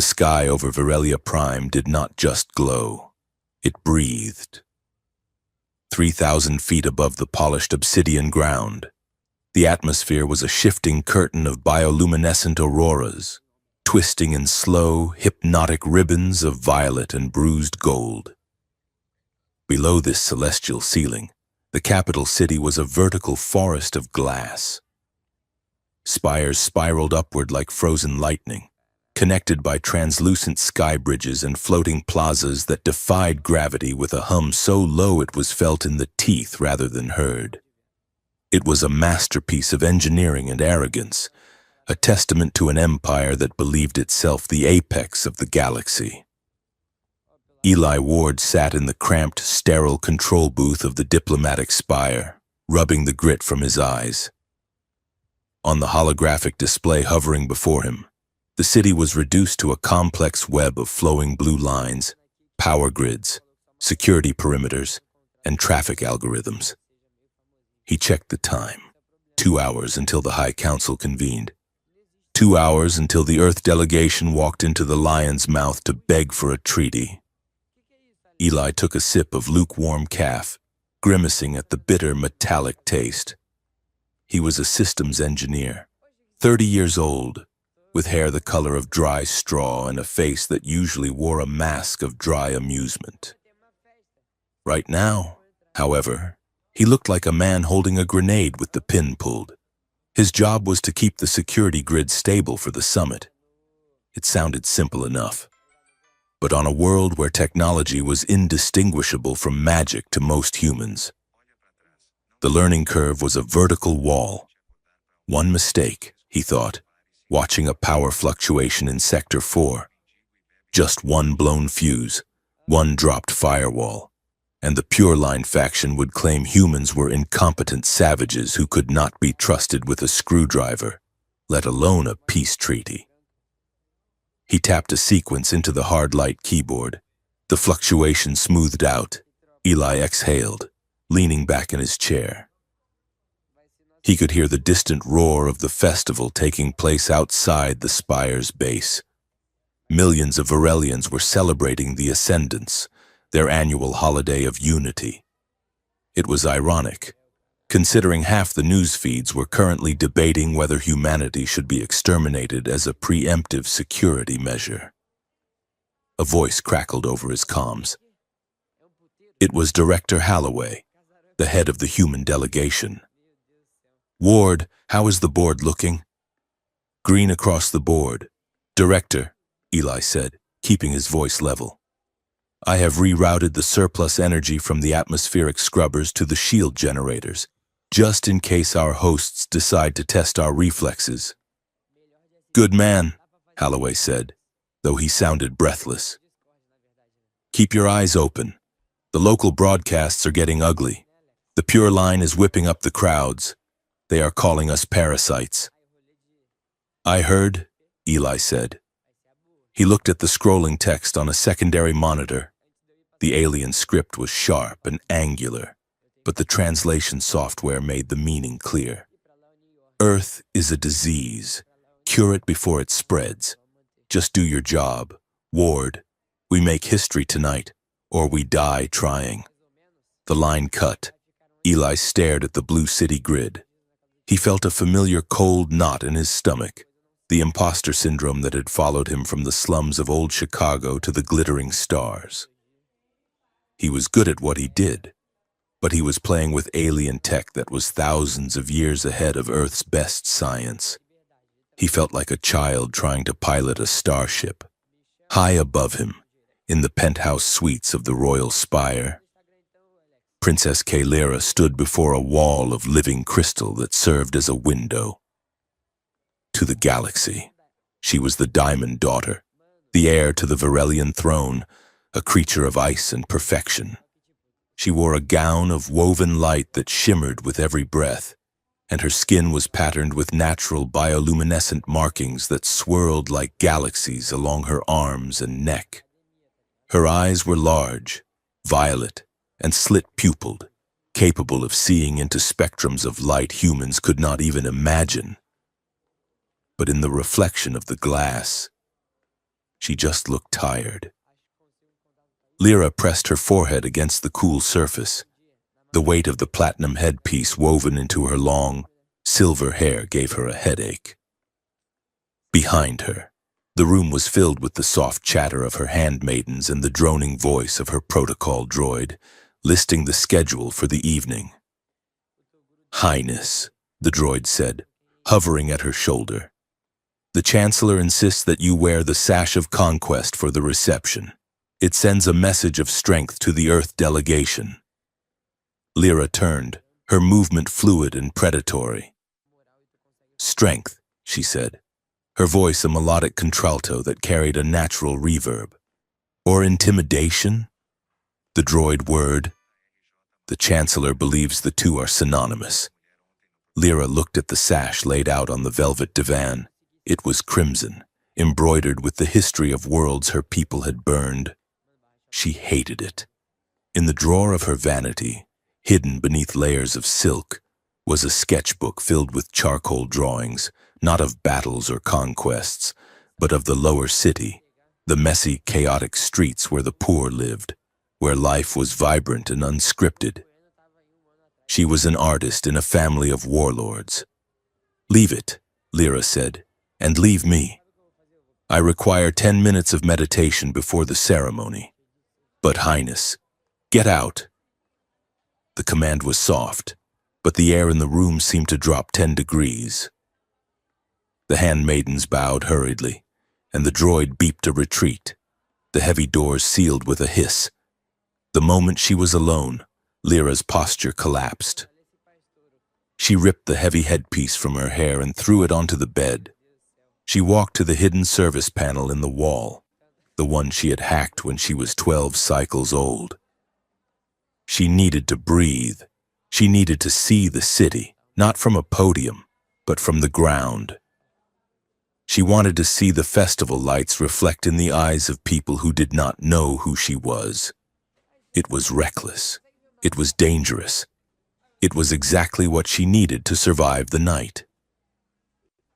sky over Virelia Prime did not just glow. It breathed. 3,000 feet above the polished obsidian ground, the atmosphere was a shifting curtain of bioluminescent auroras, twisting in slow, hypnotic ribbons of violet and bruised gold. Below this celestial ceiling, the capital city was a vertical forest of glass. Spires spiraled upward like frozen lightning, connected by translucent sky bridges and floating plazas that defied gravity with a hum so low it was felt in the teeth rather than heard. It was a masterpiece of engineering and arrogance, a testament to an empire that believed itself the apex of the galaxy. Eli Ward sat in the cramped, sterile control booth of the diplomatic spire, rubbing the grit from his eyes. On the holographic display hovering before him, the city was reduced to a complex web of flowing blue lines, power grids, security perimeters, and traffic algorithms. He checked the time. 2 hours until the High Council convened. 2 hours until the Earth delegation walked into the lion's mouth to beg for a treaty. Eli took a sip of lukewarm caf, grimacing at the bitter, metallic taste. He was a systems engineer, 30 years old, with hair the color of dry straw and a face that usually wore a mask of dry amusement. Right now, however, he looked like a man holding a grenade with the pin pulled. His job was to keep the security grid stable for the summit. It sounded simple enough. But on a world where technology was indistinguishable from magic to most humans, the learning curve was a vertical wall. One mistake, he thought, watching a power fluctuation in Sector 4. Just one blown fuse, one dropped firewall, and the Pure Line faction would claim humans were incompetent savages who could not be trusted with a screwdriver, let alone a peace treaty. He tapped a sequence into the hard light keyboard. The fluctuation smoothed out. Eli exhaled, leaning back in his chair. He could hear the distant roar of the festival taking place outside the spire's base. Millions of Virelians were celebrating the Ascendance, their annual holiday of unity. It was ironic, considering half the news feeds were currently debating whether humanity should be exterminated as a preemptive security measure. A voice crackled over his comms. It was Director Halloway, the head of the human delegation. "Ward, how is the board looking?" "Green across the board." "Director," Eli said, keeping his voice level, "I have rerouted the surplus energy from the atmospheric scrubbers to the shield generators, just in case our hosts decide to test our reflexes." "Good man," Halloway said, though he sounded breathless. "Keep your eyes open. The local broadcasts are getting ugly. The Pure Line is whipping up the crowds. They are calling us parasites." "I heard," Eli said. He looked at the scrolling text on a secondary monitor. The alien script was sharp and angular, but the translation software made the meaning clear. "Earth is a disease. Cure it before it spreads. Just do your job. Ward, we make history tonight, or we die trying." The line cut. Eli stared at the blue city grid. He felt a familiar cold knot in his stomach, the imposter syndrome that had followed him from the slums of old Chicago to the glittering stars. He was good at what he did, but he was playing with alien tech that was thousands of years ahead of Earth's best science. He felt like a child trying to pilot a starship. High above him, in the penthouse suites of the Royal Spire, Princess Kaelira stood before a wall of living crystal that served as a window to the galaxy. She was the Diamond Daughter, the heir to the Virelian throne, a creature of ice and perfection. She wore a gown of woven light that shimmered with every breath, and her skin was patterned with natural bioluminescent markings that swirled like galaxies along her arms and neck. Her eyes were large, violet, and slit-pupiled, capable of seeing into spectrums of light humans could not even imagine. But in the reflection of the glass, She just looked tired. Lyra pressed her forehead against the cool surface. The weight of the platinum headpiece woven into her long, silver hair gave her a headache. Behind her, the room was filled with the soft chatter of her handmaidens and the droning voice of her protocol droid, listing the schedule for the evening. "Highness," the droid said, hovering at her shoulder. "The Chancellor insists that you wear the sash of conquest for the reception. It sends a message of strength to the Earth delegation." Lyra turned, her movement fluid and predatory. "Strength," she said, her voice a melodic contralto that carried a natural reverb. "Or intimidation?" The droid whirred. "The Chancellor believes the two are synonymous." Lyra looked at the sash laid out on the velvet divan. It was crimson, embroidered with the history of worlds her people had burned. She hated it. In the drawer of her vanity, hidden beneath layers of silk, was a sketchbook filled with charcoal drawings, not of battles or conquests, but of the lower city, the messy, chaotic streets where the poor lived, where life was vibrant and unscripted. She was an artist in a family of warlords. "Leave it," Lyra said, "and leave me. I require 10 minutes of meditation before the ceremony. But, Highness, get out." The command was soft, but the air in the room seemed to drop 10 degrees. The handmaidens bowed hurriedly, and the droid beeped a retreat. The heavy doors sealed with a hiss. The moment she was alone, Lyra's posture collapsed. She ripped the heavy headpiece from her hair and threw it onto the bed. She walked to the hidden service panel in the wall, the one she had hacked when she was 12 cycles old. She needed to breathe. She needed to see the city, not from a podium, but from the ground. She wanted to see the festival lights reflect in the eyes of people who did not know who she was. It was reckless. It was dangerous. It was exactly what she needed to survive the night.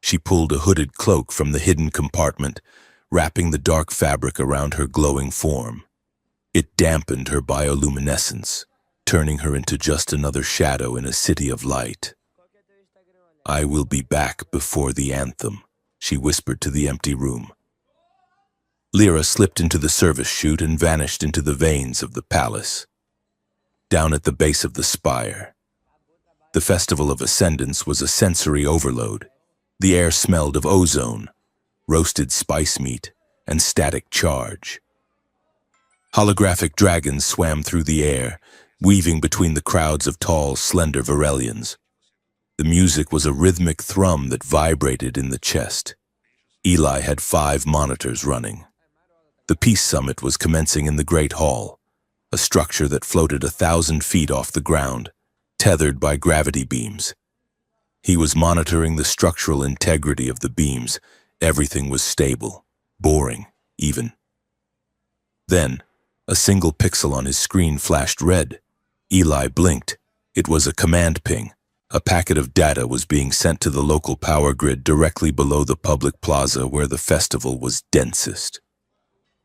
She pulled a hooded cloak from the hidden compartment, wrapping the dark fabric around her glowing form. It dampened her bioluminescence, turning her into just another shadow in a city of light. "I will be back before the anthem," she whispered to the empty room. Lyra slipped into the service chute and vanished into the veins of the palace. Down at the base of the spire, the Festival of Ascendance was a sensory overload. The air smelled of ozone, roasted spice meat, and static charge. Holographic dragons swam through the air, weaving between the crowds of tall, slender Varelians. The music was a rhythmic thrum that vibrated in the chest. Eli had 5 monitors running. The Peace Summit was commencing in the Great Hall, a structure that floated 1,000 feet off the ground, tethered by gravity beams. He was monitoring the structural integrity of the beams. Everything was stable, boring, even. Then, a single pixel on his screen flashed red. Eli blinked. It was a command ping. A packet of data was being sent to the local power grid directly below the public plaza where the festival was densest.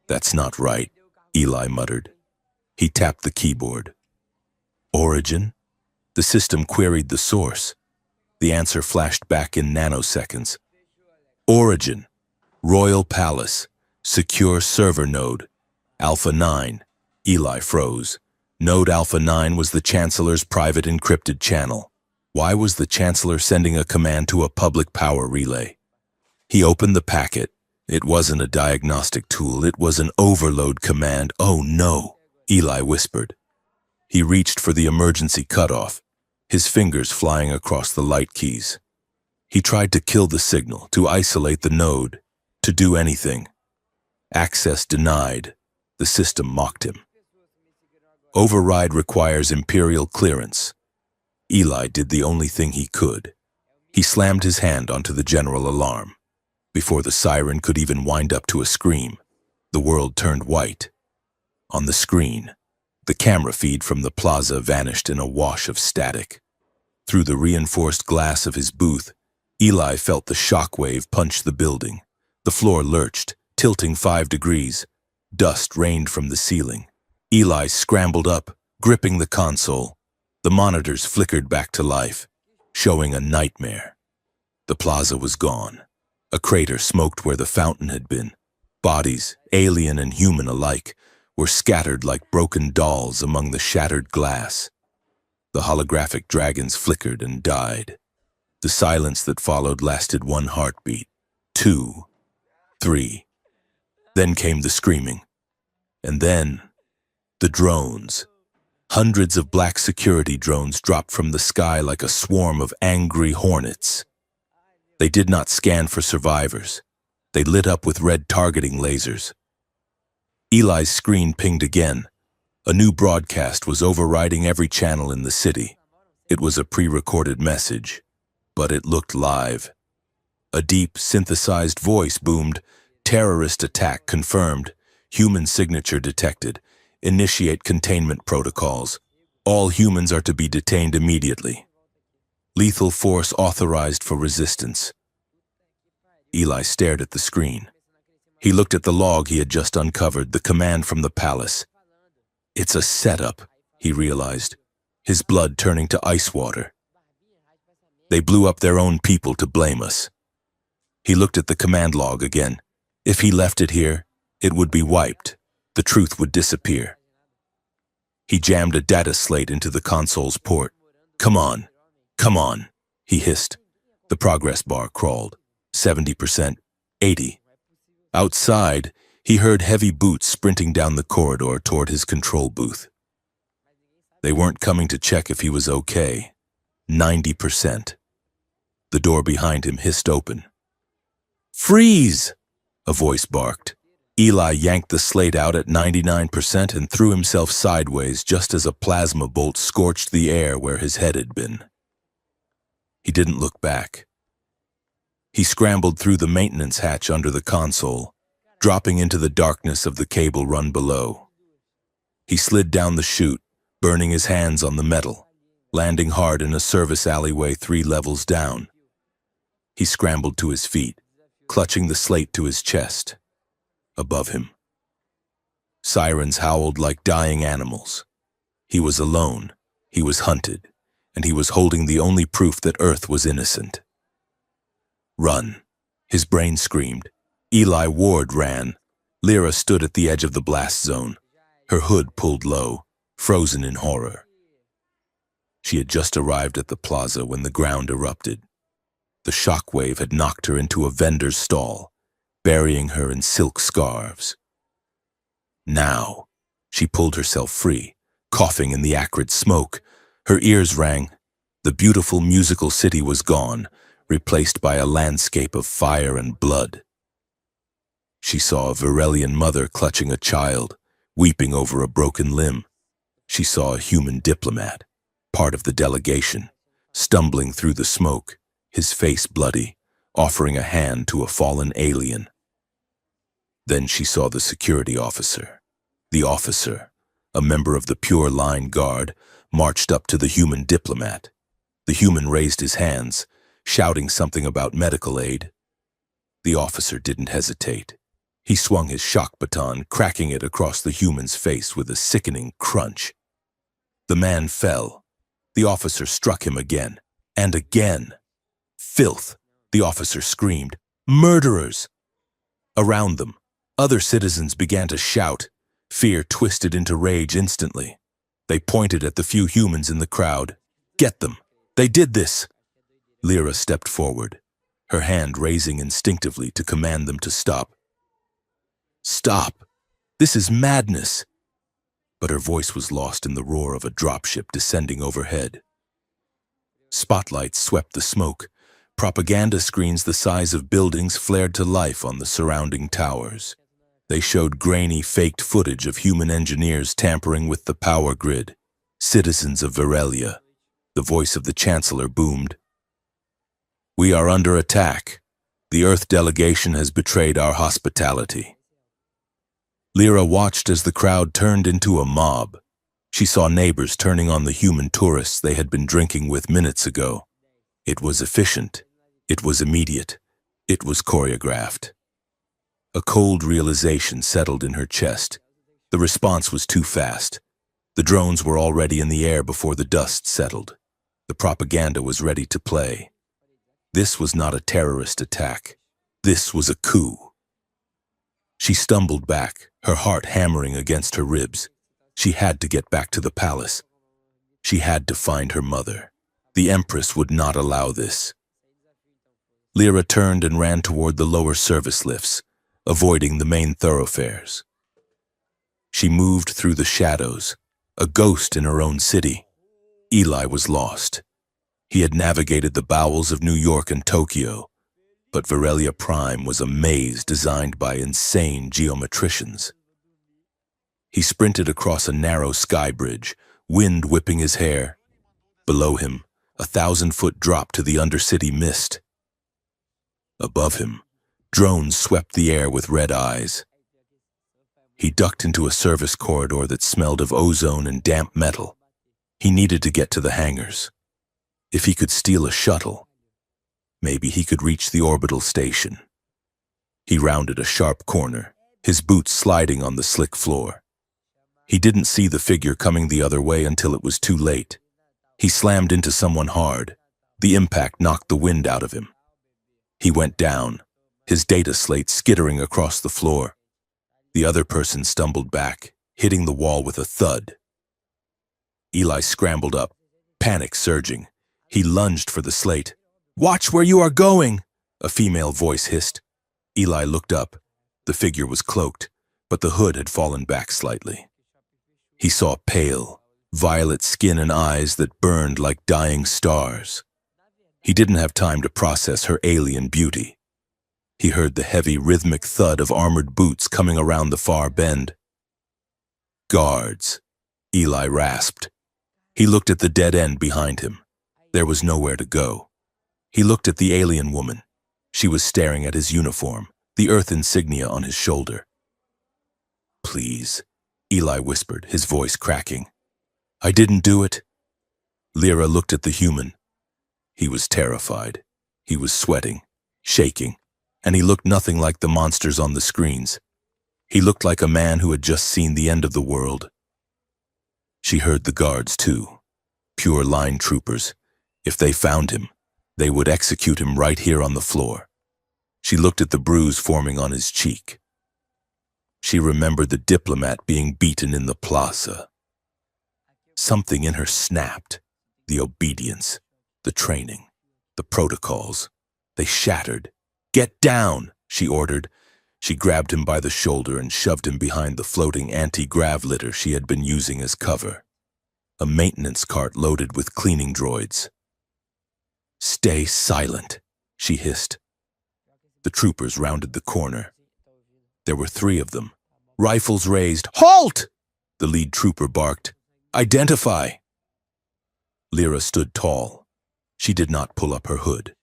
"That's not right," Eli muttered. He tapped the keyboard. "Origin?" The system queried the source. The answer flashed back in nanoseconds. "Origin, Royal Palace, secure server node, Alpha 9. Eli froze. Node Alpha 9 was the Chancellor's private encrypted channel. Why was the Chancellor sending a command to a public power relay? He opened the packet. It wasn't a diagnostic tool, it was an overload command. "Oh no," Eli whispered. He reached for the emergency cutoff, his fingers flying across the light keys. He tried to kill the signal, to isolate the node, to do anything. Access denied. The system mocked him. Override requires Imperial clearance. Eli did the only thing he could. He slammed his hand onto the general alarm. Before the siren could even wind up to a scream, the world turned white. On the screen, the camera feed from the plaza vanished in a wash of static. Through the reinforced glass of his booth, Eli felt the shockwave punch the building. The floor lurched, tilting 5 degrees. Dust rained from the ceiling. Eli scrambled up, gripping the console. The monitors flickered back to life, showing a nightmare. The plaza was gone. A crater smoked where the fountain had been. Bodies, alien and human alike, were scattered like broken dolls among the shattered glass. The holographic dragons flickered and died. The silence that followed lasted 1 heartbeat, 2, 3. Then came the screaming. And then, the drones. Hundreds of black security drones dropped from the sky like a swarm of angry hornets. They did not scan for survivors. They lit up with red targeting lasers. Eli's screen pinged again. A new broadcast was overriding every channel in the city. It was a pre-recorded message, but it looked live. A deep, synthesized voice boomed, "Terrorist attack confirmed. Human signature detected. Initiate containment protocols. All humans are to be detained immediately. Lethal force authorized for resistance." Eli stared at the screen. He looked at the log he had just uncovered, the command from the palace. It's a setup, he realized, his blood turning to ice water. They blew up their own people to blame us. He looked at the command log again. If he left it here, it would be wiped. The truth would disappear. He jammed a data slate into the console's port. Come on, he hissed. The progress bar crawled. 70%, 80. Outside, he heard heavy boots sprinting down the corridor toward his control booth. They weren't coming to check if he was okay. 90%. The door behind him hissed open. "Freeze!" a voice barked. Eli yanked the slate out at 99% and threw himself sideways just as a plasma bolt scorched the air where his head had been. He didn't look back. He scrambled through the maintenance hatch under the console, dropping into the darkness of the cable run below. He slid down the chute, burning his hands on the metal, landing hard in a service alleyway 3 levels down. He scrambled to his feet, clutching the slate to his chest. Above him, sirens howled like dying animals. He was alone, he was hunted, and he was holding the only proof that Earth was innocent. Run, his brain screamed. Eli Ward ran. Lyra stood at the edge of the blast zone, her hood pulled low, frozen in horror. She had just arrived at the plaza when the ground erupted. The shock wave had knocked her into a vendor's stall, burying her in silk scarves. Now, she pulled herself free, coughing in the acrid smoke. Her ears rang. The beautiful musical city was gone, replaced by a landscape of fire and blood. She saw a Varelian mother clutching a child, weeping over a broken limb. She saw a human diplomat, part of the delegation, stumbling through the smoke, his face bloody, offering a hand to a fallen alien. Then she saw the security officer. The officer, a member of the Pure Line Guard, marched up to the human diplomat. The human raised his hands, shouting something about medical aid. The officer didn't hesitate. He swung his shock baton, cracking it across the human's face with a sickening crunch. The man fell. The officer struck him again, and again. "Filth!" the officer screamed. "Murderers!" Around them, other citizens began to shout. Fear twisted into rage instantly. They pointed at the few humans in the crowd. "Get them! They did this!" Lyra stepped forward, her hand raising instinctively to command them to stop. "Stop! This is madness!" But her voice was lost in the roar of a dropship descending overhead. Spotlights swept the smoke. Propaganda screens the size of buildings flared to life on the surrounding towers. They showed grainy, faked footage of human engineers tampering with the power grid. Citizens of Varelia. The voice of the Chancellor boomed. "We are under attack. The Earth delegation has betrayed our hospitality." Lyra watched as the crowd turned into a mob. She saw neighbors turning on the human tourists they had been drinking with minutes ago. It was efficient. It was immediate. It was choreographed. A cold realization settled in her chest. The response was too fast. The drones were already in the air before the dust settled. The propaganda was ready to play. This was not a terrorist attack. This was a coup. She stumbled back, her heart hammering against her ribs. She had to get back to the palace. She had to find her mother. The Empress would not allow this. Lyra turned and ran toward the lower service lifts, avoiding the main thoroughfares. She moved through the shadows, a ghost in her own city. Eli was lost. He had navigated the bowels of New York and Tokyo, but Varelia Prime was a maze designed by insane geometricians. He sprinted across a narrow sky bridge, wind whipping his hair. Below him, a 1,000-foot drop to the undercity mist. Above him, drones swept the air with red eyes. He ducked into a service corridor that smelled of ozone and damp metal. He needed to get to the hangars. If he could steal a shuttle, maybe he could reach the orbital station. He rounded a sharp corner, his boots sliding on the slick floor. He didn't see the figure coming the other way until it was too late. He slammed into someone hard. The impact knocked the wind out of him. He went down, his data slate skittering across the floor. The other person stumbled back, hitting the wall with a thud. Eli scrambled up, panic surging. He lunged for the slate. "Watch where you are going!" a female voice hissed. Eli looked up. The figure was cloaked, but the hood had fallen back slightly. He saw pale, violet skin and eyes that burned like dying stars. He didn't have time to process her alien beauty. He heard the heavy, rhythmic thud of armored boots coming around the far bend. "Guards," Eli rasped. He looked at the dead end behind him. There was nowhere to go. He looked at the alien woman. She was staring at his uniform, the Earth insignia on his shoulder. "Please," Eli whispered, his voice cracking. "I didn't do it." Lyra looked at the human. He was terrified. He was sweating, shaking, and he looked nothing like the monsters on the screens. He looked like a man who had just seen the end of the world. She heard the guards, too. Pure line troopers. If they found him, they would execute him right here on the floor. She looked at the bruise forming on his cheek. She remembered the diplomat being beaten in the plaza. Something in her snapped. The obedience, the training, the protocols. They shattered. "Get down," she ordered. She grabbed him by the shoulder and shoved him behind the floating anti-grav litter she had been using as cover. A maintenance cart loaded with cleaning droids. "Stay silent," she hissed. The troopers rounded the corner. There were 3 of them, rifles raised. "Halt!" the lead trooper barked. "Identify!" Lyra stood tall. She did not pull up her hood.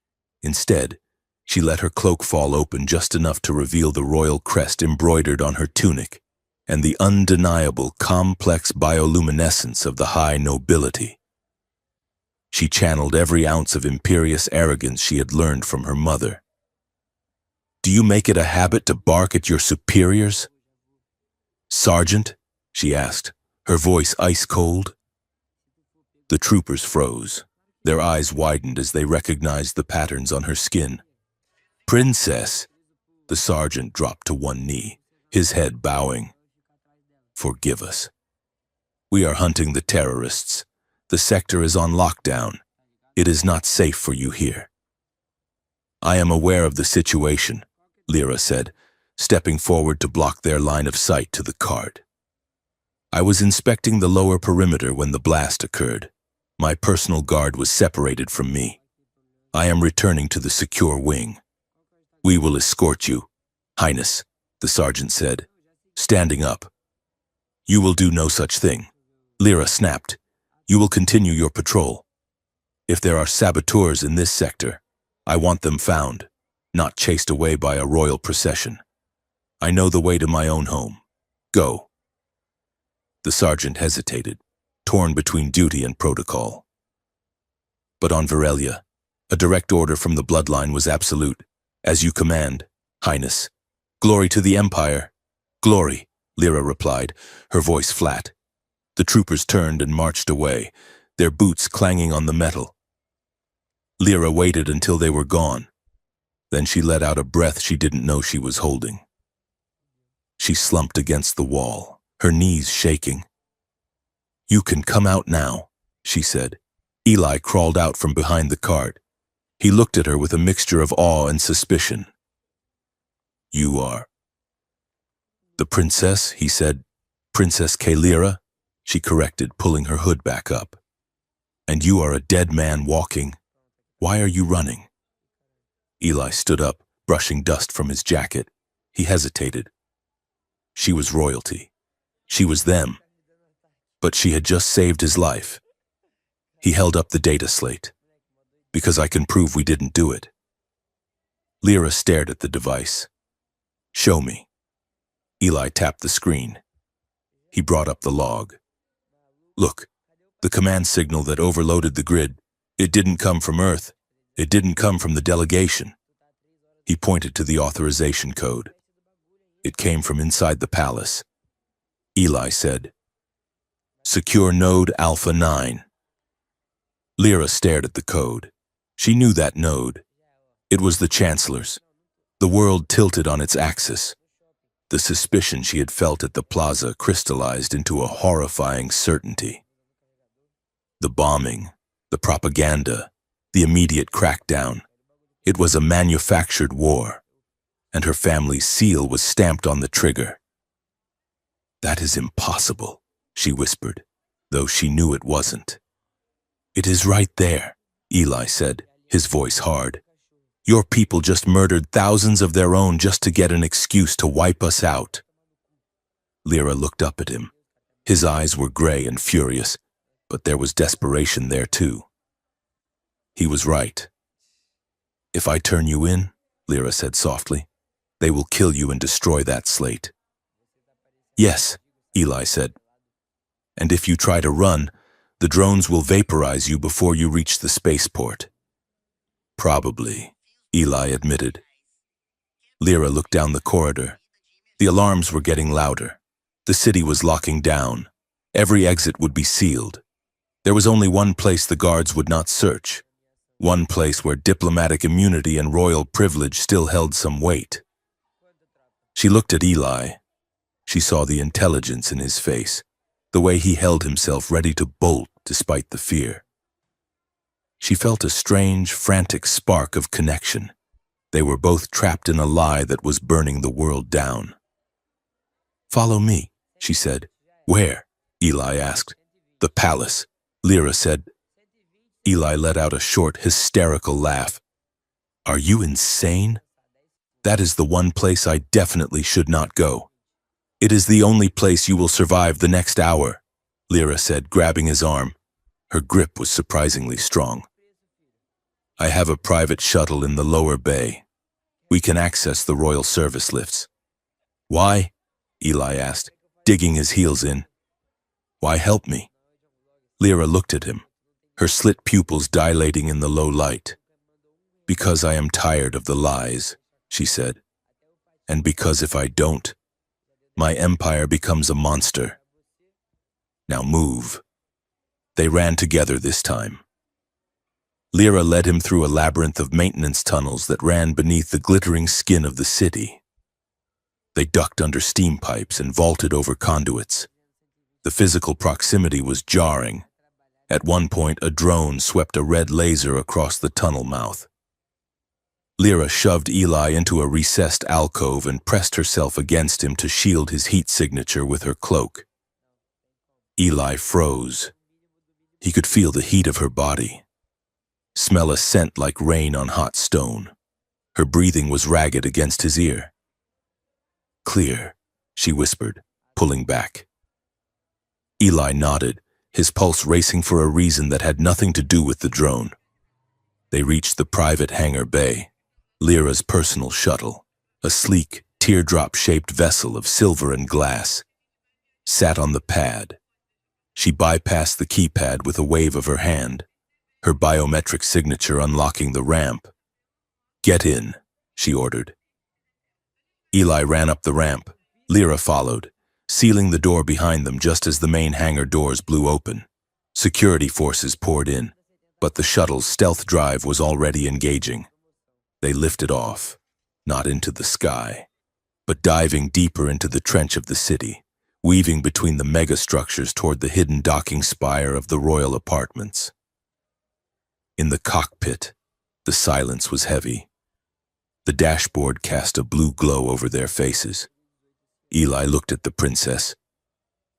Instead, she let her cloak fall open just enough to reveal the royal crest embroidered on her tunic and the undeniable complex bioluminescence of the high nobility. She channeled every ounce of imperious arrogance she had learned from her mother. "Do you make it a habit to bark at your superiors?" "Sergeant?" she asked, her voice ice cold. The troopers froze. Their eyes widened as they recognized the patterns on her skin. "Princess!" The sergeant dropped to one knee, his head bowing. "Forgive us. We are hunting the terrorists. The sector is on lockdown. It is not safe for you here." "I am aware of the situation," Lyra said, stepping forward to block their line of sight to the cart. "I was inspecting the lower perimeter when the blast occurred. My personal guard was separated from me. I am returning to the secure wing. We will escort you, Highness," the sergeant said, standing up. "You will do no such thing," Lyra snapped. "You will continue your patrol. If there are saboteurs in this sector, I want them found, not chased away by a royal procession. I know the way to my own home. Go." The sergeant hesitated, torn between duty and protocol. But on Varelia, a direct order from the bloodline was absolute. "As you command, Highness." Glory to the Empire. Glory, Lyra replied, her voice flat. The troopers turned and marched away, their boots clanging on the metal. Lyra waited until they were gone. Then she let out a breath she didn't know she was holding. She slumped against the wall, her knees shaking. "You can come out now," she said. Eli crawled out from behind the cart. He looked at her with a mixture of awe and suspicion. "You are the princess," he said. "Princess Lyra," she corrected, pulling her hood back up. "And you are a dead man walking. Why are you running?" Eli stood up, brushing dust from his jacket. He hesitated. She was royalty. She was them. But she had just saved his life. He held up the data slate. "Because I can prove we didn't do it." Lyra stared at the device. "Show me." Eli tapped the screen. He brought up the log. "Look, the command signal that overloaded the grid, it didn't come from Earth. It didn't come from the delegation." He pointed to the authorization code. "It came from inside the palace." Eli said, "Secure node Alpha 9. Lyra stared at the code. She knew that node. It was the Chancellor's. The world tilted on its axis. The suspicion she had felt at the plaza crystallized into a horrifying certainty. The bombing, the propaganda, the immediate crackdown. It was a manufactured war, and her family's seal was stamped on the trigger. "That is impossible," she whispered, though she knew it wasn't. "It is right there," Eli said, his voice hard. "Your people just murdered thousands of their own just to get an excuse to wipe us out." Lyra looked up at him. His eyes were gray and furious, but there was desperation there too. He was right. "If I turn you in," Lyra said softly, "they will kill you and destroy that slate." "Yes," Eli said. "And if you try to run, the drones will vaporize you before you reach the spaceport." "Probably," Eli admitted. Lyra looked down the corridor. The alarms were getting louder. The city was locking down. Every exit would be sealed. There was only one place the guards would not search. One place where diplomatic immunity and royal privilege still held some weight. She looked at Eli. She saw the intelligence in his face, the way he held himself ready to bolt despite the fear. She felt a strange, frantic spark of connection. They were both trapped in a lie that was burning the world down. "Follow me," she said. "Where?" Eli asked. "The palace," Lyra said. Eli let out a short, hysterical laugh. "Are you insane? That is the one place I definitely should not go. It is the only place you will survive the next hour," Lyra said, grabbing his arm. Her grip was surprisingly strong. "I have a private shuttle in the lower bay. We can access the royal service lifts." "Why?" Eli asked, digging his heels in. "Why help me?" Lyra looked at him, her slit pupils dilating in the low light. "Because I am tired of the lies," she said. "And because if I don't, my empire becomes a monster. Now move." They ran together this time. Lyra led him through a labyrinth of maintenance tunnels that ran beneath the glittering skin of the city. They ducked under steam pipes and vaulted over conduits. The physical proximity was jarring. At one point, a drone swept a red laser across the tunnel mouth. Lyra shoved Eli into a recessed alcove and pressed herself against him to shield his heat signature with her cloak. Eli froze. He could feel the heat of her body, smell a scent like rain on hot stone. Her breathing was ragged against his ear. "Clear," she whispered, pulling back. Eli nodded, his pulse racing for a reason that had nothing to do with the drone. They reached the private hangar bay, Lyra's personal shuttle, a sleek, teardrop-shaped vessel of silver and glass. Sat on the pad. She bypassed the keypad with a wave of her hand, her biometric signature unlocking the ramp. "Get in," she ordered. Eli ran up the ramp. Lyra followed, sealing the door behind them just as the main hangar doors blew open. Security forces poured in, but the shuttle's stealth drive was already engaging. They lifted off, not into the sky, but diving deeper into the trench of the city, weaving between the megastructures toward the hidden docking spire of the royal apartments. In the cockpit, the silence was heavy. The dashboard cast a blue glow over their faces. Eli looked at the princess.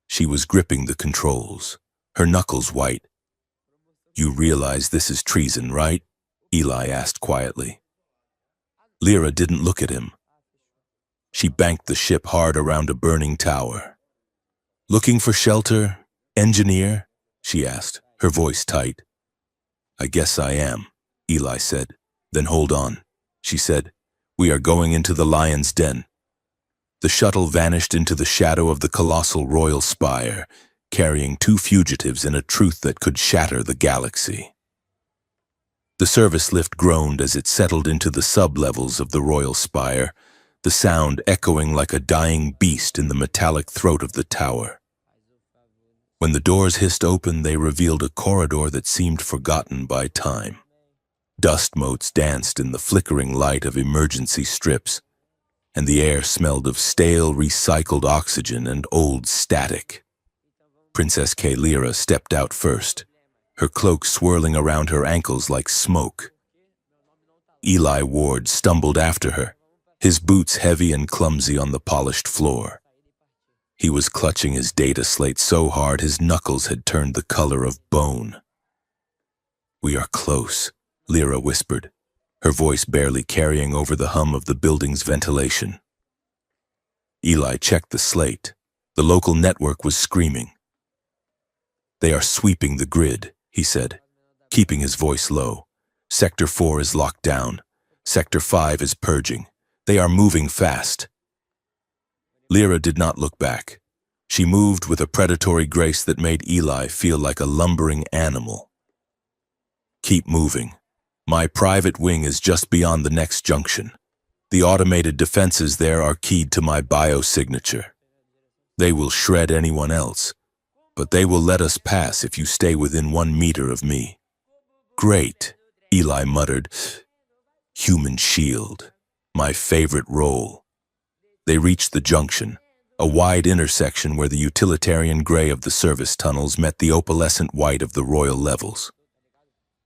She was gripping the controls, her knuckles white. "You realize this is treason, right?" Eli asked quietly. Lyra didn't look at him. She banked the ship hard around a burning tower. "Looking for shelter, engineer?" she asked, her voice tight. "I guess I am," Eli said. "Then hold on," she said. "We are going into the lion's den." The shuttle vanished into the shadow of the colossal royal spire, carrying two fugitives in a truth that could shatter the galaxy. The service lift groaned as it settled into the sub-levels of the royal spire, the sound echoing like a dying beast in the metallic throat of the tower. When the doors hissed open, they revealed a corridor that seemed forgotten by time. Dust motes danced in the flickering light of emergency strips, and the air smelled of stale, recycled oxygen and old static. Princess Lyra stepped out first, her cloak swirling around her ankles like smoke. Eli Ward stumbled after her, his boots heavy and clumsy on the polished floor. He was clutching his data slate so hard his knuckles had turned the color of bone. "We are close," Lyra whispered, her voice barely carrying over the hum of the building's ventilation. Eli checked the slate. The local network was screaming. "They are sweeping the grid," he said, keeping his voice low. "Sector 4 is locked down. Sector 5 is purging. They are moving fast." Lyra did not look back. She moved with a predatory grace that made Eli feel like a lumbering animal. "Keep moving. My private wing is just beyond the next junction. The automated defenses there are keyed to my biosignature. They will shred anyone else, but they will let us pass if you stay within 1 meter of me." "Great," Eli muttered. "Human shield. My favorite role." They reached the junction, a wide intersection where the utilitarian gray of the service tunnels met the opalescent white of the royal levels.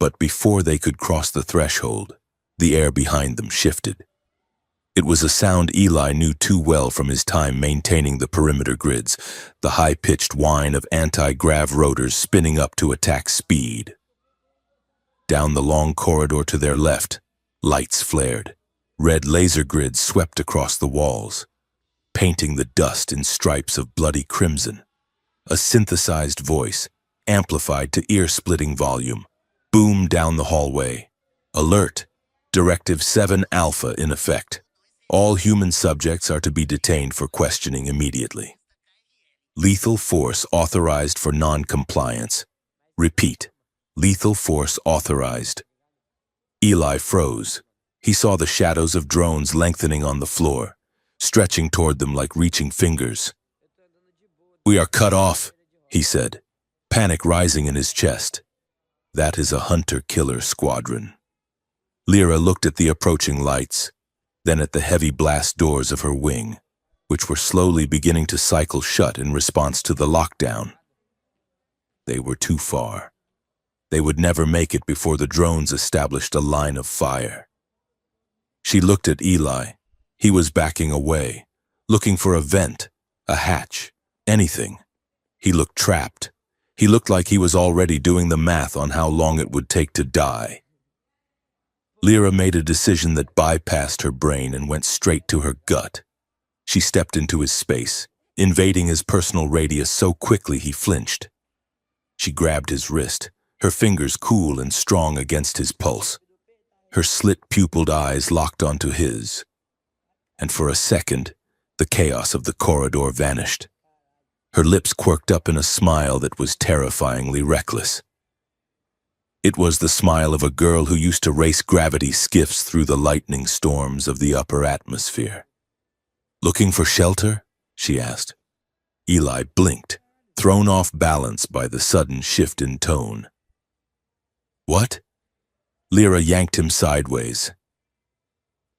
But before they could cross the threshold, the air behind them shifted. It was a sound Eli knew too well from his time maintaining the perimeter grids, the high-pitched whine of anti-grav rotors spinning up to attack speed. Down the long corridor to their left, lights flared. Red laser grids swept across the walls, painting the dust in stripes of bloody crimson. A synthesized voice, amplified to ear-splitting volume, boomed down the hallway. "Alert! Directive 7 Alpha in effect. All human subjects are to be detained for questioning immediately. Lethal force authorized for non-compliance. Repeat, lethal force authorized." Eli froze. He saw the shadows of drones lengthening on the floor, stretching toward them like reaching fingers. "We are cut off," he said, panic rising in his chest. "That is a hunter-killer squadron." Lyra looked at the approaching lights, then at the heavy blast doors of her wing, which were slowly beginning to cycle shut in response to the lockdown. They were too far. They would never make it before the drones established a line of fire. She looked at Eli. He was backing away, looking for a vent, a hatch, anything. He looked trapped. He looked like he was already doing the math on how long it would take to die. Lyra made a decision that bypassed her brain and went straight to her gut. She stepped into his space, invading his personal radius so quickly he flinched. She grabbed his wrist, her fingers cool and strong against his pulse. Her slit-pupiled eyes locked onto his. And for a second, the chaos of the corridor vanished. Her lips quirked up in a smile that was terrifyingly reckless. It was the smile of a girl who used to race gravity skiffs through the lightning storms of the upper atmosphere. Looking for shelter? She asked. Eli blinked, thrown off balance by the sudden shift in tone. What? Lyra yanked him sideways.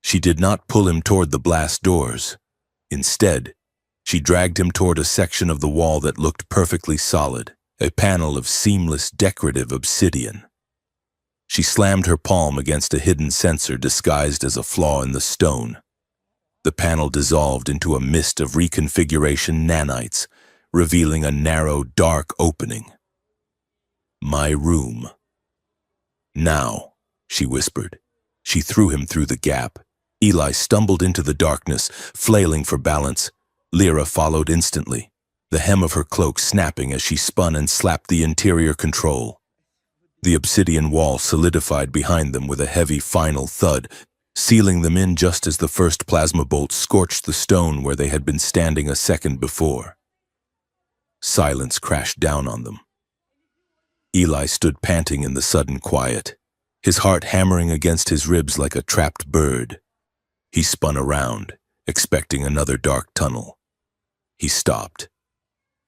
She did not pull him toward the blast doors. Instead, she dragged him toward a section of the wall that looked perfectly solid, a panel of seamless decorative obsidian. She slammed her palm against a hidden sensor disguised as a flaw in the stone. The panel dissolved into a mist of reconfiguration nanites, revealing a narrow, dark opening. My room. Now, she whispered. She threw him through the gap. Eli stumbled into the darkness, flailing for balance. Lyra followed instantly, the hem of her cloak snapping as she spun and slapped the interior control. The obsidian wall solidified behind them with a heavy final thud, sealing them in just as the first plasma bolt scorched the stone where they had been standing a second before. Silence crashed down on them. Eli stood panting in the sudden quiet, his heart hammering against his ribs like a trapped bird. He spun around, expecting another dark tunnel. He stopped.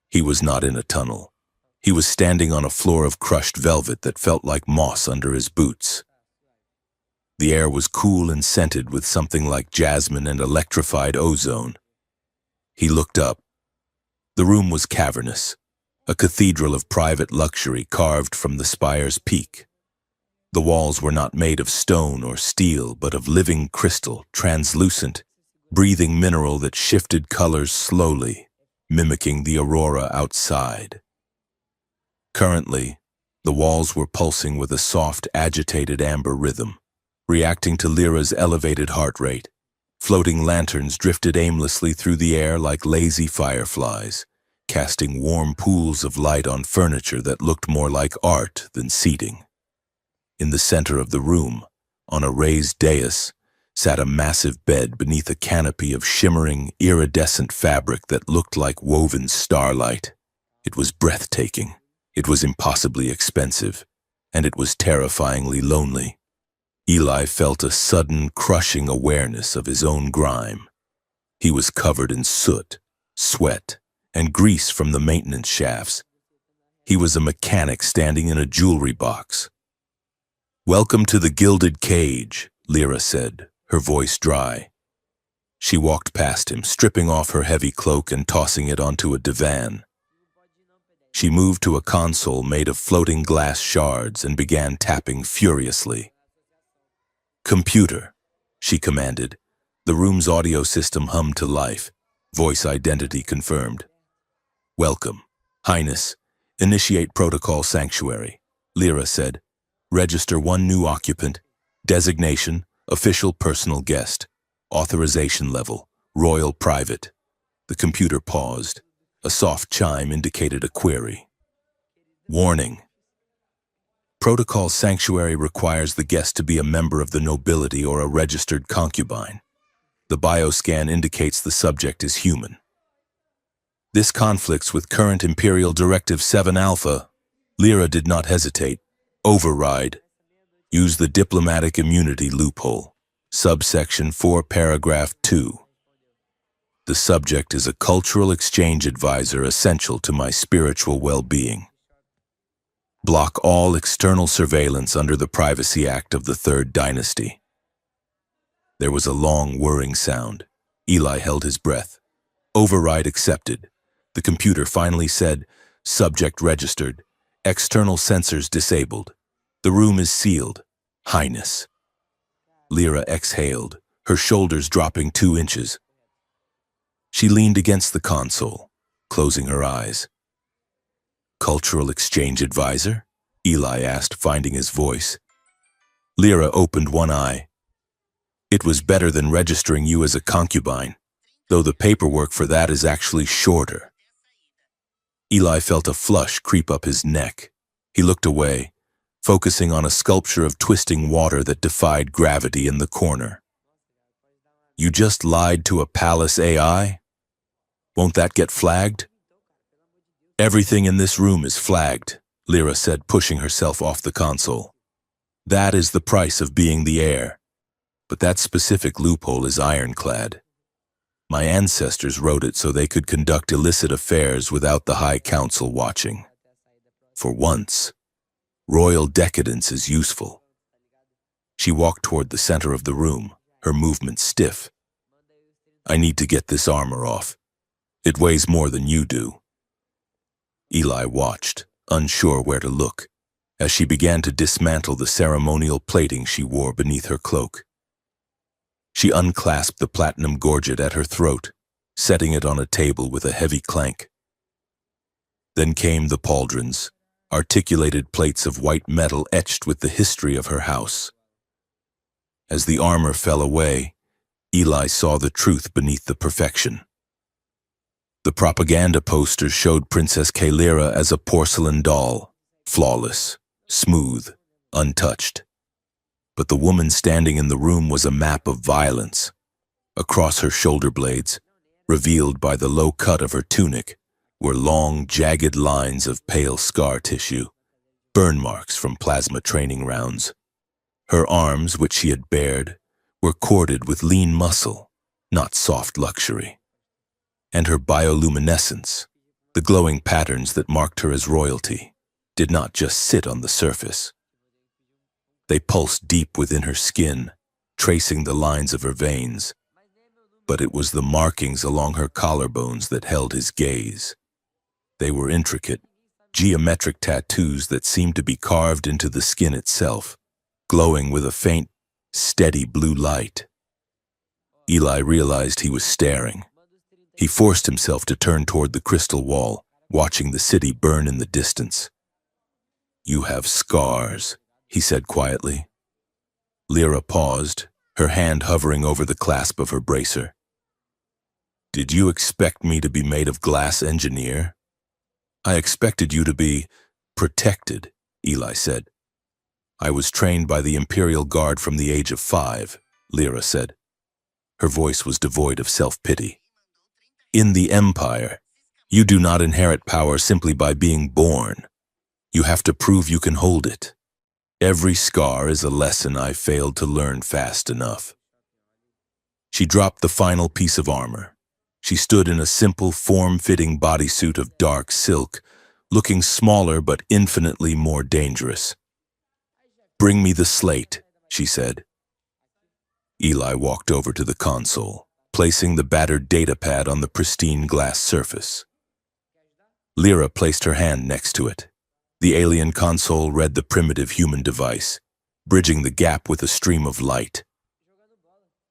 He was not in a tunnel. He was standing on a floor of crushed velvet that felt like moss under his boots. The air was cool and scented with something like jasmine and electrified ozone. He looked up. The room was cavernous, a cathedral of private luxury carved from the spire's peak. The walls were not made of stone or steel, but of living crystal, translucent, breathing mineral that shifted colors slowly, mimicking the aurora outside. Currently, the walls were pulsing with a soft, agitated amber rhythm, reacting to Lyra's elevated heart rate. Floating lanterns drifted aimlessly through the air like lazy fireflies, casting warm pools of light on furniture that looked more like art than seating. In the center of the room, on a raised dais, sat a massive bed beneath a canopy of shimmering, iridescent fabric that looked like woven starlight. It was breathtaking. It was impossibly expensive, and it was terrifyingly lonely. Eli felt a sudden, crushing awareness of his own grime. He was covered in soot, sweat, and grease from the maintenance shafts. He was a mechanic standing in a jewelry box. "Welcome to the Gilded Cage," Lyra said, her voice dry. She walked past him, stripping off her heavy cloak and tossing it onto a divan. She moved to a console made of floating glass shards and began tapping furiously. "Computer," she commanded. The room's audio system hummed to life. Voice identity confirmed. "Welcome, Highness. Initiate protocol sanctuary," Lyra said. "Register one new occupant. Designation, official personal guest. Authorization level, royal private." The computer paused. A soft chime indicated a query. "Warning. Protocol sanctuary requires the guest to be a member of the nobility or a registered concubine. The bioscan indicates the subject is human. This conflicts with current Imperial Directive 7 Alpha. Lyra did not hesitate. Override. Use the diplomatic immunity loophole. Subsection 4, paragraph 2. The subject is a cultural exchange advisor essential to my spiritual well-being. Block all external surveillance under the Privacy Act of the Third Dynasty." There was a long, whirring sound. Eli held his breath. Override accepted. The computer finally said, "Subject registered. External sensors disabled. The room is sealed, Highness." Lyra exhaled, her shoulders dropping 2 inches. She leaned against the console, closing her eyes. "Cultural exchange advisor?" Eli asked, finding his voice. Lyra opened one eye. "It was better than registering you as a concubine, though the paperwork for that is actually shorter." Eli felt a flush creep up his neck. He looked away, focusing on a sculpture of twisting water that defied gravity in the corner. "You just lied to a palace AI? Won't that get flagged?" "Everything in this room is flagged," Lyra said, pushing herself off the console. "That is the price of being the heir. But that specific loophole is ironclad." My ancestors wrote it so they could conduct illicit affairs without the High Council watching. For once, royal decadence is useful. She walked toward the center of the room, her movement stiff. I need to get this armor off. It weighs more than you do. Eli watched, unsure where to look, as she began to dismantle the ceremonial plating she wore beneath her cloak. She unclasped the platinum gorget at her throat, setting it on a table with a heavy clank. Then came the pauldrons, articulated plates of white metal etched with the history of her house. As the armor fell away, Eli saw the truth beneath the perfection. The propaganda posters showed Princess Kalira as a porcelain doll, flawless, smooth, untouched. But the woman standing in the room was a map of violence. Across her shoulder blades, revealed by the low cut of her tunic, were long, jagged lines of pale scar tissue, burn marks from plasma training rounds. Her arms, which she had bared, were corded with lean muscle, not soft luxury. And her bioluminescence, the glowing patterns that marked her as royalty, did not just sit on the surface. They pulsed deep within her skin, tracing the lines of her veins. But it was the markings along her collarbones that held his gaze. They were intricate, geometric tattoos that seemed to be carved into the skin itself, glowing with a faint, steady blue light. Eli realized he was staring. He forced himself to turn toward the crystal wall, watching the city burn in the distance. "You have scars," he said quietly. Lyra paused, her hand hovering over the clasp of her bracer. "Did you expect me to be made of glass, engineer?" "I expected you to be protected," Eli said. "I was trained by the Imperial Guard from the age of 5, Lyra said. Her voice was devoid of self-pity. "In the Empire, you do not inherit power simply by being born. You have to prove you can hold it. Every scar is a lesson I failed to learn fast enough." She dropped the final piece of armor. She stood in a simple, form-fitting bodysuit of dark silk, looking smaller but infinitely more dangerous. "Bring me the slate," she said. Eli walked over to the console, placing the battered datapad on the pristine glass surface. Lyra placed her hand next to it. The alien console read the primitive human device, bridging the gap with a stream of light.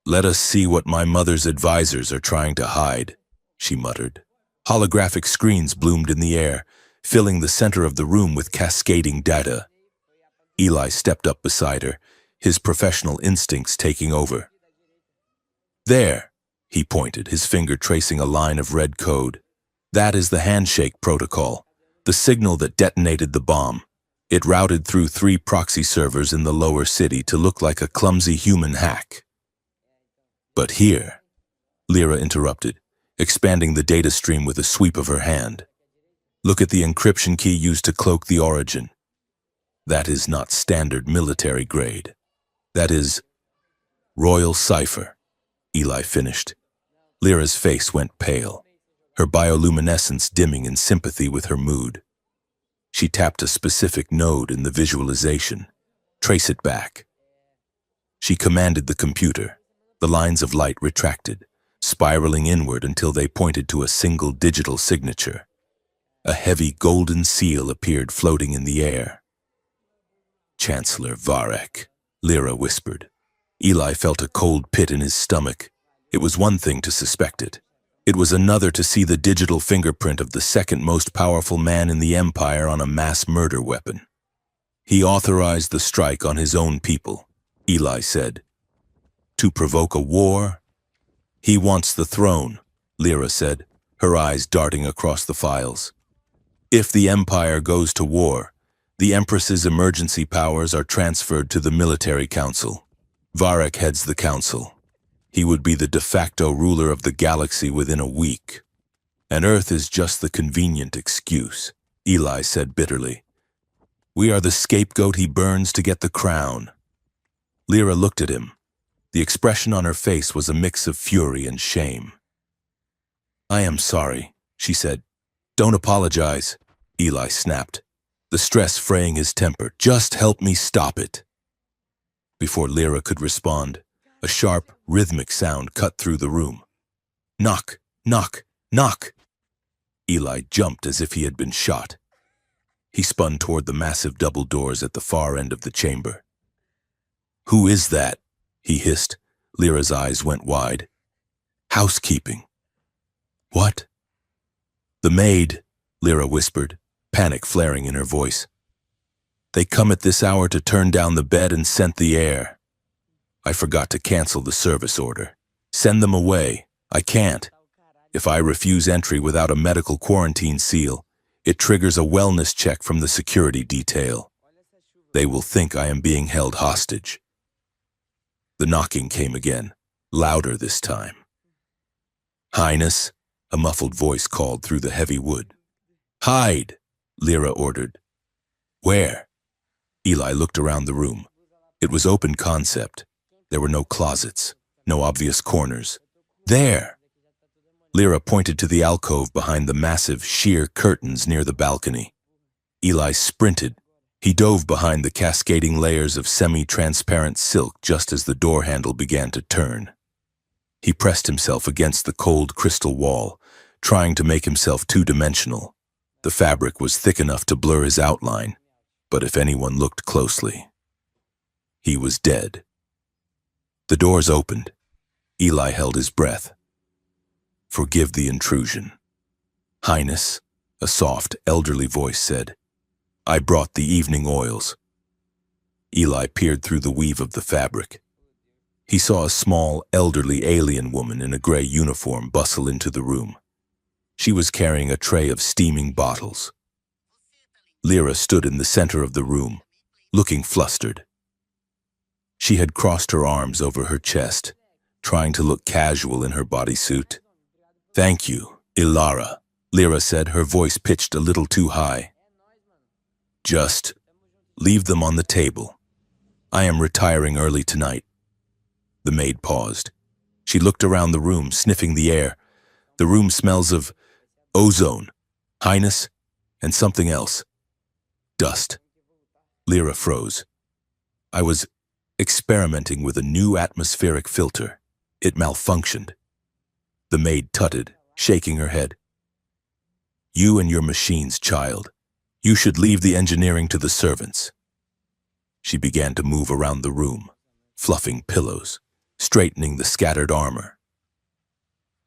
"Let us see what my mother's advisors are trying to hide," she muttered. Holographic screens bloomed in the air, filling the center of the room with cascading data. Eli stepped up beside her, his professional instincts taking over. "There," he pointed, his finger tracing a line of red code. "That is the handshake protocol, the signal that detonated the bomb. It routed through 3 proxy servers in the lower city to look like a clumsy human hack." "But here," Lyra interrupted, expanding the data stream with a sweep of her hand. "Look at the encryption key used to cloak the origin. That is not standard military grade. That is royal cipher," Eli finished. Lyra's face went pale, her bioluminescence dimming in sympathy with her mood. She tapped a specific node in the visualization. "Trace it back." She commanded the computer. The lines of light retracted, spiraling inward until they pointed to a single digital signature. A heavy golden seal appeared floating in the air. "Chancellor Varek," Lyra whispered. Eli felt a cold pit in his stomach. It was one thing to suspect it. It was another to see the digital fingerprint of the second most powerful man in the Empire on a mass murder weapon. "He authorized the strike on his own people," Eli said. "To provoke a war? He wants the throne," Lyra said, her eyes darting across the files. "If the Empire goes to war, the Empress's emergency powers are transferred to the Military Council. Varek heads the council. He would be the de facto ruler of the galaxy within a week. And Earth is just the convenient excuse," Eli said bitterly. "We are the scapegoat he burns to get the crown." Lyra looked at him. The expression on her face was a mix of fury and shame. I am sorry, she said. Don't apologize, Eli snapped, the stress fraying his temper. Just help me stop it. Before Lyra could respond, a sharp, rhythmic sound cut through the room. Knock, knock, knock. Eli jumped as if he had been shot. He spun toward the massive double doors at the far end of the chamber. Who is that? He hissed. Lyra's eyes went wide. Housekeeping. What? The maid, Lyra whispered, panic flaring in her voice. They come at this hour to turn down the bed and scent the air. I forgot to cancel the service order. Send them away. I can't. If I refuse entry without a medical quarantine seal, it triggers a wellness check from the security detail. They will think I am being held hostage. The knocking came again, louder this time. Highness, a muffled voice called through the heavy wood. Hide, Lyra ordered. Where? Eli looked around the room. It was open concept. There were no closets, no obvious corners. There! Lyra pointed to the alcove behind the massive, sheer curtains near the balcony. Eli sprinted. He dove behind the cascading layers of semi-transparent silk just as the door handle began to turn. He pressed himself against the cold crystal wall, trying to make himself two-dimensional. The fabric was thick enough to blur his outline, but if anyone looked closely, he was dead. The doors opened. Eli held his breath. Forgive the intrusion. Highness, a soft, elderly voice said. I brought the evening oils. Eli peered through the weave of the fabric. He saw a small, elderly alien woman in a gray uniform bustle into the room. She was carrying a tray of steaming bottles. Lyra stood in the center of the room, looking flustered. She had crossed her arms over her chest, trying to look casual in her bodysuit. Thank you, Ilara, Lyra said, her voice pitched a little too high. Just leave them on the table. I am retiring early tonight. The maid paused. She looked around the room, sniffing the air. The room smells of ozone, Highness, and something else. Dust. Lyra froze. I was experimenting with a new atmospheric filter. It malfunctioned. The maid tutted, shaking her head. You and your machines, child. You should leave the engineering to the servants. She began to move around the room, fluffing pillows, straightening the scattered armor.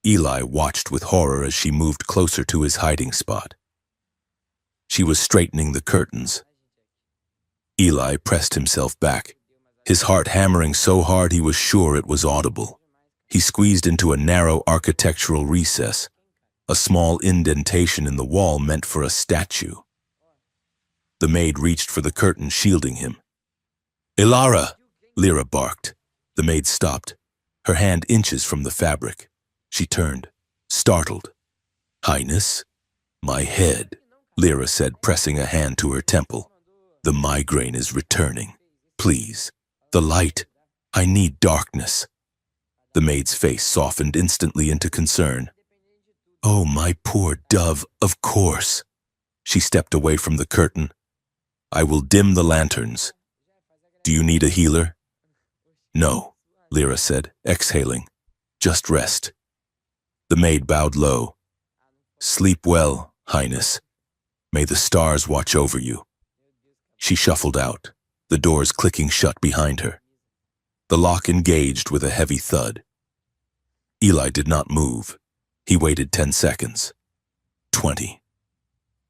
Eli watched with horror as she moved closer to his hiding spot. She was straightening the curtains. Eli pressed himself back, his heart hammering so hard he was sure it was audible. He squeezed into a narrow architectural recess, a small indentation in the wall meant for a statue. The maid reached for the curtain shielding him. Ilara, Lyra barked. The maid stopped, her hand inches from the fabric. She turned, startled. Highness? My head, Lyra said, pressing a hand to her temple. The migraine is returning. Please, the light. I need darkness. The maid's face softened instantly into concern. Oh, my poor dove, of course. She stepped away from the curtain. I will dim the lanterns. Do you need a healer? No, Lyra said, exhaling. Just rest. The maid bowed low. Sleep well, Highness. May the stars watch over you. She shuffled out, the doors clicking shut behind her. The lock engaged with a heavy thud. Eli did not move. He waited 10 seconds. 20.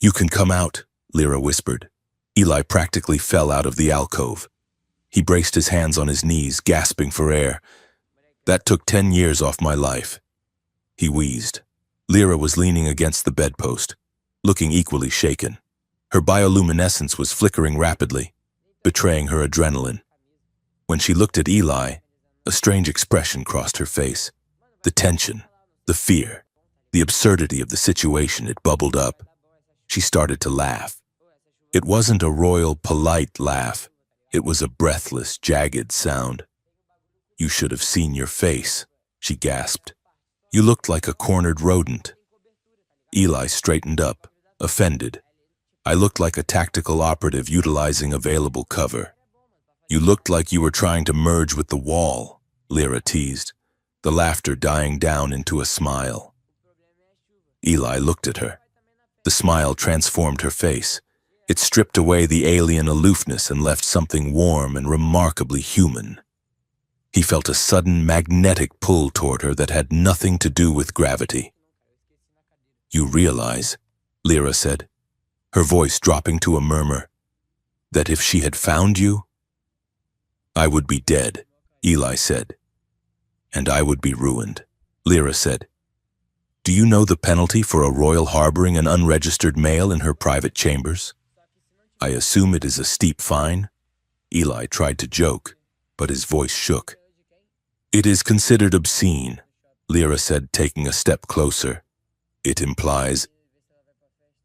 You can come out, Lyra whispered. Eli practically fell out of the alcove. He braced his hands on his knees, gasping for air. That took 10 years off my life. He wheezed. Lyra was leaning against the bedpost, looking equally shaken. Her bioluminescence was flickering rapidly, betraying her adrenaline. When she looked at Eli, a strange expression crossed her face. The tension, the fear, the absurdity of the situation, it bubbled up. She started to laugh. It wasn't a royal, polite laugh. It was a breathless, jagged sound. You should have seen your face, she gasped. You looked like a cornered rodent. Eli straightened up, offended. I looked like a tactical operative utilizing available cover. You looked like you were trying to merge with the wall, Lyra teased, the laughter dying down into a smile. Eli looked at her. The smile transformed her face. It stripped away the alien aloofness and left something warm and remarkably human. He felt a sudden magnetic pull toward her that had nothing to do with gravity. You realize, Lyra said, her voice dropping to a murmur, that if she had found you, I would be dead, Eli said. And I would be ruined, Lyra said. Do you know the penalty for a royal harboring an unregistered male in her private chambers? I assume it is a steep fine. Eli tried to joke, but his voice shook. It is considered obscene, Lyra said, taking a step closer. It implies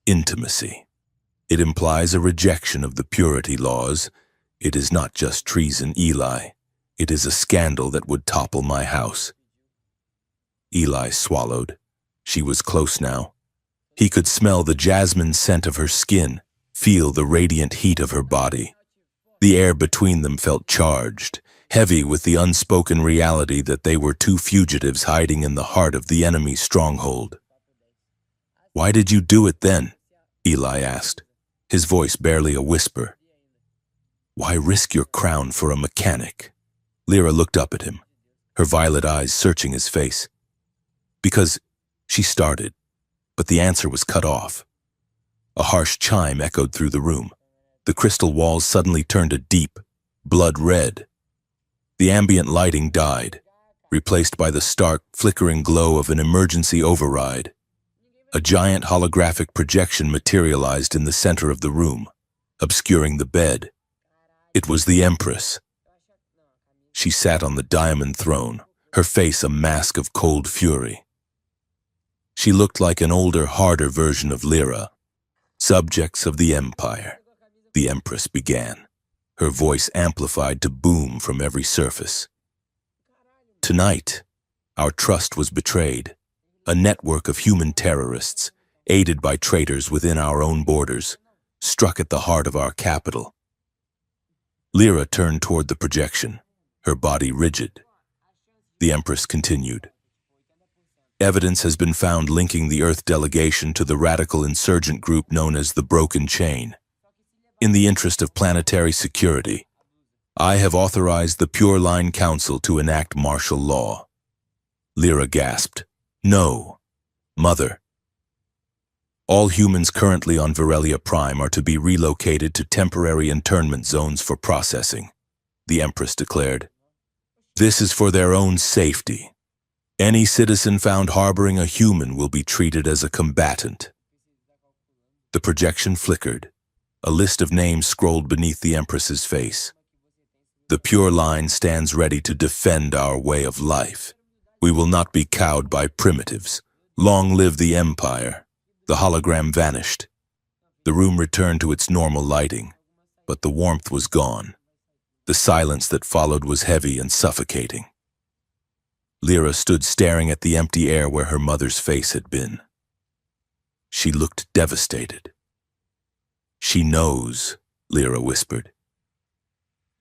intimacy. It implies a rejection of the purity laws. It is not just treason, Eli. It is a scandal that would topple my house. Eli swallowed. She was close now. He could smell the jasmine scent of her skin, feel the radiant heat of her body. The air between them felt charged, heavy with the unspoken reality that they were two fugitives hiding in the heart of the enemy's stronghold. Why did you do it then? Eli asked, his voice barely a whisper. Why risk your crown for a mechanic? Lyra looked up at him, her violet eyes searching his face. Because she started, but the answer was cut off. A harsh chime echoed through the room. The crystal walls suddenly turned a deep, blood red. The ambient lighting died, replaced by the stark, flickering glow of an emergency override. A giant holographic projection materialized in the center of the room, obscuring the bed. It was the Empress. She sat on the diamond throne, her face a mask of cold fury. She looked like an older, harder version of Lyra. Subjects of the Empire, the Empress began, her voice amplified to boom from every surface. Tonight, our trust was betrayed. A network of human terrorists, aided by traitors within our own borders, struck at the heart of our capital. Lyra turned toward the projection, her body rigid. The Empress continued. Evidence has been found linking the Earth delegation to the radical insurgent group known as the Broken Chain. In the interest of planetary security, I have authorized the Pure Line Council to enact martial law. Lyra gasped. No, Mother. All humans currently on Virelia Prime are to be relocated to temporary internment zones for processing, the Empress declared. This is for their own safety. Any citizen found harboring a human will be treated as a combatant. The projection flickered. A list of names scrolled beneath the Empress's face. The Pure Line stands ready to defend our way of life. We will not be cowed by primitives. Long live the Empire. The hologram vanished. The room returned to its normal lighting, but the warmth was gone. The silence that followed was heavy and suffocating. Lyra stood staring at the empty air where her mother's face had been. She looked devastated. She knows, Lyra whispered.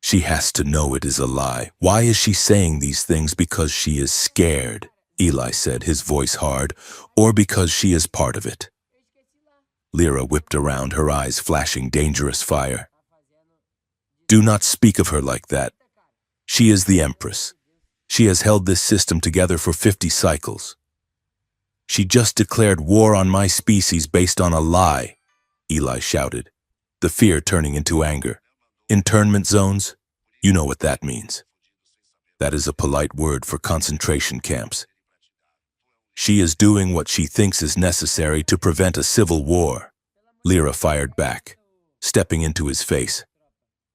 She has to know it is a lie. Why is she saying these things? Because she is scared, Eli said, his voice hard, or because she is part of it. Lyra whipped around, her eyes flashing dangerous fire. Do not speak of her like that. She is the Empress. She has held this system together for 50 cycles. She just declared war on my species based on a lie, Eli shouted, the fear turning into anger. Internment zones? You know what that means. That is a polite word for concentration camps. She is doing what she thinks is necessary to prevent a civil war, Lyra fired back, stepping into his face.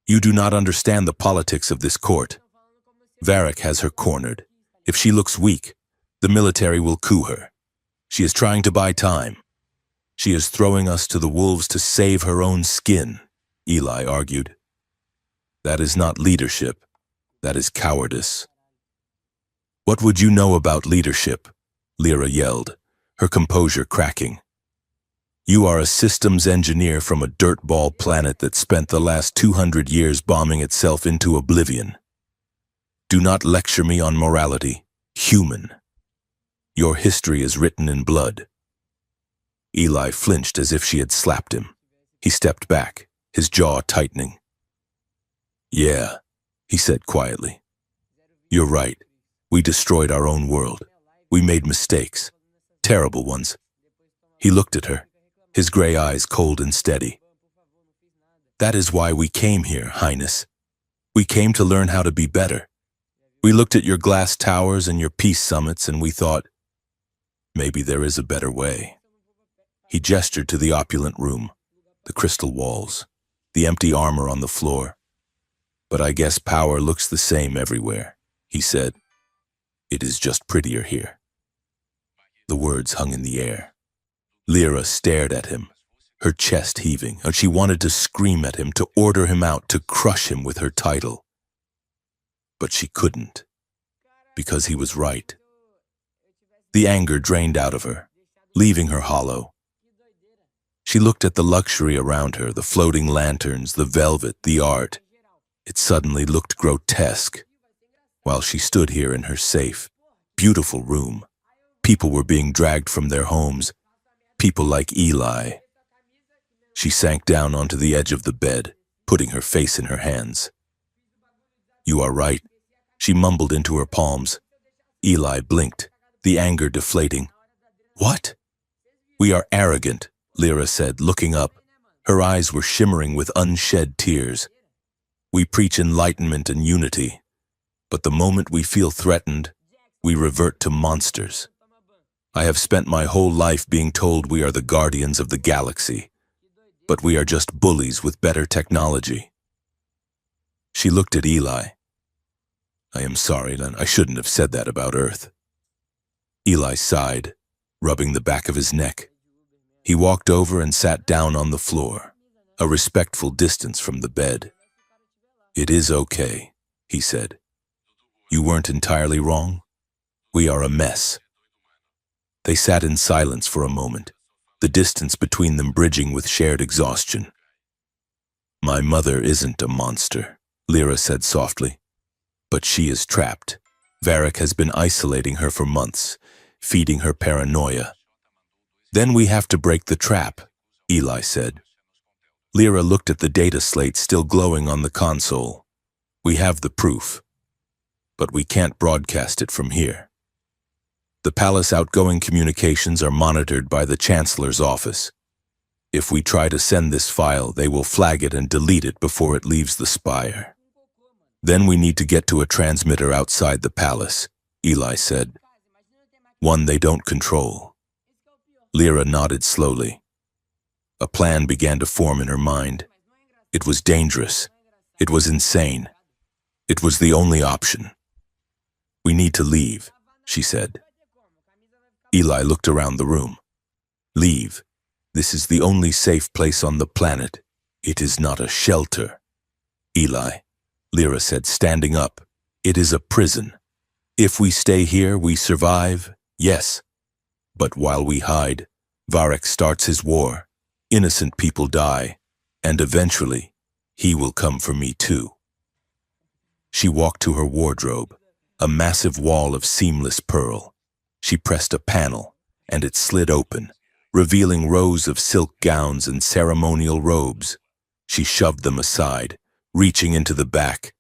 You do not understand the politics of this court. Varric has her cornered. If she looks weak, the military will coup her. She is trying to buy time. She is throwing us to the wolves to save her own skin, Eli argued. That is not leadership. That is cowardice. What would you know about leadership? Lyra yelled, her composure cracking. You are a systems engineer from a dirtball planet that spent the last 200 years bombing itself into oblivion. Do not lecture me on morality. Human. Your history is written in blood. Eli flinched as if she had slapped him. He stepped back, his jaw tightening. Yeah, he said quietly. You're right. We destroyed our own world. We made mistakes. Terrible ones. He looked at her, his gray eyes cold and steady. That is why we came here, Highness. We came to learn how to be better. We looked at your glass towers and your peace summits and we thought, maybe there is a better way. He gestured to the opulent room, the crystal walls, the empty armor on the floor. But I guess power looks the same everywhere, he said. It is just prettier here. The words hung in the air. Lyra stared at him, her chest heaving, and she wanted to scream at him, to order him out, to crush him with her title. But she couldn't, because he was right. The anger drained out of her, leaving her hollow. She looked at the luxury around her, the floating lanterns, the velvet, the art. It suddenly looked grotesque. While she stood here in her safe, beautiful room, people were being dragged from their homes, people like Eli. She sank down onto the edge of the bed, putting her face in her hands. You are right, she mumbled into her palms. Eli blinked, the anger deflating. What? We are arrogant, Lyra said, looking up. Her eyes were shimmering with unshed tears. We preach enlightenment and unity, but the moment we feel threatened, we revert to monsters. I have spent my whole life being told we are the guardians of the galaxy, but we are just bullies with better technology. She looked at Eli. I am sorry, Len. I shouldn't have said that about Earth. Eli sighed, rubbing the back of his neck. He walked over and sat down on the floor, a respectful distance from the bed. It is okay, he said. You weren't entirely wrong. We are a mess. They sat in silence for a moment, the distance between them bridging with shared exhaustion. My mother isn't a monster, Lyra said softly. But she is trapped. Varric has been isolating her for months, feeding her paranoia. Then we have to break the trap, Eli said. Lyra looked at the data slate still glowing on the console. We have the proof, but we can't broadcast it from here. The palace outgoing communications are monitored by the Chancellor's office. If we try to send this file, they will flag it and delete it before it leaves the spire. Then we need to get to a transmitter outside the palace, Eli said. One they don't control. Lyra nodded slowly. A plan began to form in her mind. It was dangerous. It was insane. It was the only option. We need to leave, she said. Eli looked around the room. Leave. This is the only safe place on the planet. It is not a shelter. Eli, Lyra said, standing up. It is a prison. If we stay here, we survive, yes. But while we hide, Varric starts his war. Innocent people die, and eventually, he will come for me too. She walked to her wardrobe, a massive wall of seamless pearl. She pressed a panel, and it slid open, revealing rows of silk gowns and ceremonial robes. She shoved them aside, reaching into the back.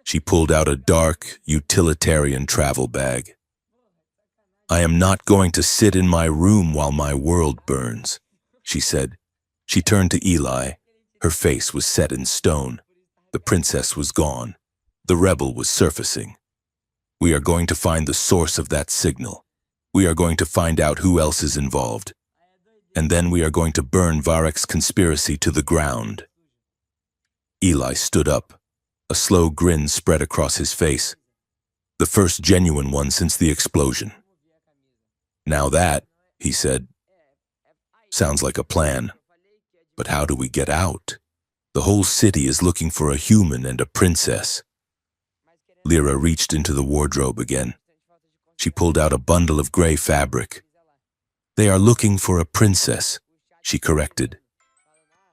She pulled out a dark, utilitarian travel bag. I am not going to sit in my room while my world burns, she said. She turned to Eli. Her face was set in stone. The princess was gone. The rebel was surfacing. We are going to find the source of that signal. We are going to find out who else is involved. And then we are going to burn Varric's conspiracy to the ground. Eli stood up. A slow grin spread across his face. The first genuine one since the explosion. Now that, he said, sounds like a plan. But how do we get out? The whole city is looking for a human and a princess. Lyra reached into the wardrobe again. She pulled out a bundle of gray fabric. They are looking for a princess. she corrected.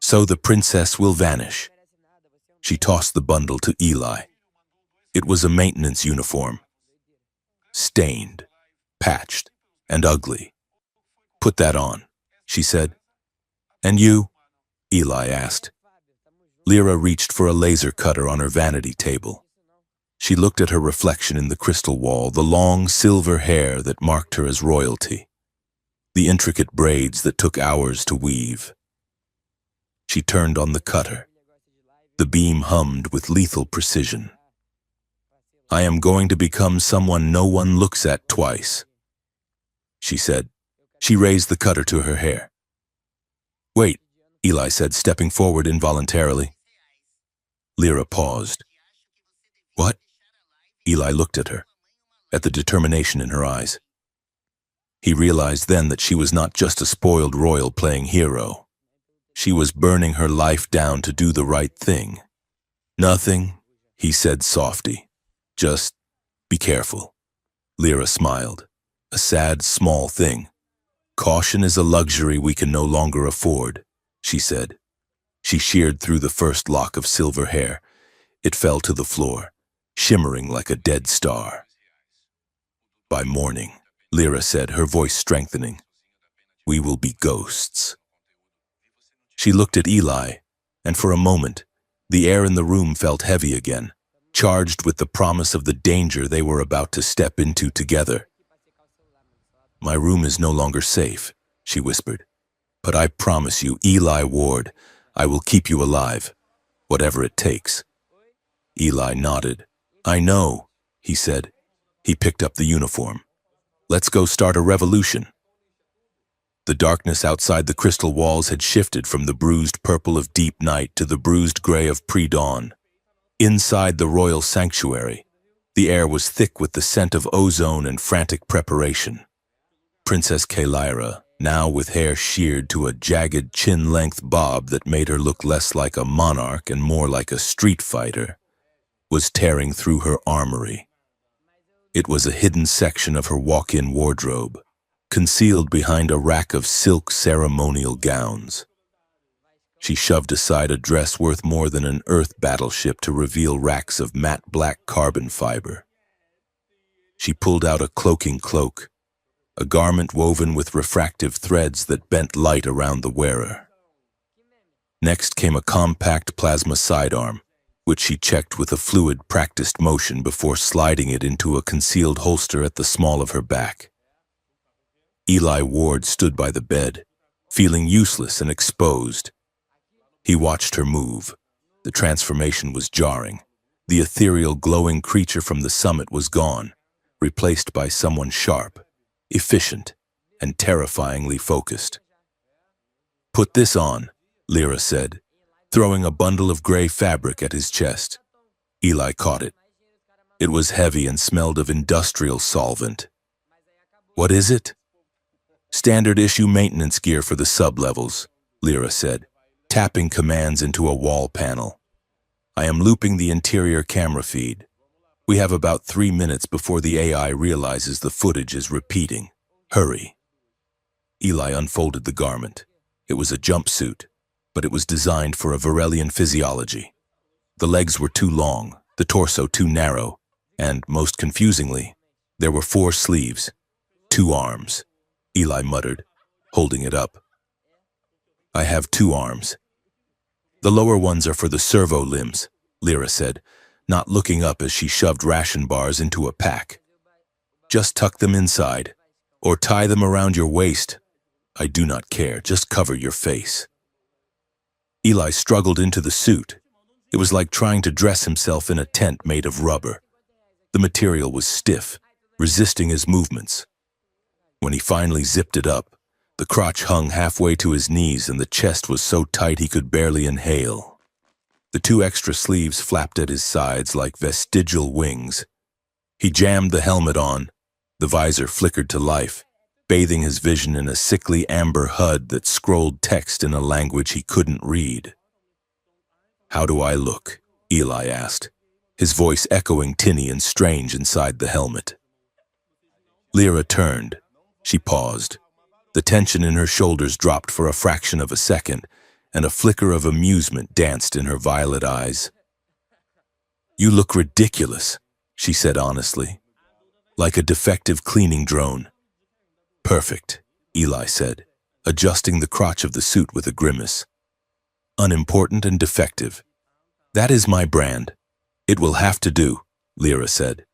So the princess will vanish. She tossed the bundle to Eli. It was a maintenance uniform. Stained, patched, and ugly. Put that on, she said. And you? Eli asked. Lyra reached for a laser cutter on her vanity table. She looked at her reflection in the crystal wall, the long silver hair that marked her as royalty, the intricate braids that took hours to weave. She turned on the cutter. The beam hummed with lethal precision. I am going to become someone no one looks at twice, she said. She raised the cutter to her hair. Wait, Eli said, stepping forward involuntarily. Lyra paused. What? Eli looked at her, at the determination in her eyes. He realized then that she was not just a spoiled royal playing hero. She was burning her life down to do the right thing. Nothing, he said softly. Just be careful. Lyra smiled. A sad, small thing. Caution is a luxury we can no longer afford, she said. She sheared through the first lock of silver hair. It fell to the floor, shimmering like a dead star. By morning, Lyra said, her voice strengthening, we will be ghosts. She looked at Eli, and for a moment, the air in the room felt heavy again, charged with the promise of the danger they were about to step into together. My room is no longer safe, she whispered. But I promise you, Eli Ward, I will keep you alive, whatever it takes. Eli nodded. I know, he said. He picked up the uniform. Let's go start a revolution. The darkness outside the crystal walls had shifted from the bruised purple of deep night to the bruised gray of pre-dawn. Inside the royal sanctuary, the air was thick with the scent of ozone and frantic preparation. Princess Lyra, now with hair sheared to a jagged chin-length bob that made her look less like a monarch and more like a street fighter, was tearing through her armory. It was a hidden section of her walk-in wardrobe, concealed behind a rack of silk ceremonial gowns. She shoved aside a dress worth more than an Earth battleship to reveal racks of matte black carbon fiber. She pulled out a cloaking cloak, a garment woven with refractive threads that bent light around the wearer. Next came a compact plasma sidearm, which she checked with a fluid, practiced motion before sliding it into a concealed holster at the small of her back. Eli Ward stood by the bed, feeling useless and exposed. He watched her move. The transformation was jarring. The ethereal, glowing creature from the summit was gone, replaced by someone sharp, efficient, and terrifyingly focused. Put this on, Lyra said, throwing a bundle of gray fabric at his chest. Eli caught it. It was heavy and smelled of industrial solvent. What is it? Standard issue maintenance gear for the sub-levels, Lyra said, tapping commands into a wall panel. I am looping the interior camera feed. We have about 3 minutes before the AI realizes the footage is repeating. Hurry. Eli unfolded the garment. It was a jumpsuit, but it was designed for a Varelian physiology. The legs were too long, the torso too narrow, and, most confusingly, there were 4 sleeves, 2 arms. Eli muttered, holding it up. I have 2 arms. The lower ones are for the servo limbs, Lyra said, not looking up as she shoved ration bars into a pack. Just tuck them inside, or tie them around your waist. I do not care, just cover your face. Eli struggled into the suit. It was like trying to dress himself in a tent made of rubber. The material was stiff, resisting his movements. When he finally zipped it up, the crotch hung halfway to his knees and the chest was so tight he could barely inhale. The 2 extra sleeves flapped at his sides like vestigial wings. He jammed the helmet on. The visor flickered to life, bathing his vision in a sickly amber HUD that scrolled text in a language he couldn't read. How do I look? Eli asked, his voice echoing tinny and strange inside the helmet. Lyra turned. She paused. The tension in her shoulders dropped for a fraction of a second, and a flicker of amusement danced in her violet eyes. "You look ridiculous," she said honestly, "like a defective cleaning drone." "Perfect," Eli said, adjusting the crotch of the suit with a grimace. "Unimportant and defective. That is my brand. It will have to do," Lyra said.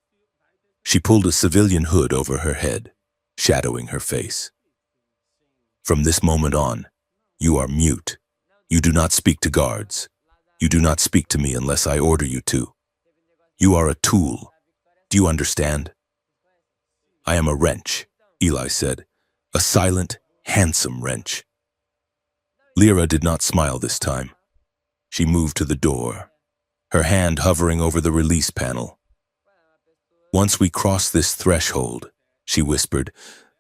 She pulled a civilian hood over her head, shadowing her face. "From this moment on, you are mute. You do not speak to guards. You do not speak to me unless I order you to. You are a tool. Do you understand?" "I am a wrench," Eli said, "a silent, handsome wrench." Lyra did not smile this time. She moved to the door, her hand hovering over the release panel. "Once we cross this threshold," she whispered,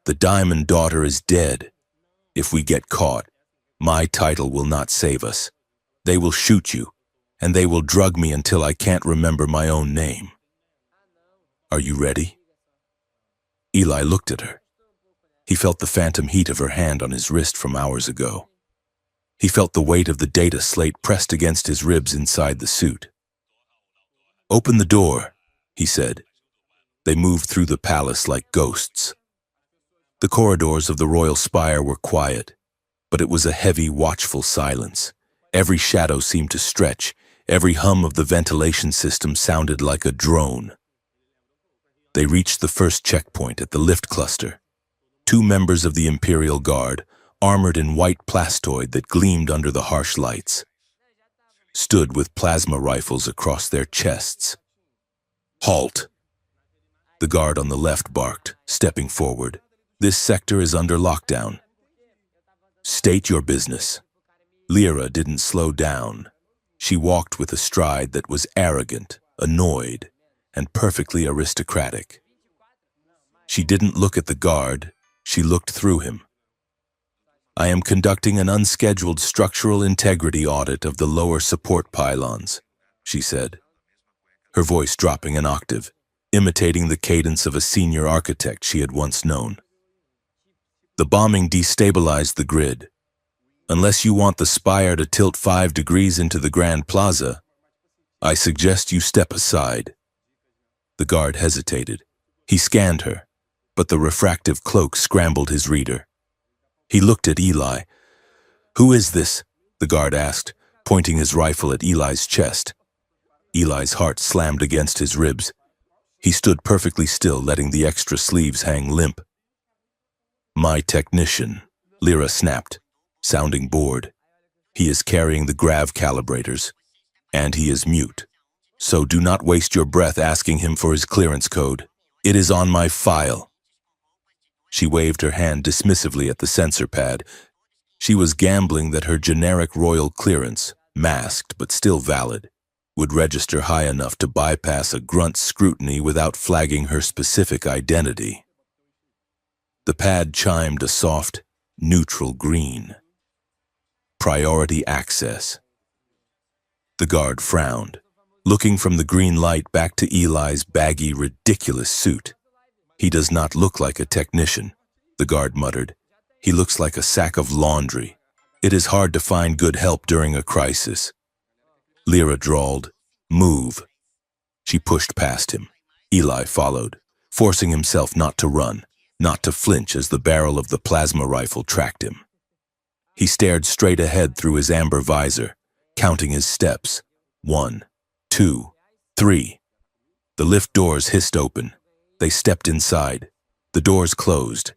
"the Diamond Daughter is dead. If we get caught, my title will not save us. They will shoot you, and they will drug me until I can't remember my own name. Are you ready?" Eli looked at her. He felt the phantom heat of her hand on his wrist from hours ago. He felt the weight of the data slate pressed against his ribs inside the suit. "Open the door," he said. They moved through the palace like ghosts. The corridors of the royal spire were quiet, but it was a heavy, watchful silence. Every shadow seemed to stretch. Every hum of the ventilation system sounded like a drone. They reached the first checkpoint at the lift cluster. Two members of the Imperial Guard, armored in white plastoid that gleamed under the harsh lights, stood with plasma rifles across their chests. "Halt!" The guard on the left barked, stepping forward. "This sector is under lockdown." "State your business." Lyra didn't slow down. She walked with a stride that was arrogant, annoyed, and perfectly aristocratic. She didn't look at the guard, she looked through him. "I am conducting an unscheduled structural integrity audit of the lower support pylons," she said, her voice dropping an octave, imitating the cadence of a senior architect she had once known. "The bombing destabilized the grid. Unless you want the spire to tilt 5 degrees into the Grand Plaza, I suggest you step aside." The guard hesitated. He scanned her, but the refractive cloak scrambled his reader. He looked at Eli. "Who is this?" the guard asked, pointing his rifle at Eli's chest. Eli's heart slammed against his ribs. He stood perfectly still, letting the extra sleeves hang limp. "My technician," Lyra snapped, sounding bored. "He is carrying the grav calibrators, and he is mute. So do not waste your breath asking him for his clearance code. It is on my file." She waved her hand dismissively at the sensor pad. She was gambling that her generic royal clearance, masked but still valid, would register high enough to bypass a grunt scrutiny without flagging her specific identity. The pad chimed a soft, neutral green. Priority access. The guard frowned, looking from the green light back to Eli's baggy, ridiculous suit. "He does not look like a technician," the guard muttered. "He looks like a sack of laundry. It is hard to find good help during a crisis." Lyra drawled, "Move." She pushed past him. Eli followed, forcing himself not to run, not to flinch as the barrel of the plasma rifle tracked him. He stared straight ahead through his amber visor, counting his steps. 1, 2, 3. The lift doors hissed open. They stepped inside. The doors closed.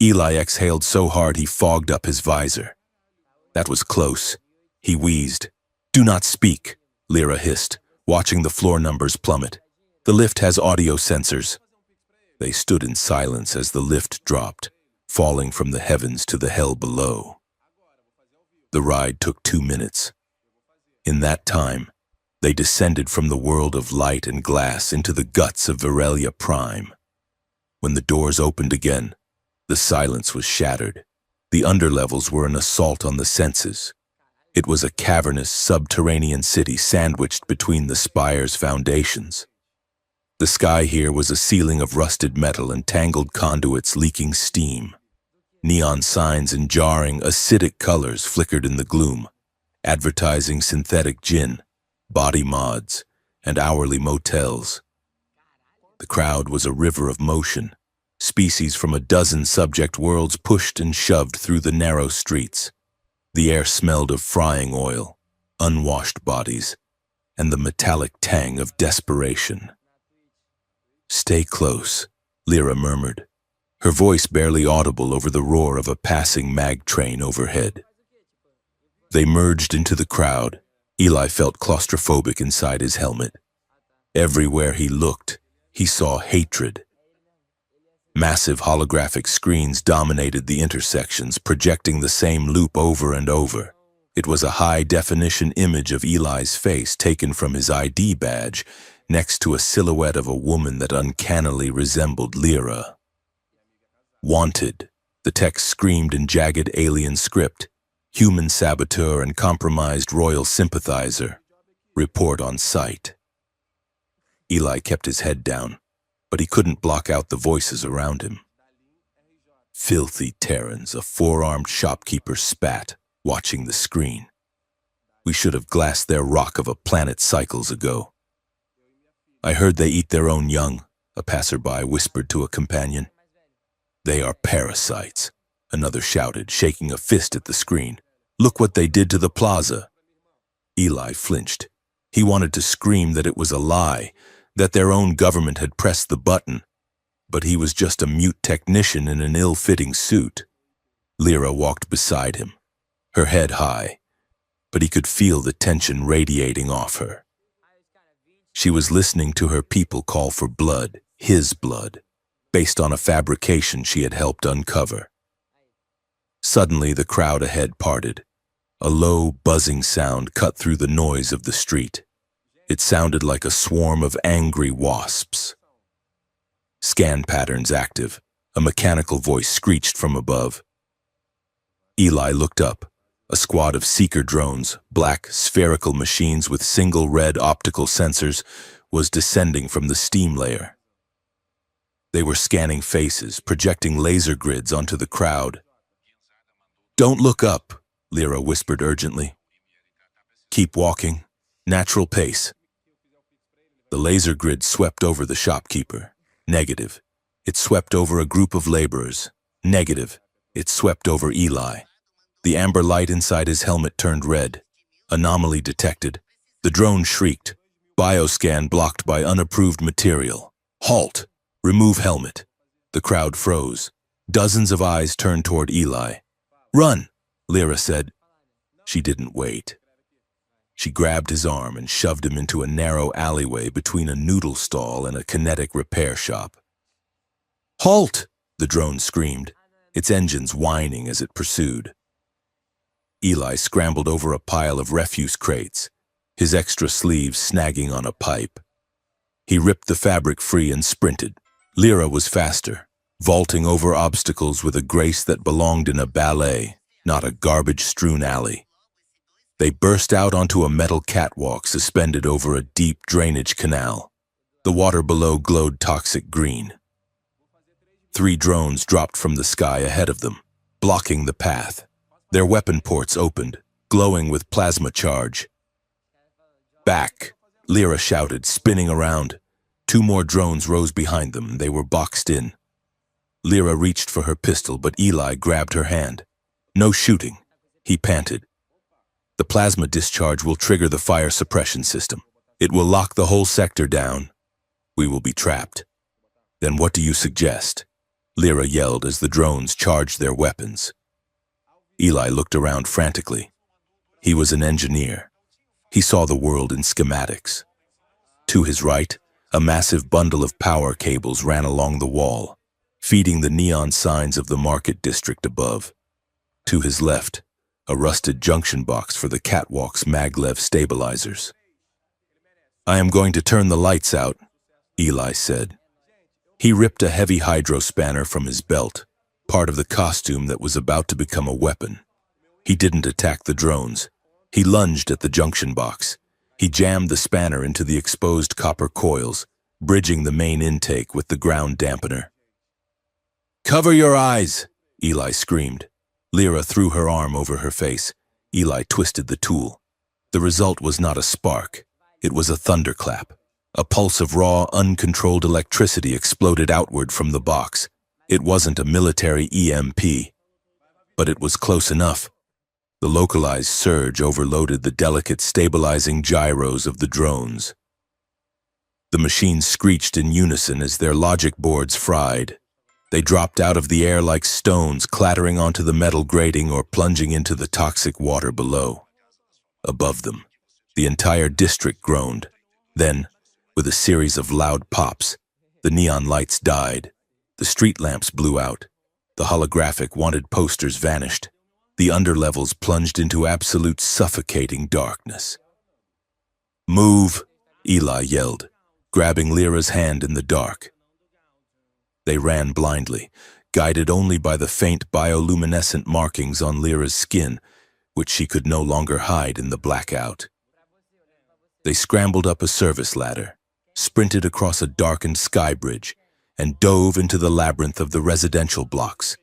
Eli exhaled so hard he fogged up his visor. "That was close," he wheezed. "Do not speak," Lyra hissed, watching the floor numbers plummet. "The lift has audio sensors." They stood in silence as the lift dropped, falling from the heavens to the hell below. The ride took 2 minutes. In that time, they descended from the world of light and glass into the guts of Virelia Prime. When the doors opened again, the silence was shattered. The underlevels were an assault on the senses. It was a cavernous, subterranean city sandwiched between the spire's foundations. The sky here was a ceiling of rusted metal and tangled conduits leaking steam. Neon signs in jarring, acidic colors flickered in the gloom, advertising synthetic gin, body mods, and hourly motels. The crowd was a river of motion. Species from a dozen subject worlds pushed and shoved through the narrow streets. The air smelled of frying oil, unwashed bodies, and the metallic tang of desperation. "Stay close," Lyra murmured, her voice barely audible over the roar of a passing mag train overhead. They merged into the crowd. Eli felt claustrophobic inside his helmet. Everywhere he looked, he saw hatred. Massive holographic screens dominated the intersections, projecting the same loop over and over. It was a high-definition image of Eli's face taken from his ID badge, next to a silhouette of a woman that uncannily resembled Lyra. "Wanted," the text screamed in jagged alien script. "Human saboteur and compromised royal sympathizer. Report on site." Eli kept his head down, but he couldn't block out the voices around him. "Filthy Terrans," a four-armed shopkeeper spat, watching the screen. "We should have glassed their rock of a planet cycles ago." "I heard they eat their own young," a passerby whispered to a companion. "They are parasites," another shouted, shaking a fist at the screen. "Look what they did to the plaza." Eli flinched. He wanted to scream that it was a lie, that their own government had pressed the button, but he was just a mute technician in an ill-fitting suit. Lyra walked beside him, her head high, but he could feel the tension radiating off her. She was listening to her people call for blood, his blood, based on a fabrication she had helped uncover. Suddenly, the crowd ahead parted. A low, buzzing sound cut through the noise of the street. It sounded like a swarm of angry wasps. "Scan patterns active," a mechanical voice screeched from above. Eli looked up. A squad of seeker drones, black, spherical machines with single red optical sensors, was descending from the steam layer. They were scanning faces, projecting laser grids onto the crowd. "Don't look up," Lyra whispered urgently. "Keep walking. Natural pace." The laser grid swept over the shopkeeper. Negative. It swept over a group of laborers. Negative. It swept over Eli. The amber light inside his helmet turned red. Anomaly detected. The drone shrieked. Bioscan blocked by unapproved material. "Halt! Remove helmet." The crowd froze. Dozens of eyes turned toward Eli. "Run!" Lyra said. She didn't wait. She grabbed his arm and shoved him into a narrow alleyway between a noodle stall and a kinetic repair shop. "Halt!" the drone screamed, its engines whining as it pursued. Eli scrambled over a pile of refuse crates, his extra sleeves snagging on a pipe. He ripped the fabric free and sprinted. Lyra was faster, vaulting over obstacles with a grace that belonged in a ballet, not a garbage-strewn alley. They burst out onto a metal catwalk suspended over a deep drainage canal. The water below glowed toxic green. 3 drones dropped from the sky ahead of them, blocking the path. Their weapon ports opened, glowing with plasma charge. "Back!" Lyra shouted, spinning around. 2 more drones rose behind them. They were boxed in. Lyra reached for her pistol, but Eli grabbed her hand. "No shooting," he panted. "The plasma discharge will trigger the fire suppression system. It will lock the whole sector down. We will be trapped." "Then what do you suggest?" Lyra yelled as the drones charged their weapons. Eli looked around frantically. He was an engineer. He saw the world in schematics. To his right, a massive bundle of power cables ran along the wall, feeding the neon signs of the market district above. To his left, a rusted junction box for the catwalk's maglev stabilizers. "I am going to turn the lights out," Eli said. He ripped a heavy hydro spanner from his belt, part of the costume that was about to become a weapon. He didn't attack the drones. He lunged at the junction box. He jammed the spanner into the exposed copper coils, bridging the main intake with the ground dampener. "Cover your eyes!" Eli screamed. Lyra threw her arm over her face. Eli twisted the tool. The result was not a spark. It was a thunderclap. A pulse of raw, uncontrolled electricity exploded outward from the box. It wasn't a military EMP, but it was close enough. The localized surge overloaded the delicate stabilizing gyros of the drones. The machines screeched in unison as their logic boards fried. They dropped out of the air like stones, clattering onto the metal grating or plunging into the toxic water below. Above them, the entire district groaned. Then, with a series of loud pops, the neon lights died. The street lamps blew out. The holographic wanted posters vanished. The underlevels plunged into absolute suffocating darkness. "Move!" Eli yelled, grabbing Lyra's hand in the dark. They ran blindly, guided only by the faint bioluminescent markings on Lyra's skin, which she could no longer hide in the blackout. They scrambled up a service ladder, sprinted across a darkened sky bridge, and dove into the labyrinth of the residential blocks,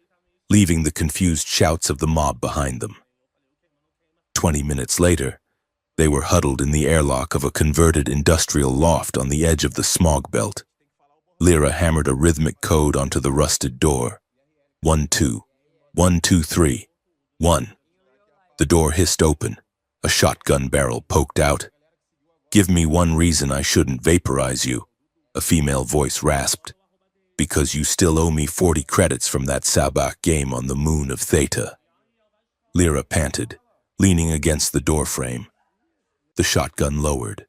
leaving the confused shouts of the mob behind them. 20 minutes later, they were huddled in the airlock of a converted industrial loft on the edge of the smog belt. Lyra hammered a rhythmic code onto the rusted door. 1-2, 1-2-3, 1. The door hissed open, a shotgun barrel poked out. "Give me one reason I shouldn't vaporize you," a female voice rasped. "Because you still owe me 40 credits from that sabak game on the moon of Theta." Lyra panted, leaning against the doorframe. The shotgun lowered.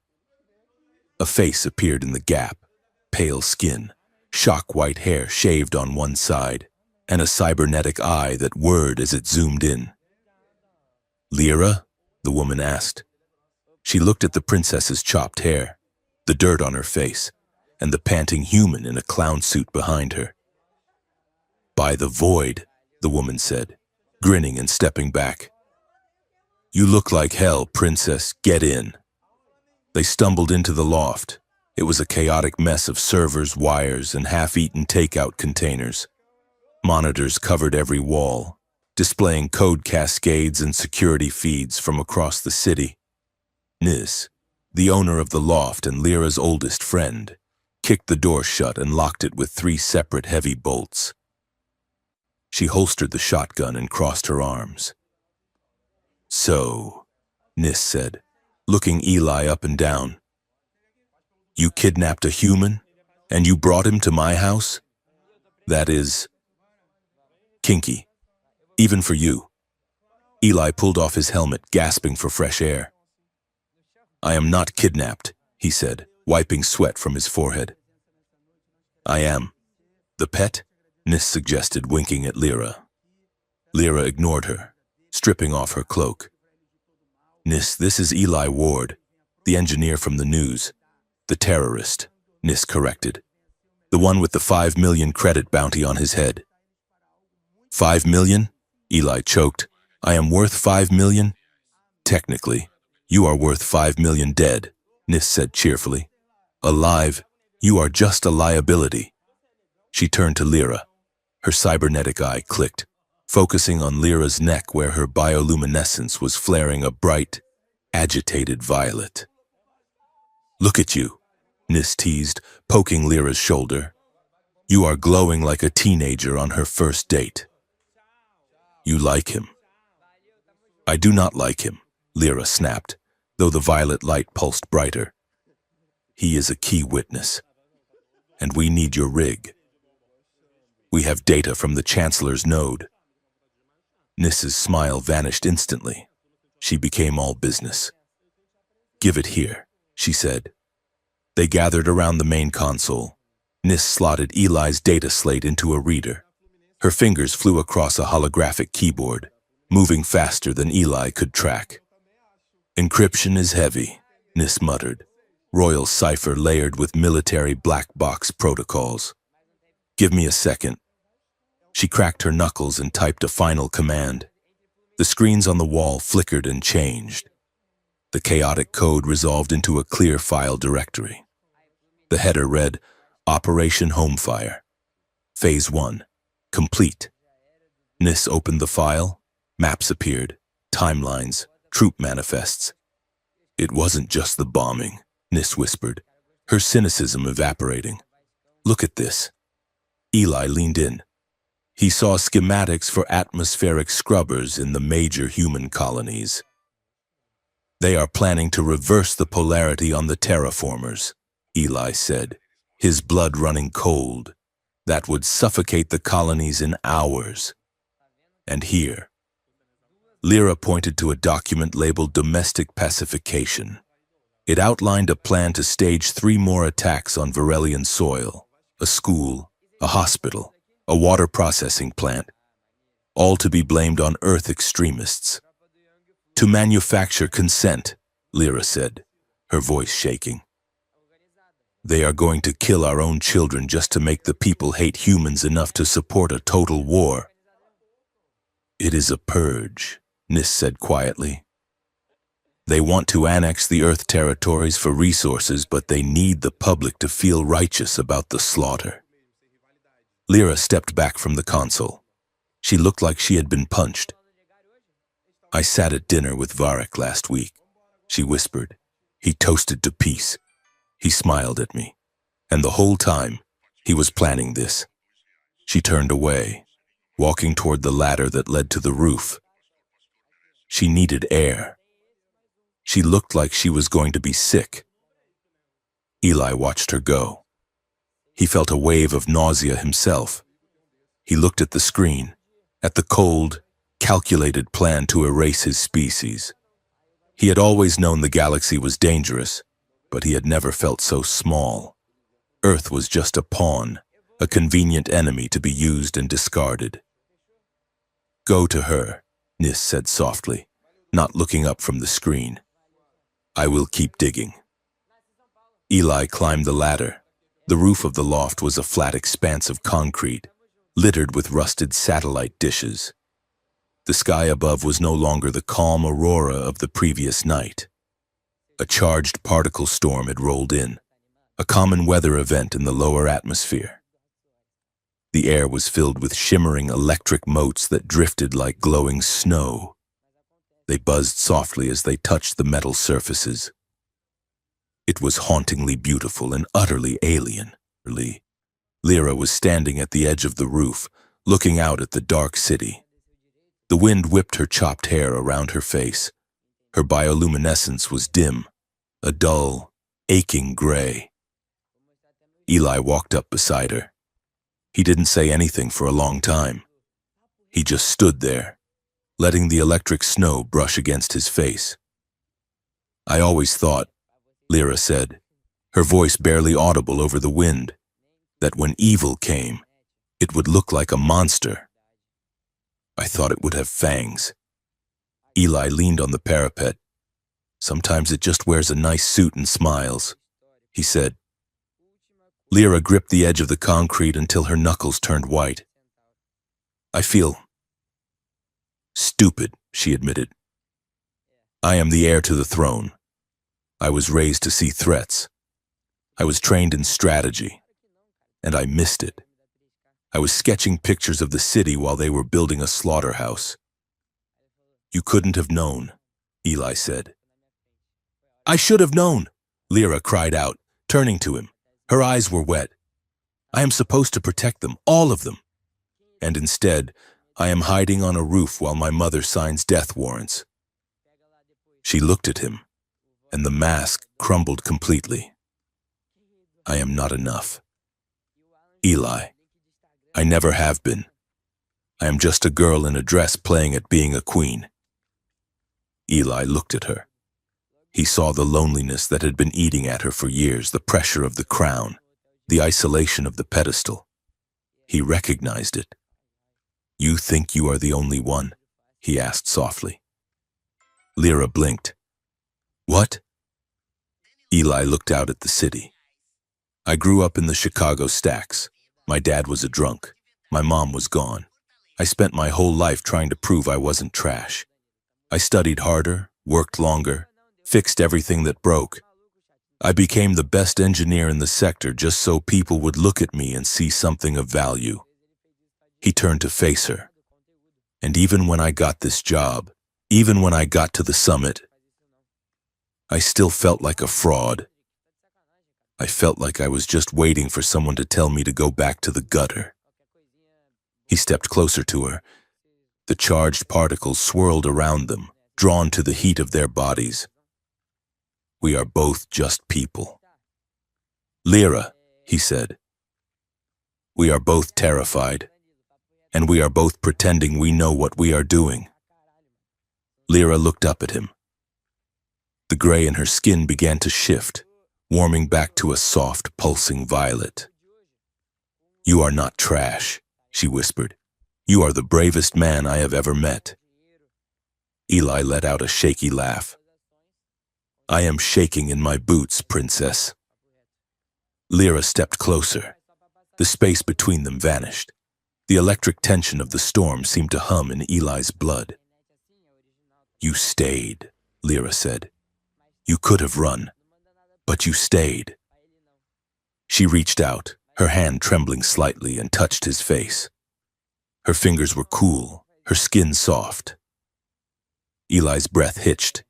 A face appeared in the gap, pale skin, shock-white hair shaved on one side, and a cybernetic eye that whirred as it zoomed in. "Lyra?" the woman asked. She looked at the princess's chopped hair, the dirt on her face, and the panting human in a clown suit behind her. "By the void," the woman said, grinning and stepping back. "You look like hell, princess. Get in." They stumbled into the loft. It was a chaotic mess of servers, wires, and half-eaten takeout containers. Monitors covered every wall, displaying code cascades and security feeds from across the city. Nis, the owner of the loft and Lyra's oldest friend, kicked the door shut and locked it with 3 separate heavy bolts. She holstered the shotgun and crossed her arms. "So," Nis said, looking Eli up and down, "you kidnapped a human, and you brought him to my house? That is kinky, even for you." Eli pulled off his helmet, gasping for fresh air. "I am not kidnapped," he said, wiping sweat from his forehead. "I am. The pet?" Nis suggested, winking at Lyra. Lyra ignored her, stripping off her cloak. "Nis, this is Eli Ward, the engineer from the news. The terrorist," Nis corrected. "The one with the 5 million credit bounty on his head." 5 million? Eli choked. "I am worth 5 million? Technically, you are worth 5 million dead," Nis said cheerfully. "Alive, you are just a liability." She turned to Lyra. Her cybernetic eye clicked, focusing on Lyra's neck where her bioluminescence was flaring a bright, agitated violet. "Look at you," Nis teased, poking Lyra's shoulder. "You are glowing like a teenager on her first date." "You like him." "I do not like him," Lyra snapped, though the violet light pulsed brighter. "He is a key witness, and we need your rig. We have data from the Chancellor's node." Nis's smile vanished instantly. She became all business. "Give it here," she said. They gathered around the main console. Nis slotted Eli's data slate into a reader. Her fingers flew across a holographic keyboard, moving faster than Eli could track. "Encryption is heavy," Nis muttered. "Royal cipher layered with military black box protocols. Give me a second." She cracked her knuckles and typed a final command. The screens on the wall flickered and changed. The chaotic code resolved into a clear file directory. The header read, "Operation Homefire. Phase 1. Complete." Nis opened the file. Maps appeared, timelines, troop manifests. It wasn't just the bombing, Nis whispered, her cynicism evaporating. Look at this. Eli leaned in. He saw schematics for atmospheric scrubbers in the major human colonies. They are planning to reverse the polarity on the terraformers, Eli said, his blood running cold. That would suffocate the colonies in hours. And here, Lyra pointed to a document labeled Domestic Pacification. It outlined a plan to stage 3 more attacks on Varelian soil, a school, a hospital, a water processing plant, all to be blamed on Earth extremists. To manufacture consent, Lyra said, her voice shaking. They are going to kill our own children just to make the people hate humans enough to support a total war. It is a purge, Nis said quietly. They want to annex the Earth territories for resources, but they need the public to feel righteous about the slaughter. Lyra stepped back from the console. She looked like she had been punched. I sat at dinner with Varek last week, she whispered. He toasted to peace. He smiled at me. And the whole time, he was planning this. She turned away, walking toward the ladder that led to the roof. She needed air. She looked like she was going to be sick. Eli watched her go. He felt a wave of nausea himself. He looked at the screen, at the cold, calculated plan to erase his species. He had always known the galaxy was dangerous, but he had never felt so small. Earth was just a pawn, a convenient enemy to be used and discarded. Go to her, Nis said softly, not looking up from the screen. I will keep digging. Eli climbed the ladder. The roof of the loft was a flat expanse of concrete, littered with rusted satellite dishes. The sky above was no longer the calm aurora of the previous night. A charged particle storm had rolled in, a common weather event in the lower atmosphere. The air was filled with shimmering electric motes that drifted like glowing snow. They buzzed softly as they touched the metal surfaces. It was hauntingly beautiful and utterly alien. Lyra was standing at the edge of the roof, looking out at the dark city. The wind whipped her chopped hair around her face. Her bioluminescence was dim, a dull, aching gray. Eli walked up beside her. He didn't say anything for a long time. He just stood there, letting the electric snow brush against his face. I always thought, Lyra said, her voice barely audible over the wind, that when evil came, it would look like a monster. I thought it would have fangs. Eli leaned on the parapet. Sometimes it just wears a nice suit and smiles, he said. Lyra gripped the edge of the concrete until her knuckles turned white. I feel stupid, she admitted. I am the heir to the throne. I was raised to see threats. I was trained in strategy, and I missed it. I was sketching pictures of the city while they were building a slaughterhouse. You couldn't have known, Eli said. I should have known, Lyra cried out, turning to him. Her eyes were wet. I am supposed to protect them, all of them. And instead, I am hiding on a roof while my mother signs death warrants. She looked at him, and the mask crumbled completely. I am not enough. Eli, I never have been. I am just a girl in a dress playing at being a queen. Eli looked at her. He saw the loneliness that had been eating at her for years, the pressure of the crown, the isolation of the pedestal. He recognized it. You think you are the only one? He asked softly. Lyra blinked. What? Eli looked out at the city. I grew up in the Chicago stacks. My dad was a drunk. My mom was gone. I spent my whole life trying to prove I wasn't trash. I studied harder, worked longer, fixed everything that broke. I became the best engineer in the sector just so people would look at me and see something of value. He turned to face her. And even when I got this job, even when I got to the summit, I still felt like a fraud. I felt like I was just waiting for someone to tell me to go back to the gutter. He stepped closer to her. The charged particles swirled around them, drawn to the heat of their bodies. We are both just people. Lyra, he said. We are both terrified, and we are both pretending we know what we are doing. Lyra looked up at him. The gray in her skin began to shift, warming back to a soft, pulsing violet. You are not trash, she whispered. You are the bravest man I have ever met. Eli let out a shaky laugh. I am shaking in my boots, princess. Lyra stepped closer. The space between them vanished. The electric tension of the storm seemed to hum in Eli's blood. You stayed, Lyra said. You could have run, but you stayed. She reached out, her hand trembling slightly, and touched his face. Her fingers were cool, her skin soft. Eli's breath hitched.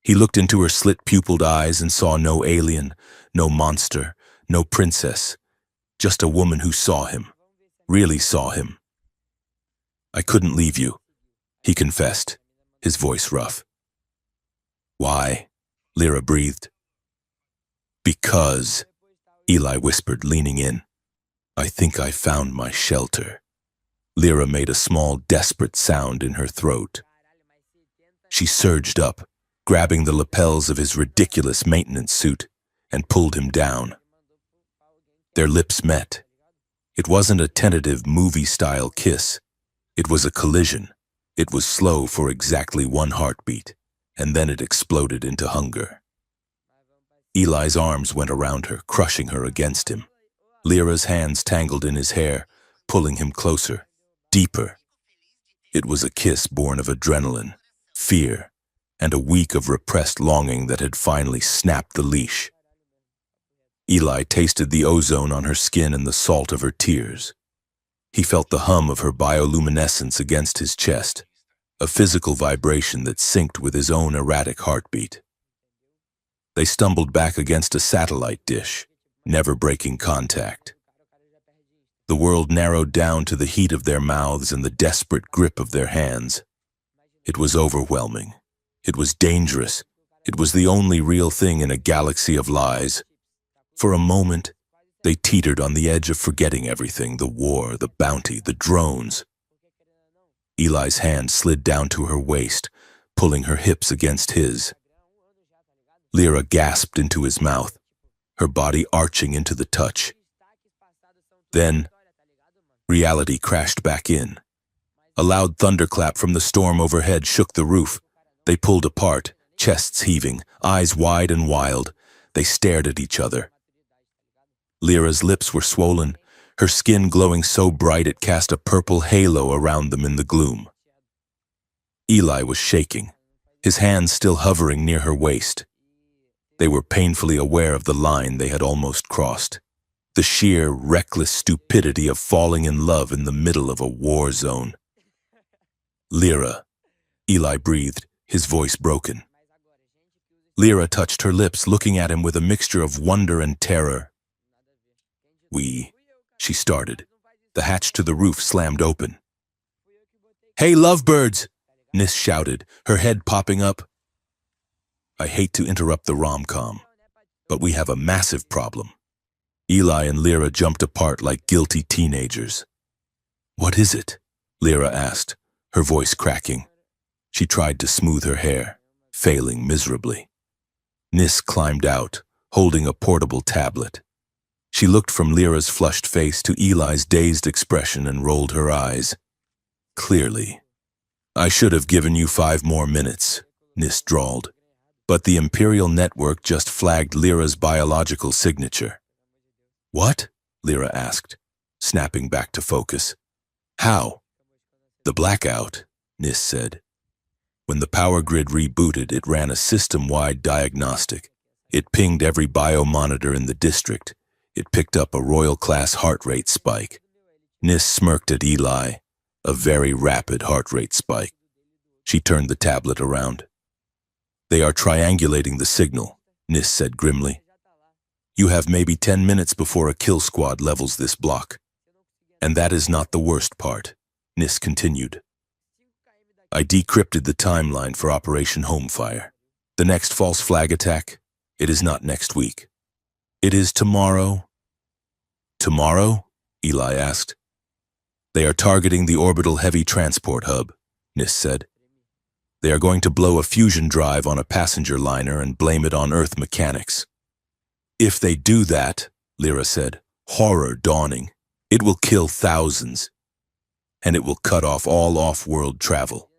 He looked into her slit-pupiled eyes and saw no alien, no monster, no princess, just a woman who saw him, really saw him. I couldn't leave you, he confessed, his voice rough. Why? Lyra breathed. Because, Eli whispered, leaning in. I think I found my shelter. Lyra made a small, desperate sound in her throat. She surged up, grabbing the lapels of his ridiculous maintenance suit, and pulled him down. Their lips met. It wasn't a tentative movie-style kiss. It was a collision. It was slow for exactly one heartbeat, and then it exploded into hunger. Eli's arms went around her, crushing her against him. Lyra's hands tangled in his hair, pulling him closer, deeper. It was a kiss born of adrenaline, fear, and a week of repressed longing that had finally snapped the leash. Eli tasted the ozone on her skin and the salt of her tears. He felt the hum of her bioluminescence against his chest, a physical vibration that synced with his own erratic heartbeat. They stumbled back against a satellite dish, never breaking contact. The world narrowed down to the heat of their mouths and the desperate grip of their hands. It was overwhelming. It was dangerous. It was the only real thing in a galaxy of lies. For a moment, they teetered on the edge of forgetting everything, the war, the bounty, the drones. Eli's hand slid down to her waist, pulling her hips against his. Lyra gasped into his mouth, her body arching into the touch. Then, reality crashed back in. A loud thunderclap from the storm overhead shook the roof. They pulled apart, chests heaving, eyes wide and wild. They stared at each other. Lyra's lips were swollen, her skin glowing so bright it cast a purple halo around them in the gloom. Eli was shaking, his hands still hovering near her waist. They were painfully aware of the line they had almost crossed, the sheer, reckless stupidity of falling in love in the middle of a war zone. Lyra, Eli breathed, his voice broken. Lyra touched her lips, looking at him with a mixture of wonder and terror. She started. The hatch to the roof slammed open. Hey, lovebirds! Nis shouted, her head popping up. I hate to interrupt the rom-com, but we have a massive problem. Eli and Lyra jumped apart like guilty teenagers. What is it? Lyra asked, her voice cracking. She tried to smooth her hair, failing miserably. Nis climbed out, holding a portable tablet. She looked from Lyra's flushed face to Eli's dazed expression and rolled her eyes. Clearly. I should have given you 5 more minutes, Nis drawled. But the Imperial network just flagged Lyra's biological signature. What? Lyra asked, snapping back to focus. How? The blackout, Nis said. When the power grid rebooted, it ran a system-wide diagnostic. It pinged every biomonitor in the district. It picked up a royal-class heart rate spike. Nis smirked at Eli, a very rapid heart rate spike. She turned the tablet around. They are triangulating the signal, Nis said grimly. You have maybe 10 minutes before a kill squad levels this block. And that is not the worst part, Nis continued. I decrypted the timeline for Operation Homefire. The next false flag attack, it is not next week. It is tomorrow. Tomorrow? Eli asked. They are targeting the orbital heavy transport hub, Nis said. They are going to blow a fusion drive on a passenger liner and blame it on Earth mechanics. If they do that, Lyra said, horror dawning, it will kill thousands. And it will cut off all off-world travel.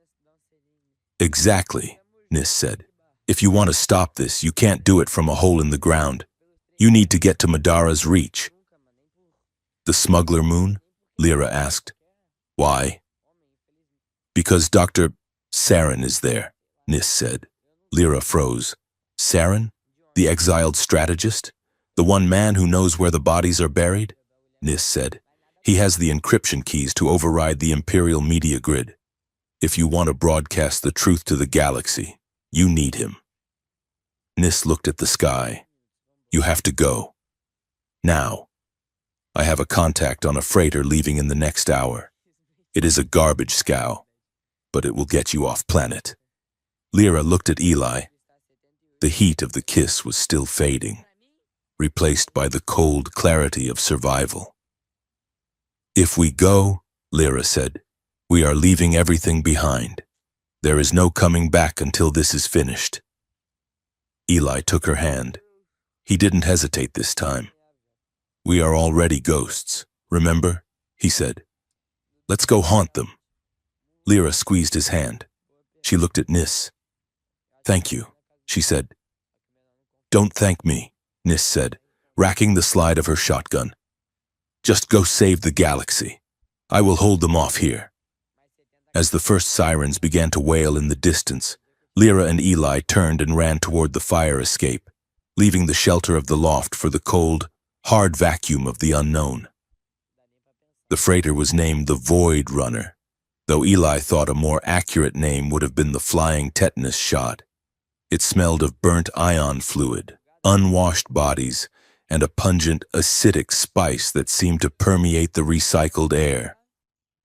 Exactly, Nis said. If you want to stop this, you can't do it from a hole in the ground. You need to get to Madara's reach. The smuggler moon? Lyra asked. Why? Because Dr. Saren is there, Nis said. Lyra froze. Saren? The exiled strategist? The one man who knows where the bodies are buried? Nis said. He has the encryption keys to override the Imperial media grid. If you want to broadcast the truth to the galaxy, you need him. Nis looked at the sky. You have to go. Now. I have a contact on a freighter leaving in the next hour. It is a garbage scow, but it will get you off planet. Lyra looked at Eli. The heat of the kiss was still fading, replaced by the cold clarity of survival. If we go, Lyra said, we are leaving everything behind. There is no coming back until this is finished. Eli took her hand. He didn't hesitate this time. We are already ghosts, remember? He said. Let's go haunt them. Lyra squeezed his hand. She looked at Nis. Thank you, she said. Don't thank me, Nis said, racking the slide of her shotgun. Just go save the galaxy. I will hold them off here. As the first sirens began to wail in the distance, Lyra and Eli turned and ran toward the fire escape, leaving the shelter of the loft for the cold, hard vacuum of the unknown. The freighter was named the Void Runner, though Eli thought a more accurate name would have been the Flying Tetanus Shot. It smelled of burnt ion fluid, unwashed bodies, and a pungent, acidic spice that seemed to permeate the recycled air.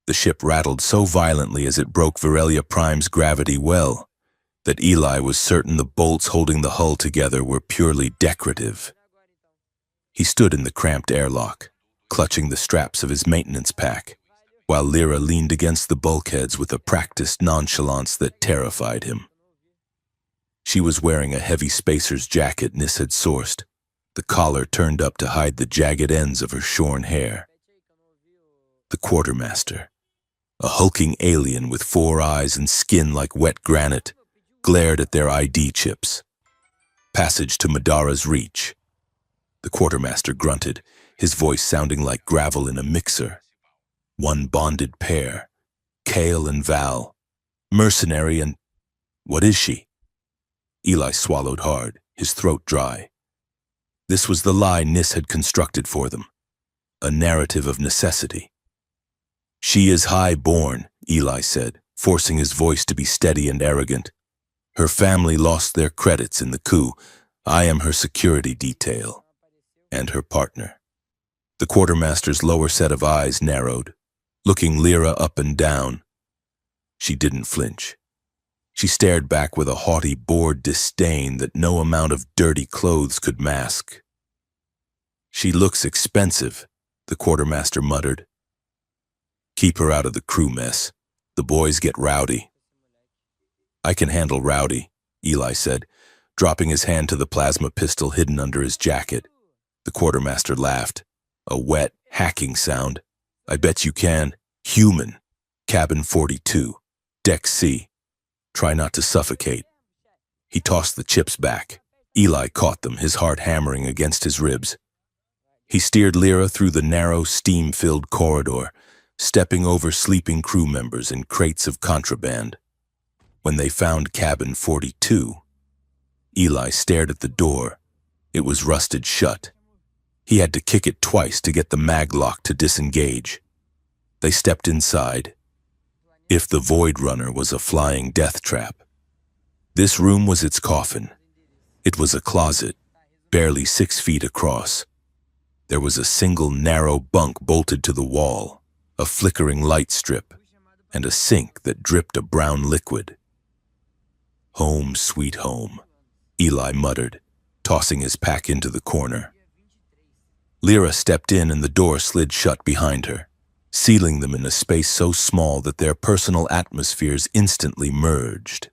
The ship rattled so violently as it broke Virelia Prime's gravity well that Eli was certain the bolts holding the hull together were purely decorative. He stood in the cramped airlock, clutching the straps of his maintenance pack, while Lyra leaned against the bulkheads with a practiced nonchalance that terrified him. She was wearing a heavy spacer's jacket Nis had sourced, the collar turned up to hide the jagged ends of her shorn hair. The quartermaster, a hulking alien with 4 eyes and skin like wet granite, glared at their ID chips. Passage to Madara's reach. The quartermaster grunted, his voice sounding like gravel in a mixer. One bonded pair, Kale and Val, mercenary and... What is she? Eli swallowed hard, his throat dry. This was the lie Nis had constructed for them, a narrative of necessity. She is high-born, Eli said, forcing his voice to be steady and arrogant. Her family lost their credits in the coup. I am her security detail. And her partner. The quartermaster's lower set of eyes narrowed, looking Lyra up and down. She didn't flinch. She stared back with a haughty, bored disdain that no amount of dirty clothes could mask. She looks expensive, the quartermaster muttered. Keep her out of the crew mess. The boys get rowdy. I can handle rowdy, Eli said, dropping his hand to the plasma pistol hidden under his jacket. The quartermaster laughed, a wet, hacking sound. I bet you can. Human. Cabin 42. Deck C. Try not to suffocate. He tossed the chips back. Eli caught them, his heart hammering against his ribs. He steered Lyra through the narrow, steam-filled corridor, stepping over sleeping crew members and crates of contraband. When they found Cabin 42, Eli stared at the door. It was rusted shut. He had to kick it twice to get the mag lock to disengage. They stepped inside. if the Void Runner was a flying death trap. This room was its coffin. It was a closet, barely 6 feet across. There was a single narrow bunk bolted to the wall, a flickering light strip, and a sink that dripped a brown liquid. "Home, sweet home," Eli muttered, tossing his pack into the corner. Lyra stepped in and the door slid shut behind her, sealing them in a space so small that their personal atmospheres instantly merged.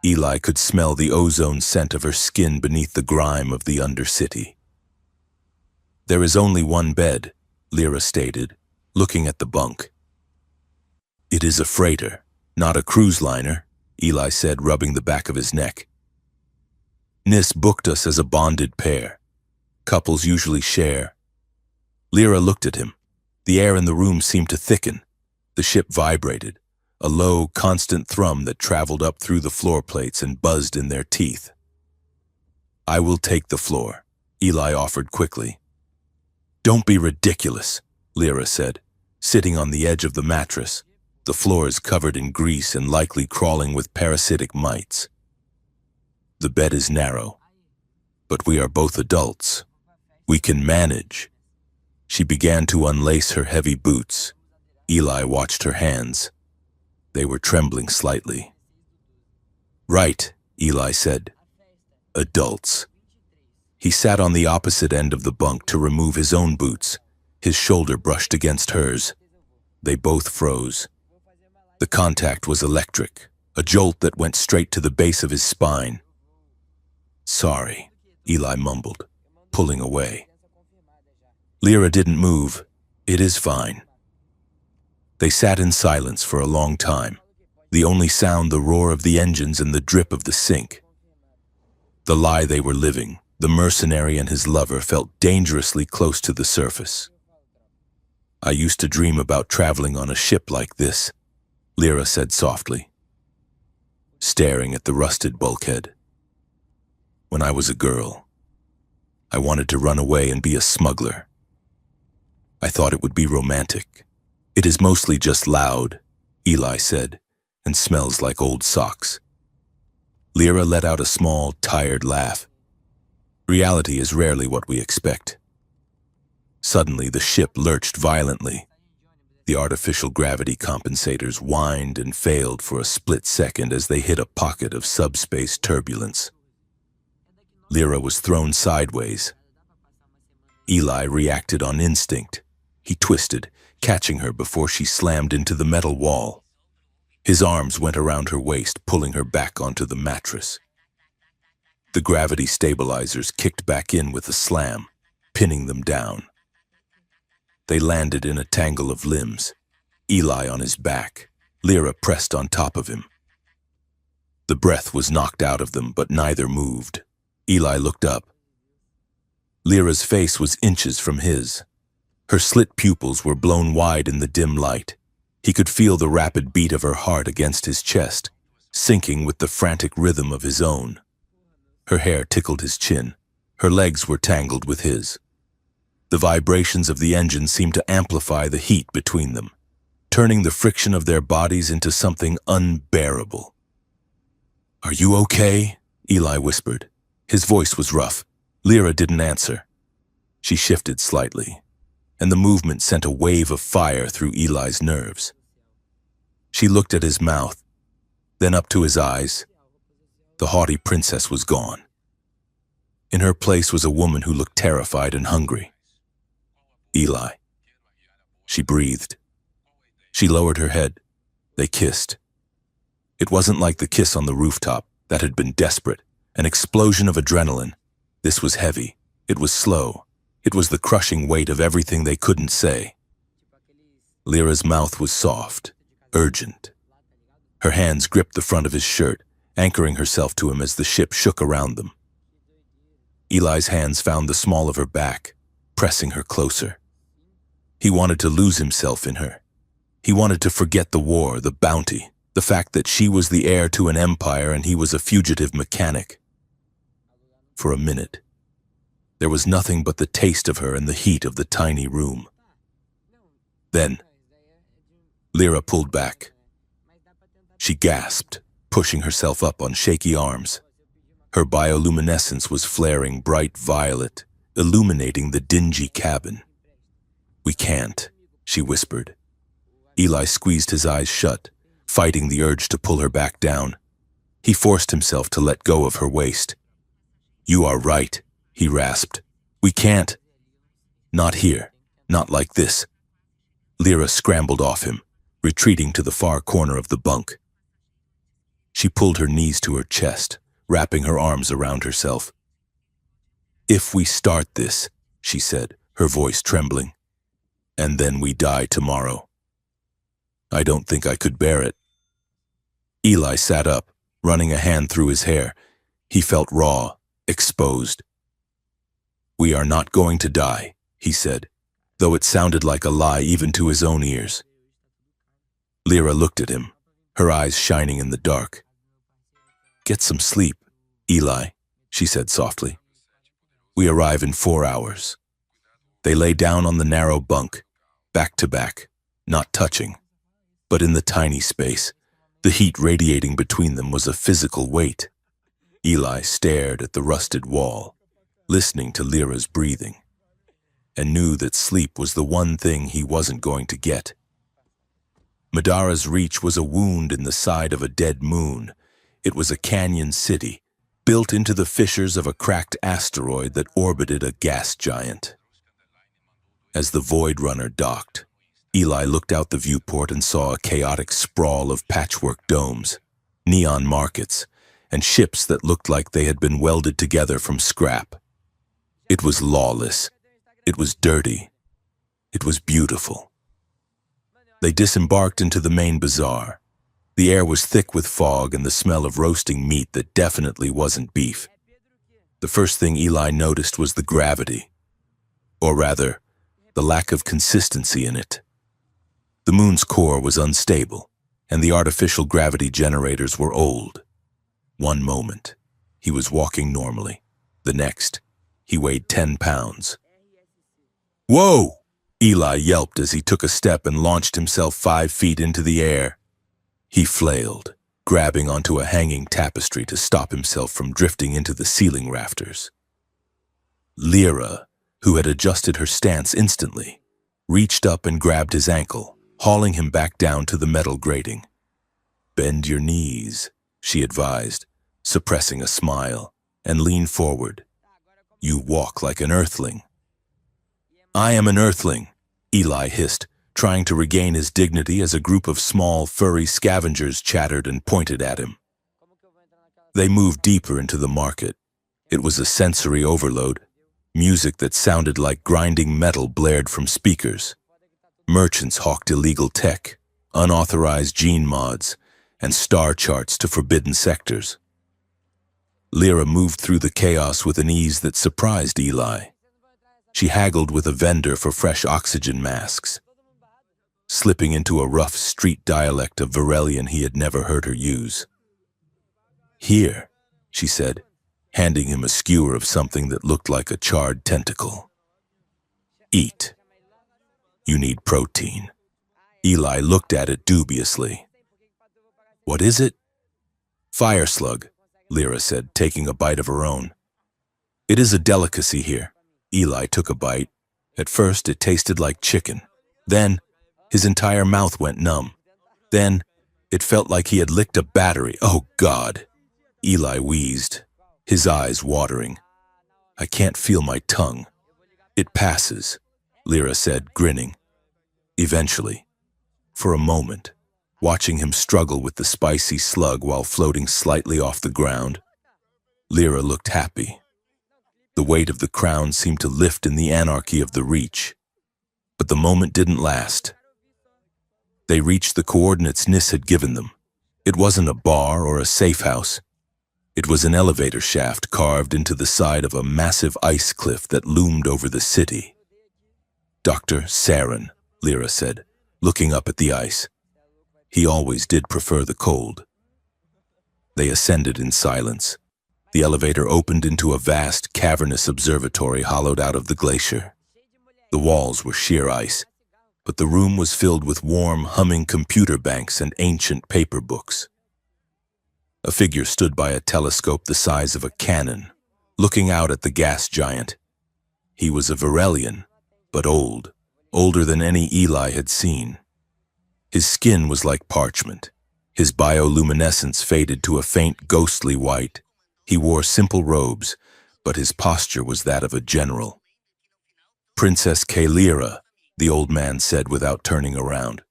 Eli could smell the ozone scent of her skin beneath the grime of the Undercity. "There is only one bed," Lyra stated, looking at the bunk. "It is a freighter, not a cruise liner," Eli said, rubbing the back of his neck. "Nis booked us as a bonded pair. Couples usually share." Lyra looked at him. The air in the room seemed to thicken. The ship vibrated, a low, constant thrum that traveled up through the floor plates and buzzed in their teeth. "I will take the floor," Eli offered quickly. "Don't be ridiculous," Lyra said, sitting on the edge of the mattress. The floor is covered in grease and likely crawling with parasitic mites. "The bed is narrow, but we are both adults. We can manage." She began to unlace her heavy boots. Eli watched her hands. They were trembling slightly. "Right," Eli said. "Adults." He sat on the opposite end of the bunk to remove his own boots. His shoulder brushed against hers. They both froze. The contact was electric, a jolt that went straight to the base of his spine. "Sorry," Eli mumbled, pulling away. Lyra didn't move. "It is fine." They sat in silence for a long time, the only sound the roar of the engines and the drip of the sink. The lie they were living, the mercenary and his lover, felt dangerously close to the surface. "I used to dream about traveling on a ship like this," Lyra said softly, staring at the rusted bulkhead. "When I was a girl, I wanted to run away and be a smuggler. I thought it would be romantic. It is mostly just loud," Eli said, "and smells like old socks." Lyra let out a small, tired laugh. "Reality is rarely what we expect." Suddenly, the ship lurched violently. The artificial gravity compensators whined and failed for a split second as they hit a pocket of subspace turbulence. Lyra was thrown sideways. Eli reacted on instinct. He twisted, catching her before she slammed into the metal wall. His arms went around her waist, pulling her back onto the mattress. The gravity stabilizers kicked back in with a slam, pinning them down. They landed in a tangle of limbs, Eli on his back, Lyra pressed on top of him. The breath was knocked out of them, but neither moved. Eli looked up. Lyra's face was inches from his. Her slit pupils were blown wide in the dim light. He could feel the rapid beat of her heart against his chest, syncing with the frantic rhythm of his own. Her hair tickled his chin. Her legs were tangled with his. The vibrations of the engine seemed to amplify the heat between them, turning the friction of their bodies into something unbearable. "Are you okay?" Eli whispered. His voice was rough. Lyra didn't answer. She shifted slightly, and the movement sent a wave of fire through Eli's nerves. She looked at his mouth, then up to his eyes. The haughty princess was gone. In her place was a woman who looked terrified and hungry. "Eli." She breathed. She lowered her head. They kissed. It wasn't like the kiss on the rooftop. That had been desperate, an explosion of adrenaline. This was heavy. It was slow. It was the crushing weight of everything they couldn't say. Lyra's mouth was soft, urgent. Her hands gripped the front of his shirt, anchoring herself to him as the ship shook around them. Eli's hands found the small of her back, pressing her closer. He wanted to lose himself in her. He wanted to forget the war, the bounty, the fact that she was the heir to an empire and he was a fugitive mechanic. For a minute, there was nothing but the taste of her and the heat of the tiny room. Then, Lyra pulled back. She gasped, pushing herself up on shaky arms. Her bioluminescence was flaring bright violet, illuminating the dingy cabin. "We can't," she whispered. Eli squeezed his eyes shut, fighting the urge to pull her back down. He forced himself to let go of her waist. "You are right," he rasped. "We can't. Not here. Not like this." Lyra scrambled off him, retreating to the far corner of the bunk. She pulled her knees to her chest, wrapping her arms around herself. "If we start this," she said, her voice trembling, "and then we die tomorrow. I don't think I could bear it." Eli sat up, running a hand through his hair. He felt raw, exposed. "We are not going to die," he said, though it sounded like a lie even to his own ears. Lyra looked at him, her eyes shining in the dark. "Get some sleep, Eli," she said softly. "We arrive in 4 hours." They lay down on the narrow bunk, back to back, not touching. But in the tiny space, the heat radiating between them was a physical weight. Eli stared at the rusted wall, listening to Lyra's breathing, and knew that sleep was the one thing he wasn't going to get. Madara's reach was a wound in the side of a dead moon. It was a canyon city, built into the fissures of a cracked asteroid that orbited a gas giant. As the Void Runner docked, Eli looked out the viewport and saw a chaotic sprawl of patchwork domes, neon markets, and ships that looked like they had been welded together from scrap. It was lawless. It was dirty. It was beautiful. They disembarked into the main bazaar. The air was thick with fog and the smell of roasting meat that definitely wasn't beef. The first thing Eli noticed was the gravity, or rather, the lack of consistency in it. The moon's core was unstable, and the artificial gravity generators were old. One moment, he was walking normally. The next, he weighed 10 pounds. "Whoa!" Eli yelped as he took a step and launched himself 5 feet into the air. He flailed, grabbing onto a hanging tapestry to stop himself from drifting into the ceiling rafters. Lyra, who had adjusted her stance instantly, reached up and grabbed his ankle, hauling him back down to the metal grating. "Bend your knees," she advised, suppressing a smile, "and lean forward. You walk like an earthling." "I am an earthling," Eli hissed, trying to regain his dignity as a group of small, furry scavengers chattered and pointed at him. They moved deeper into the market. It was a sensory overload. Music that sounded like grinding metal blared from speakers. Merchants hawked illegal tech, unauthorized gene mods, and star charts to forbidden sectors. Lyra moved through the chaos with an ease that surprised Eli. She haggled with a vendor for fresh oxygen masks, slipping into a rough street dialect of Varelian he had never heard her use. "Here," she said, handing him a skewer of something that looked like a charred tentacle. "Eat. You need protein." Eli looked at it dubiously. "What is it?" "Fire slug," Lyra said, taking a bite of her own. "It is a delicacy here." Eli took a bite. At first, it tasted like chicken. Then, his entire mouth went numb. Then, it felt like he had licked a battery. "Oh, God!" Eli wheezed, his eyes watering. "I can't feel my tongue." "It passes," Lyra said, grinning. "Eventually." For a moment, watching him struggle with the spicy slug while floating slightly off the ground, Lyra looked happy. The weight of the crown seemed to lift in the anarchy of the reach. But the moment didn't last. They reached the coordinates Nis had given them. It wasn't a bar or a safe house. It was an elevator shaft carved into the side of a massive ice cliff that loomed over the city. "Dr. Saren," Lyra said, looking up at the ice. He always did prefer the cold. They ascended in silence. The elevator opened into a vast, cavernous observatory hollowed out of the glacier. The walls were sheer ice, but the room was filled with warm, humming computer banks and ancient paper books. A figure stood by a telescope the size of a cannon, looking out at the gas giant. He was a Varelian, but old, older than any Eli had seen. His skin was like parchment. His bioluminescence faded to a faint, ghostly white. He wore simple robes, but his posture was that of a general. "Princess Kalira," the old man said without turning around.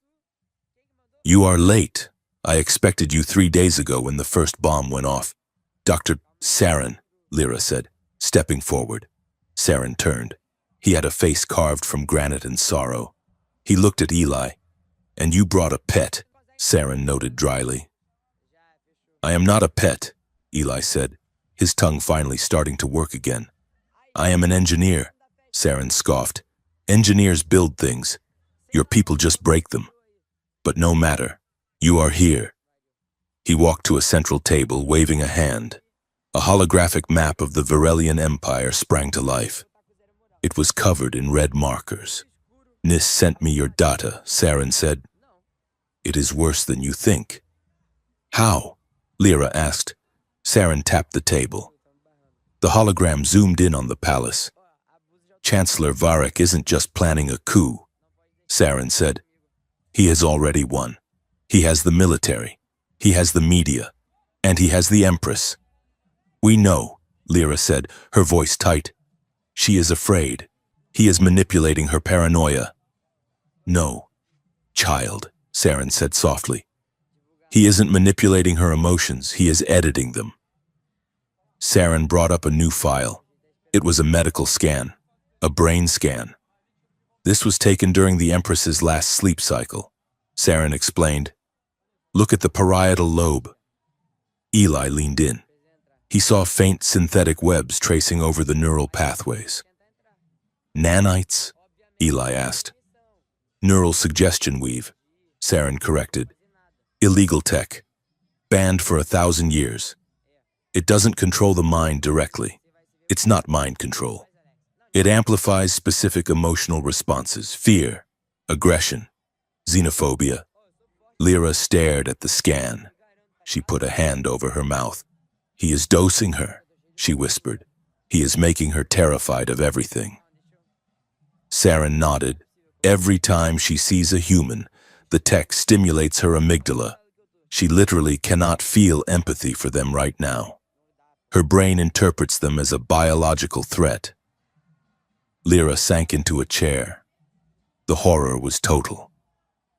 "You are late. I expected you 3 days ago when the first bomb went off." "Dr. Saren," Lyra said, stepping forward. Saren turned. He had a face carved from granite and sorrow. He looked at Eli. "And you brought a pet," Saren noted dryly. "I am not a pet," Eli said, his tongue finally starting to work again. "I am an engineer," Saren scoffed. "Engineers build things. Your people just break them. But no matter. You are here." He walked to a central table, waving a hand. A holographic map of the Varelian Empire sprang to life. It was covered in red markers. "Nis sent me your data," Saren said. "It is worse than you think." "How?" Lyra asked. Saren tapped the table. The hologram zoomed in on the palace. "Chancellor Varek isn't just planning a coup," Saren said. "He has already won. He has the military. He has the media. And he has the Empress." "We know," Lyra said, her voice tight. "She is afraid. He is manipulating her paranoia." "No, child," Saren said softly. "He isn't manipulating her emotions. He is editing them." Saren brought up a new file. It was a medical scan, a brain scan. "This was taken during the Empress's last sleep cycle," Saren explained. "Look at the parietal lobe." Eli leaned in. He saw faint synthetic webs tracing over the neural pathways. "Nanites?" Eli asked. "Neural suggestion weave," Saren corrected. "Illegal tech. Banned for 1,000 years. It doesn't control the mind directly. It's not mind control. It amplifies specific emotional responses: fear, aggression, xenophobia." Lyra stared at the scan. She put a hand over her mouth. "He is dosing her," she whispered. "He is making her terrified of everything." Saren nodded. "Every time she sees a human, the tech stimulates her amygdala. She literally cannot feel empathy for them right now. Her brain interprets them as a biological threat." Lyra sank into a chair. The horror was total.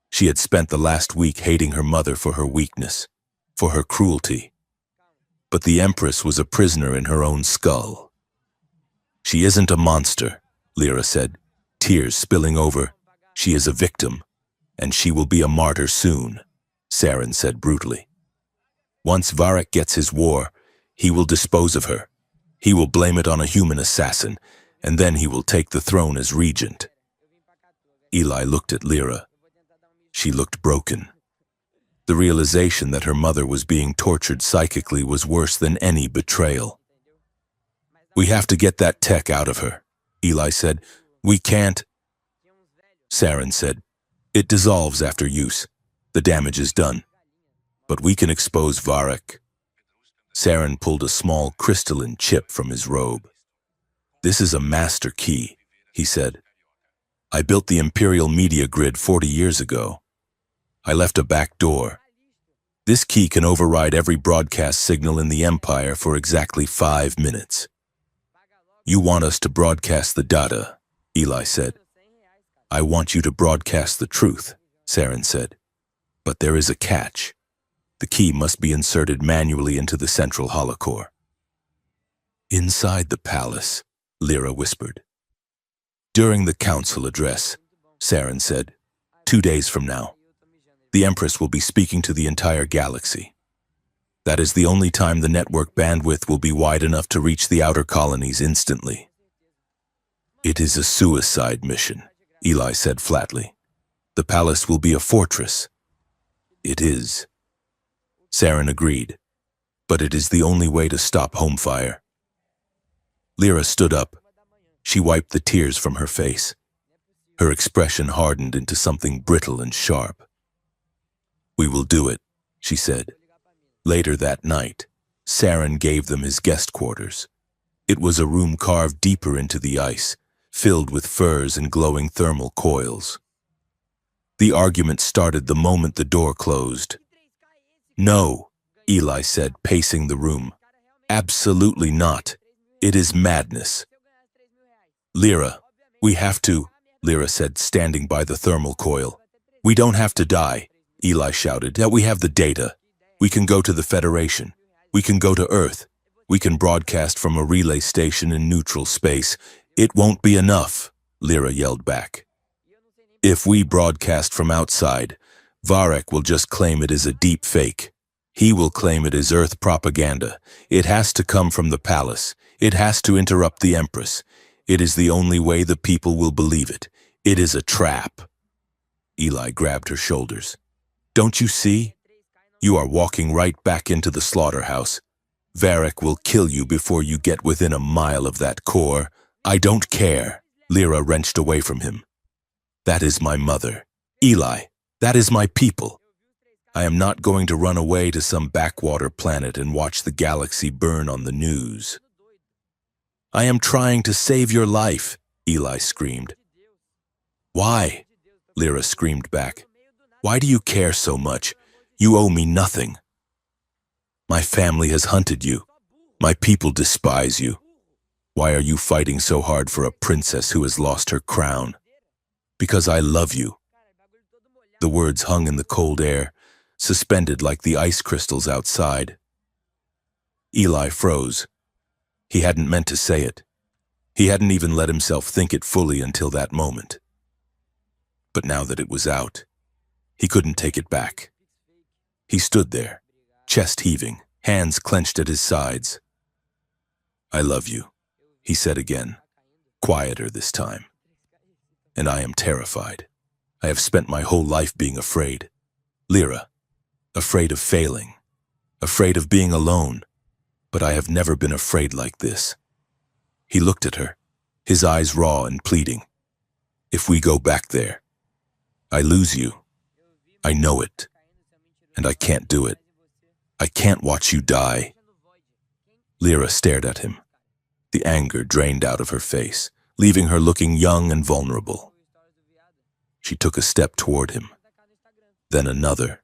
She had spent the last week hating her mother for her weakness, for her cruelty. But the Empress was a prisoner in her own skull. "She isn't a monster," Lyra said, tears spilling over. "She is a victim, and she will be a martyr soon," Saren said brutally. "Once Varek gets his war, he will dispose of her. He will blame it on a human assassin, and then he will take the throne as regent." Eli looked at Lyra. She looked broken. The realization that her mother was being tortured psychically was worse than any betrayal. "We have to get that tech out of her," Eli said. "We can't." Saren said, "It dissolves after use. The damage is done. But we can expose Varek." Saren pulled a small crystalline chip from his robe. "This is a master key," he said. "I built the Imperial Media Grid 40 years ago. I left a back door. This key can override every broadcast signal in the Empire for exactly 5 minutes. You want us to broadcast the data," Eli said. "I want you to broadcast the truth," Saren said. "But there is a catch. The key must be inserted manually into the central holocore." "Inside the palace," Lyra whispered. "During the council address," Saren said, 2 days from now. The Empress will be speaking to the entire galaxy. That is the only time the network bandwidth will be wide enough to reach the outer colonies instantly." "It is a suicide mission," Eli said flatly. "The palace will be a fortress." "It is." Saren agreed. "But it is the only way to stop home fire." Lyra stood up. She wiped the tears from her face. Her expression hardened into something brittle and sharp. "We will do it," she said. Later that night, Saren gave them his guest quarters. It was a room carved deeper into the ice, filled with furs and glowing thermal coils. The argument started the moment the door closed. "No," Eli said, pacing the room. "Absolutely not. It is madness." "Lyra, we have to," Lyra said, standing by the thermal coil. "We don't have to die," Eli shouted. "We have the data. We can go to the Federation. We can go to Earth. We can broadcast from a relay station in neutral space." "It won't be enough," Lyra yelled back. "If we broadcast from outside, Varek will just claim it is a deep fake. He will claim it is Earth propaganda. It has to come from the palace. It has to interrupt the Empress. It is the only way the people will believe it. It is a trap." Eli grabbed her shoulders. "Don't you see? You are walking right back into the slaughterhouse. Varek will kill you before you get within a mile of that core." "I don't care." Lyra wrenched away from him. "That is my mother. Eli, that is my people. I am not going to run away to some backwater planet and watch the galaxy burn on the news." "I am trying to save your life," Eli screamed. "Why?" Lyra screamed back. "Why do you care so much? You owe me nothing. My family has hunted you. My people despise you. Why are you fighting so hard for a princess who has lost her crown?" "Because I love you." The words hung in the cold air, suspended like the ice crystals outside. Eli froze. He hadn't meant to say it. He hadn't even let himself think it fully until that moment. But now that it was out, he couldn't take it back. He stood there, chest heaving, hands clenched at his sides. "I love you," he said again, quieter this time. "And I am terrified. I have spent my whole life being afraid. Lyra, afraid of failing, afraid of being alone, but I have never been afraid like this." He looked at her, his eyes raw and pleading. "If we go back there, I lose you. I know it. And I can't do it. I can't watch you die." Lyra stared at him. The anger drained out of her face, leaving her looking young and vulnerable. She took a step toward him, then another.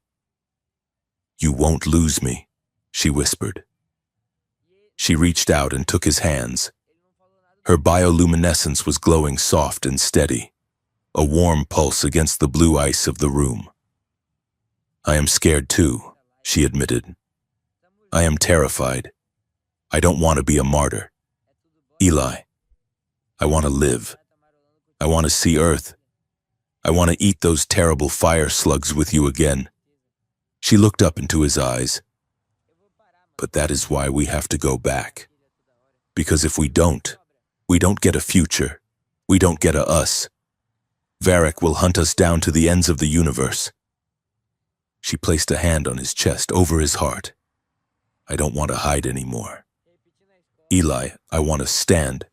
"You won't lose me," she whispered. She reached out and took his hands. Her bioluminescence was glowing soft and steady, a warm pulse against the blue ice of the room. "I am scared too," she admitted. "I am terrified. I don't want to be a martyr. Eli, I want to live. I want to see Earth. I want to eat those terrible fire slugs with you again." She looked up into his eyes. "But that is why we have to go back. Because if we don't get a future. We don't get a us. Varek will hunt us down to the ends of the universe." She placed a hand on his chest, over his heart. "I don't want to hide anymore. Eli, I want to stand.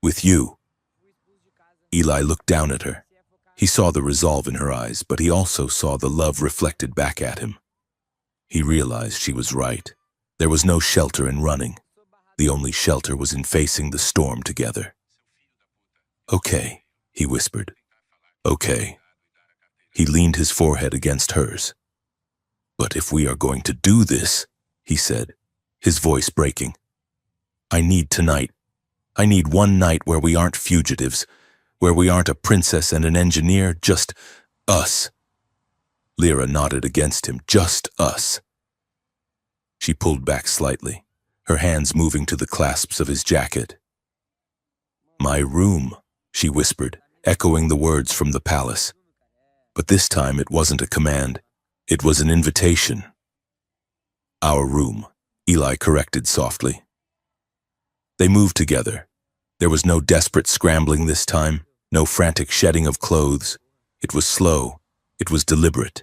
With you." Eli looked down at her. He saw the resolve in her eyes, but he also saw the love reflected back at him. He realized she was right. There was no shelter in running. The only shelter was in facing the storm together. "Okay," he whispered. "Okay." He leaned his forehead against hers. "But if we are going to do this," he said, his voice breaking, "I need tonight. I need one night where we aren't fugitives, where we aren't a princess and an engineer, just us." Lyra nodded against him. "Just us." She pulled back slightly, her hands moving to the clasps of his jacket. "My room," she whispered, echoing the words from the palace. But this time it wasn't a command. It was an invitation. "Our room," Eli corrected softly. They moved together. There was no desperate scrambling this time, no frantic shedding of clothes. It was slow. It was deliberate.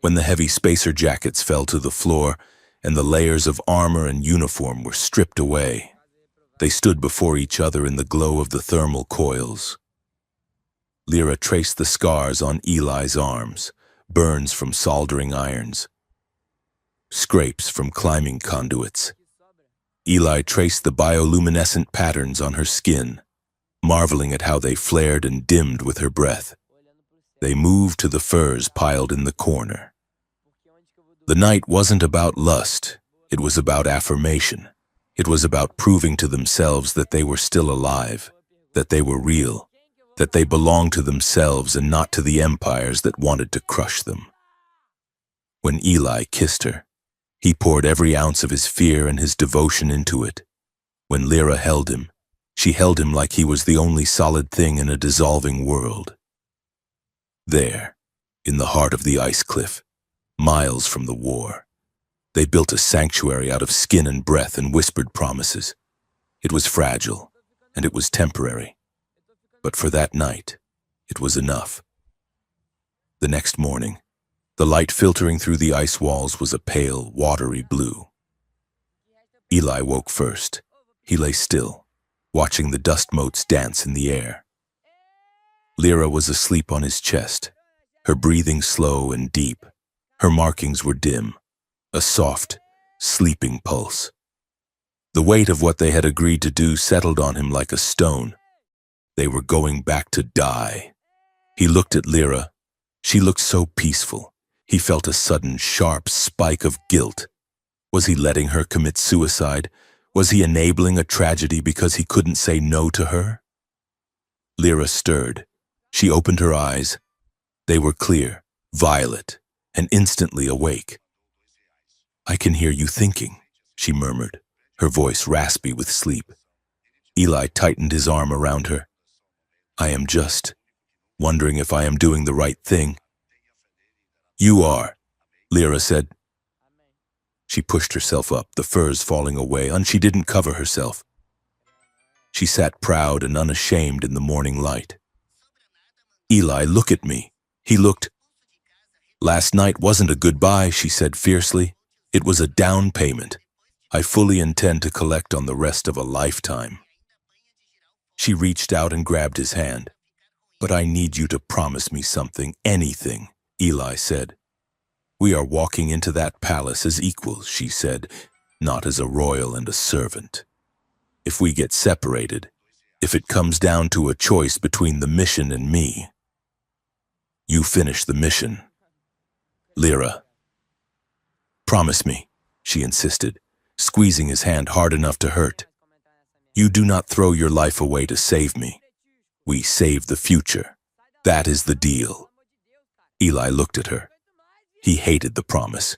When the heavy spacer jackets fell to the floor and the layers of armor and uniform were stripped away, they stood before each other in the glow of the thermal coils. Lyra traced the scars on Eli's arms, burns from soldering irons, scrapes from climbing conduits. Eli traced the bioluminescent patterns on her skin, marveling at how they flared and dimmed with her breath. They moved to the furs piled in the corner. The night wasn't about lust, it was about affirmation. It was about proving to themselves that they were still alive, that they were real, that they belonged to themselves and not to the empires that wanted to crush them. When Eli kissed her, he poured every ounce of his fear and his devotion into it. When Lyra held him, she held him like he was the only solid thing in a dissolving world. There, in the heart of the ice cliff, miles from the war, they built a sanctuary out of skin and breath and whispered promises. It was fragile, and it was temporary. But for that night, it was enough. The next morning, the light filtering through the ice walls was a pale, watery blue. Eli woke first. He lay still, watching the dust motes dance in the air. Lyra was asleep on his chest, her breathing slow and deep. Her markings were dim, a soft, sleeping pulse. The weight of what they had agreed to do settled on him like a stone. They were going back to die. He looked at Lyra. She looked so peaceful. He felt a sudden, sharp spike of guilt. Was he letting her commit suicide? Was he enabling a tragedy because he couldn't say no to her? Lyra stirred. She opened her eyes. They were clear, violet, and instantly awake. "I can hear you thinking," she murmured, her voice raspy with sleep. Eli tightened his arm around her. "I am just wondering if I am doing the right thing." "You are," Lyra said. She pushed herself up, the furs falling away, and she didn't cover herself. She sat proud and unashamed in the morning light. "Eli, look at me." He looked. "Last night wasn't a goodbye," she said fiercely. "It was a down payment. I fully intend to collect on the rest of a lifetime." She reached out and grabbed his hand. "But I need you to promise me something, anything," Eli said. "We are walking into that palace as equals," she said, "not as a royal and a servant. If we get separated, if it comes down to a choice between the mission and me, you finish the mission. Lyra, promise me," she insisted, squeezing his hand hard enough to hurt. "You do not throw your life away to save me. We save the future. That is the deal." Eli looked at her. He hated the promise.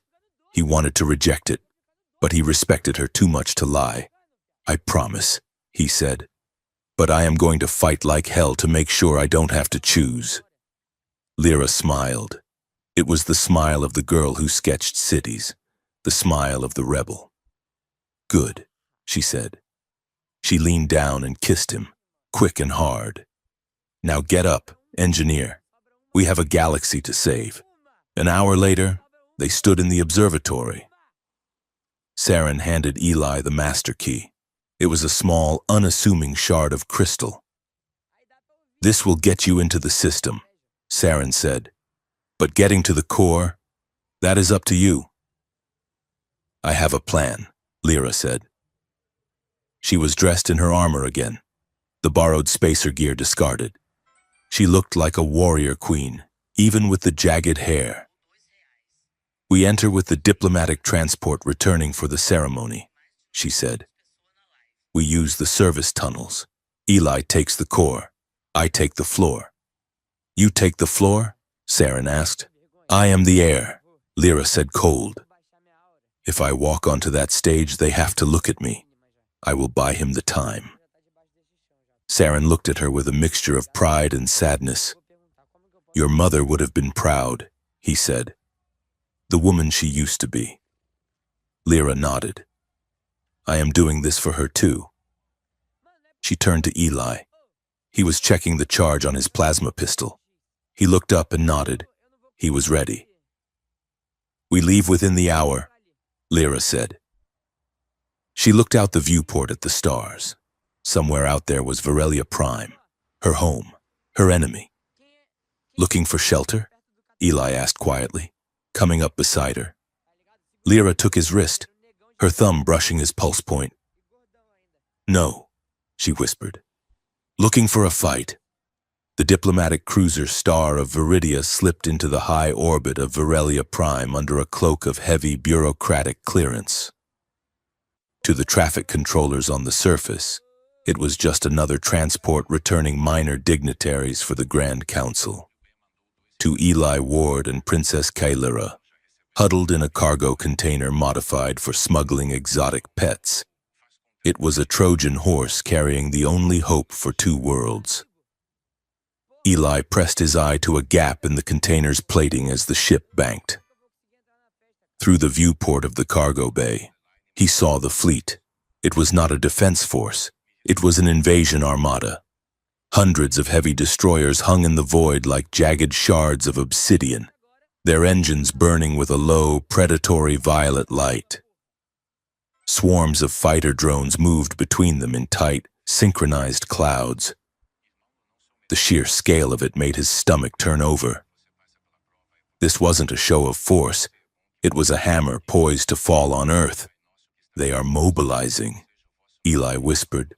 He wanted to reject it, but he respected her too much to lie. "I promise," he said, "but I am going to fight like hell to make sure I don't have to choose." Lyra smiled. It was the smile of the girl who sketched cities, the smile of the rebel. "Good," she said. She leaned down and kissed him, quick and hard. "Now get up, engineer. We have a galaxy to save." An hour later, they stood in the observatory. Saren handed Eli the master key. It was a small, unassuming shard of crystal. "This will get you into the system," Saren said. "But getting to the core, that is up to you." "I have a plan," Lyra said. She was dressed in her armor again, the borrowed spacer gear discarded. She looked like a warrior queen, even with the jagged hair. "We enter with the diplomatic transport returning for the ceremony," she said. "We use the service tunnels. Eli takes the core. I take the floor." "You take the floor?" Saren asked. "I am the heir," Lyra said cold. "If I walk onto that stage, they have to look at me. I will buy him the time." Saren looked at her with a mixture of pride and sadness. "Your mother would have been proud," he said. "The woman she used to be." Lyra nodded. "I am doing this for her too." She turned to Eli. He was checking the charge on his plasma pistol. He looked up and nodded. He was ready. "We leave within the hour," Lyra said. She looked out the viewport at the stars. Somewhere out there was Varelia Prime, her home, her enemy. Looking for shelter? Eli asked quietly, coming up beside her. Lyra took his wrist, her thumb brushing his pulse point. No, she whispered. Looking for a fight. The diplomatic cruiser Star of Viridia slipped into the high orbit of Virelia Prime under a cloak of heavy bureaucratic clearance. To the traffic controllers on the surface, it was just another transport returning minor dignitaries for the Grand Council. To Eli Ward and Princess Kailira, huddled in a cargo container modified for smuggling exotic pets, it was a Trojan horse carrying the only hope for two worlds. Eli pressed his eye to a gap in the container's plating as the ship banked. Through the viewport of the cargo bay, he saw the fleet. It was not a defense force. It was an invasion armada. Hundreds of heavy destroyers hung in the void like jagged shards of obsidian, their engines burning with a low, predatory violet light. Swarms of fighter drones moved between them in tight, synchronized clouds. The sheer scale of it made his stomach turn over. This wasn't a show of force. It was a hammer poised to fall on Earth. They are mobilizing, Eli whispered,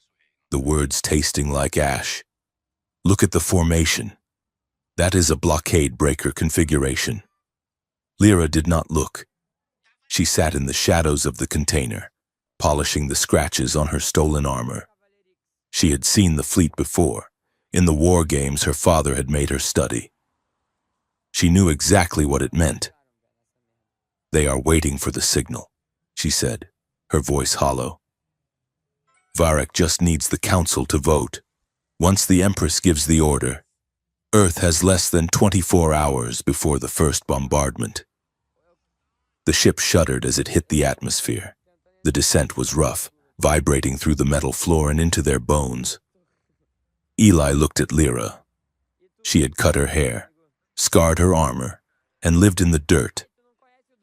the words tasting like ash. Look at the formation. That is a blockade breaker configuration. Lyra did not look. She sat in the shadows of the container, polishing the scratches on her stolen armor. She had seen the fleet before, in the war games her father had made her study. She knew exactly what it meant. They are waiting for the signal, she said, her voice hollow. Varric just needs the council to vote. Once the Empress gives the order, Earth has less than 24 hours before the first bombardment. The ship shuddered as it hit the atmosphere. The descent was rough, vibrating through the metal floor and into their bones. Eli looked at Lyra. She had cut her hair, scarred her armor, and lived in the dirt.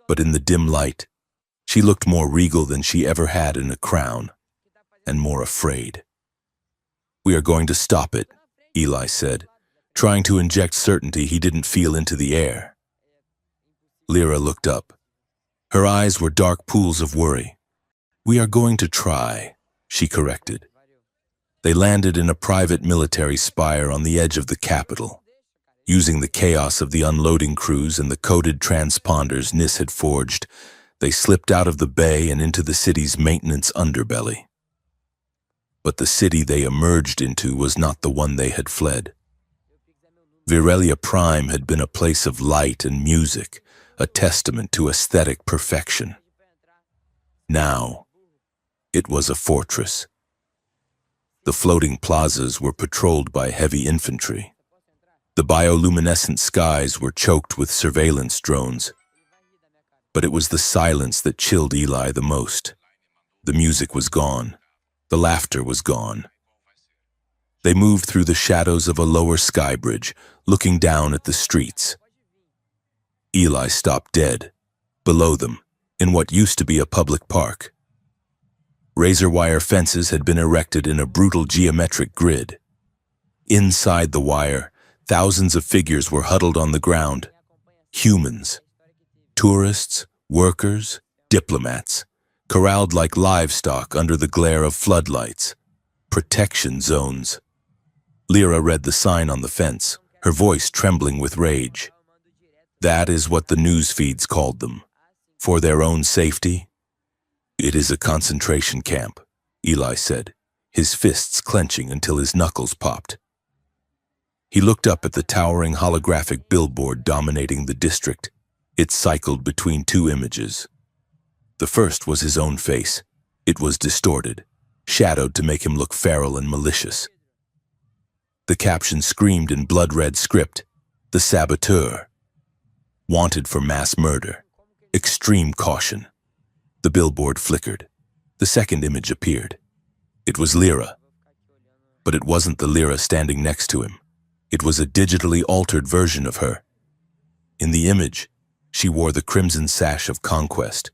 But in the dim light, she looked more regal than she ever had in a crown, and more afraid. We are going to stop it, Eli said, trying to inject certainty he didn't feel into the air. Lyra looked up. Her eyes were dark pools of worry. We are going to try, she corrected. They landed in a private military spire on the edge of the capital. Using the chaos of the unloading crews and the coded transponders Nis had forged, they slipped out of the bay and into the city's maintenance underbelly. But the city they emerged into was not the one they had fled. Virelia Prime had been a place of light and music, a testament to aesthetic perfection. Now, it was a fortress. The floating plazas were patrolled by heavy infantry. The bioluminescent skies were choked with surveillance drones. But it was the silence that chilled Eli the most. The music was gone. The laughter was gone. They moved through the shadows of a lower sky bridge, looking down at the streets. Eli stopped dead, below them, in what used to be a public park. Razor wire fences had been erected in a brutal geometric grid. Inside the wire, thousands of figures were huddled on the ground. Humans. Tourists, workers, diplomats, corralled like livestock under the glare of floodlights. Protection zones. Lyra read the sign on the fence, her voice trembling with rage. That is what the news feeds called them. For their own safety? It is a concentration camp, Eli said, his fists clenching until his knuckles popped. He looked up at the towering holographic billboard dominating the district. It cycled between two images. The first was his own face. It was distorted, shadowed to make him look feral and malicious. The caption screamed in blood-red script, "The Saboteur. Wanted for mass murder. Extreme caution." The billboard flickered. The second image appeared. It was Lyra. But it wasn't the Lyra standing next to him. It was a digitally altered version of her. In the image, she wore the crimson sash of conquest,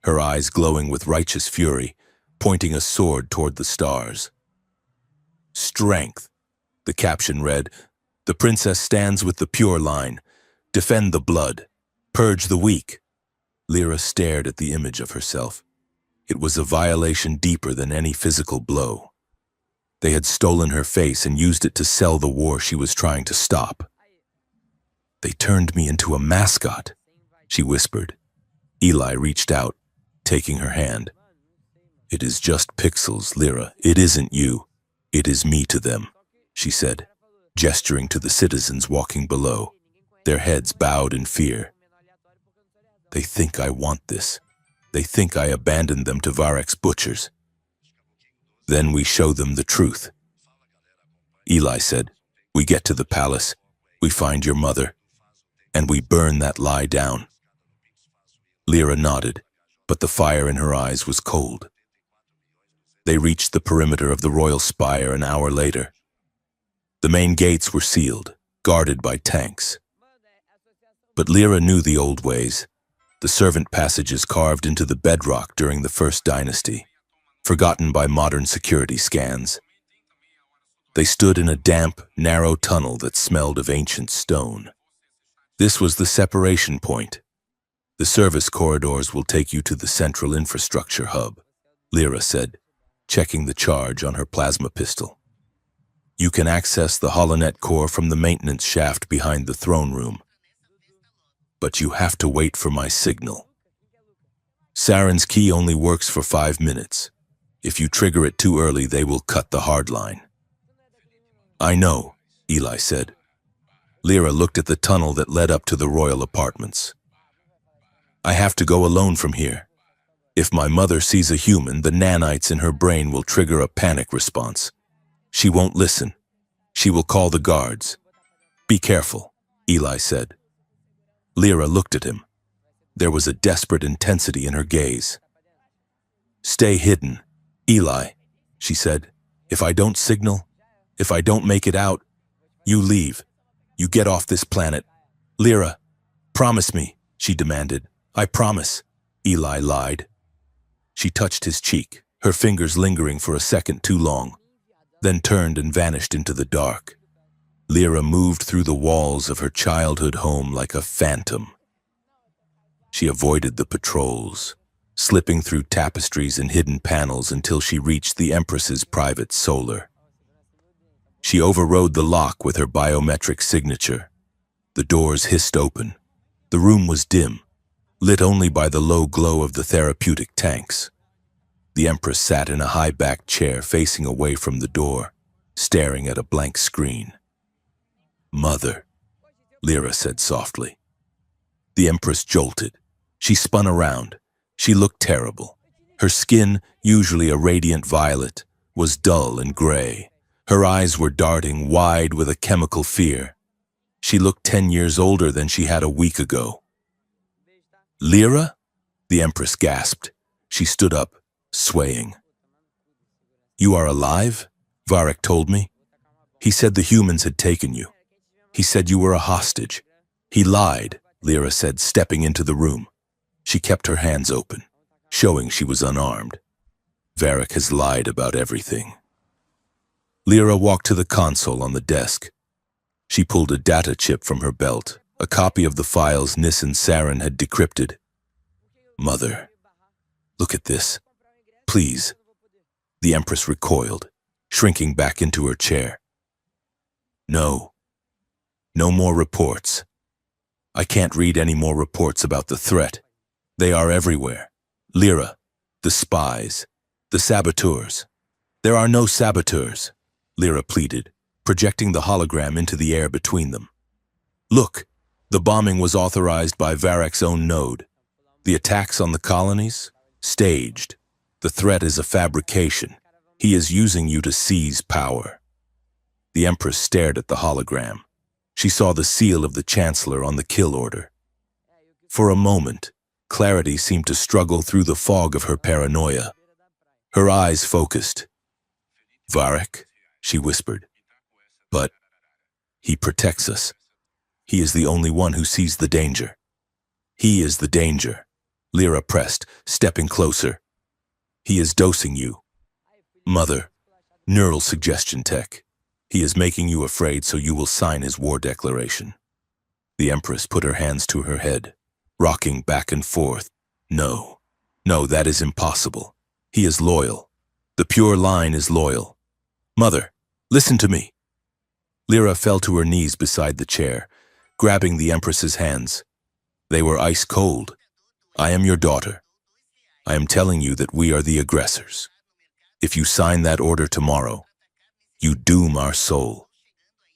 her eyes glowing with righteous fury, pointing a sword toward the stars. Strength, the caption read, The princess stands with the pure line. Defend the blood. Purge the weak. Lyra stared at the image of herself. It was a violation deeper than any physical blow. They had stolen her face and used it to sell the war she was trying to stop. They turned me into a mascot, she whispered. Eli reached out, taking her hand. It is just pixels, Lyra. It isn't you. It is me to them, she said, gesturing to the citizens walking below, their heads bowed in fear. They think I want this. They think I abandoned them to Varek's butchers. Then we show them the truth. Eli said, we get to the palace, we find your mother, and we burn that lie down. Lyra nodded, but the fire in her eyes was cold. They reached the perimeter of the royal spire an hour later. The main gates were sealed, guarded by tanks. But Lyra knew the old ways, the servant passages carved into the bedrock during the First Dynasty, forgotten by modern security scans. They stood in a damp, narrow tunnel that smelled of ancient stone. This was the separation point. The service corridors will take you to the central infrastructure hub, Lyra said, checking the charge on her plasma pistol. You can access the holonet core from the maintenance shaft behind the throne room. But you have to wait for my signal. Saren's key only works for 5 minutes. If you trigger it too early, they will cut the hard line. I know, Eli said. Lyra looked at the tunnel that led up to the royal apartments. I have to go alone from here. If my mother sees a human, the nanites in her brain will trigger a panic response. She won't listen. She will call the guards. Be careful, Eli said. Lyra looked at him. There was a desperate intensity in her gaze. Stay hidden, Eli, she said. If I don't signal, if I don't make it out, you leave. You get off this planet. Lyra, promise me, she demanded. I promise, Eli lied. She touched his cheek, her fingers lingering for a second too long, then turned and vanished into the dark. Lyra moved through the walls of her childhood home like a phantom. She avoided the patrols, slipping through tapestries and hidden panels until she reached the Empress's private solar. She overrode the lock with her biometric signature. The doors hissed open. The room was dim, lit only by the low glow of the therapeutic tanks. The Empress sat in a high-backed chair facing away from the door, staring at a blank screen. Mother, Lyra said softly. The Empress jolted. She spun around. She looked terrible. Her skin, usually a radiant violet, was dull and gray. Her eyes were darting wide with a chemical fear. She looked 10 years older than she had a week ago. Lyra? The Empress gasped. She stood up, swaying. You are alive? Varek told me. He said the humans had taken you. He said you were a hostage. He lied, Lyra said, stepping into the room. She kept her hands open, showing she was unarmed. Varek has lied about everything. Lyra walked to the console on the desk. She pulled a data chip from her belt, a copy of the files Nis and Saren had decrypted. Mother, look at this. Please. The Empress recoiled, shrinking back into her chair. No. No more reports. I can't read any more reports about the threat. They are everywhere. Lyra, the spies, the saboteurs. There are no saboteurs, Lyra pleaded, projecting the hologram into the air between them. Look, the bombing was authorized by Varek's own node. The attacks on the colonies? Staged. The threat is a fabrication. He is using you to seize power. The Empress stared at the hologram. She saw the seal of the Chancellor on the kill order. For a moment, clarity seemed to struggle through the fog of her paranoia. Her eyes focused. Varek, she whispered. But he protects us. He is the only one who sees the danger. He is the danger. Lyra pressed, stepping closer. He is dosing you. Mother, neural suggestion tech. He is making you afraid so you will sign his war declaration. The Empress put her hands to her head, rocking back and forth. No, no, that is impossible. He is loyal. The pure line is loyal. Mother, listen to me. Lyra fell to her knees beside the chair, grabbing the Empress's hands. They were ice cold. I am your daughter. I am telling you that we are the aggressors. If you sign that order tomorrow, you doom our soul.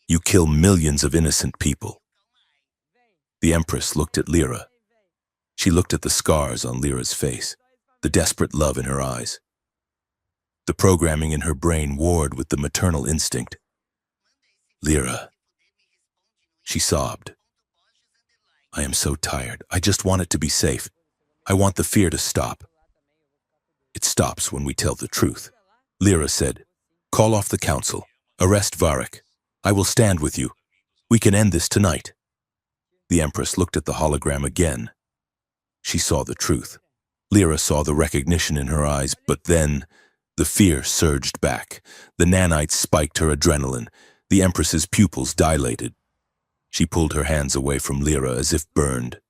You kill millions of innocent people. The Empress looked at Lyra. She looked at the scars on Lyra's face, the desperate love in her eyes. The programming in her brain warred with the maternal instinct. Lyra, she sobbed. I am so tired. I just want it to be safe. I want the fear to stop. It stops when we tell the truth. Lyra said, call off the council. Arrest Varric. I will stand with you. We can end this tonight. The Empress looked at the hologram again. She saw the truth. Lyra saw the recognition in her eyes, but then the fear surged back. The nanites spiked her adrenaline. The Empress's pupils dilated. She pulled her hands away from Lyra as if burned.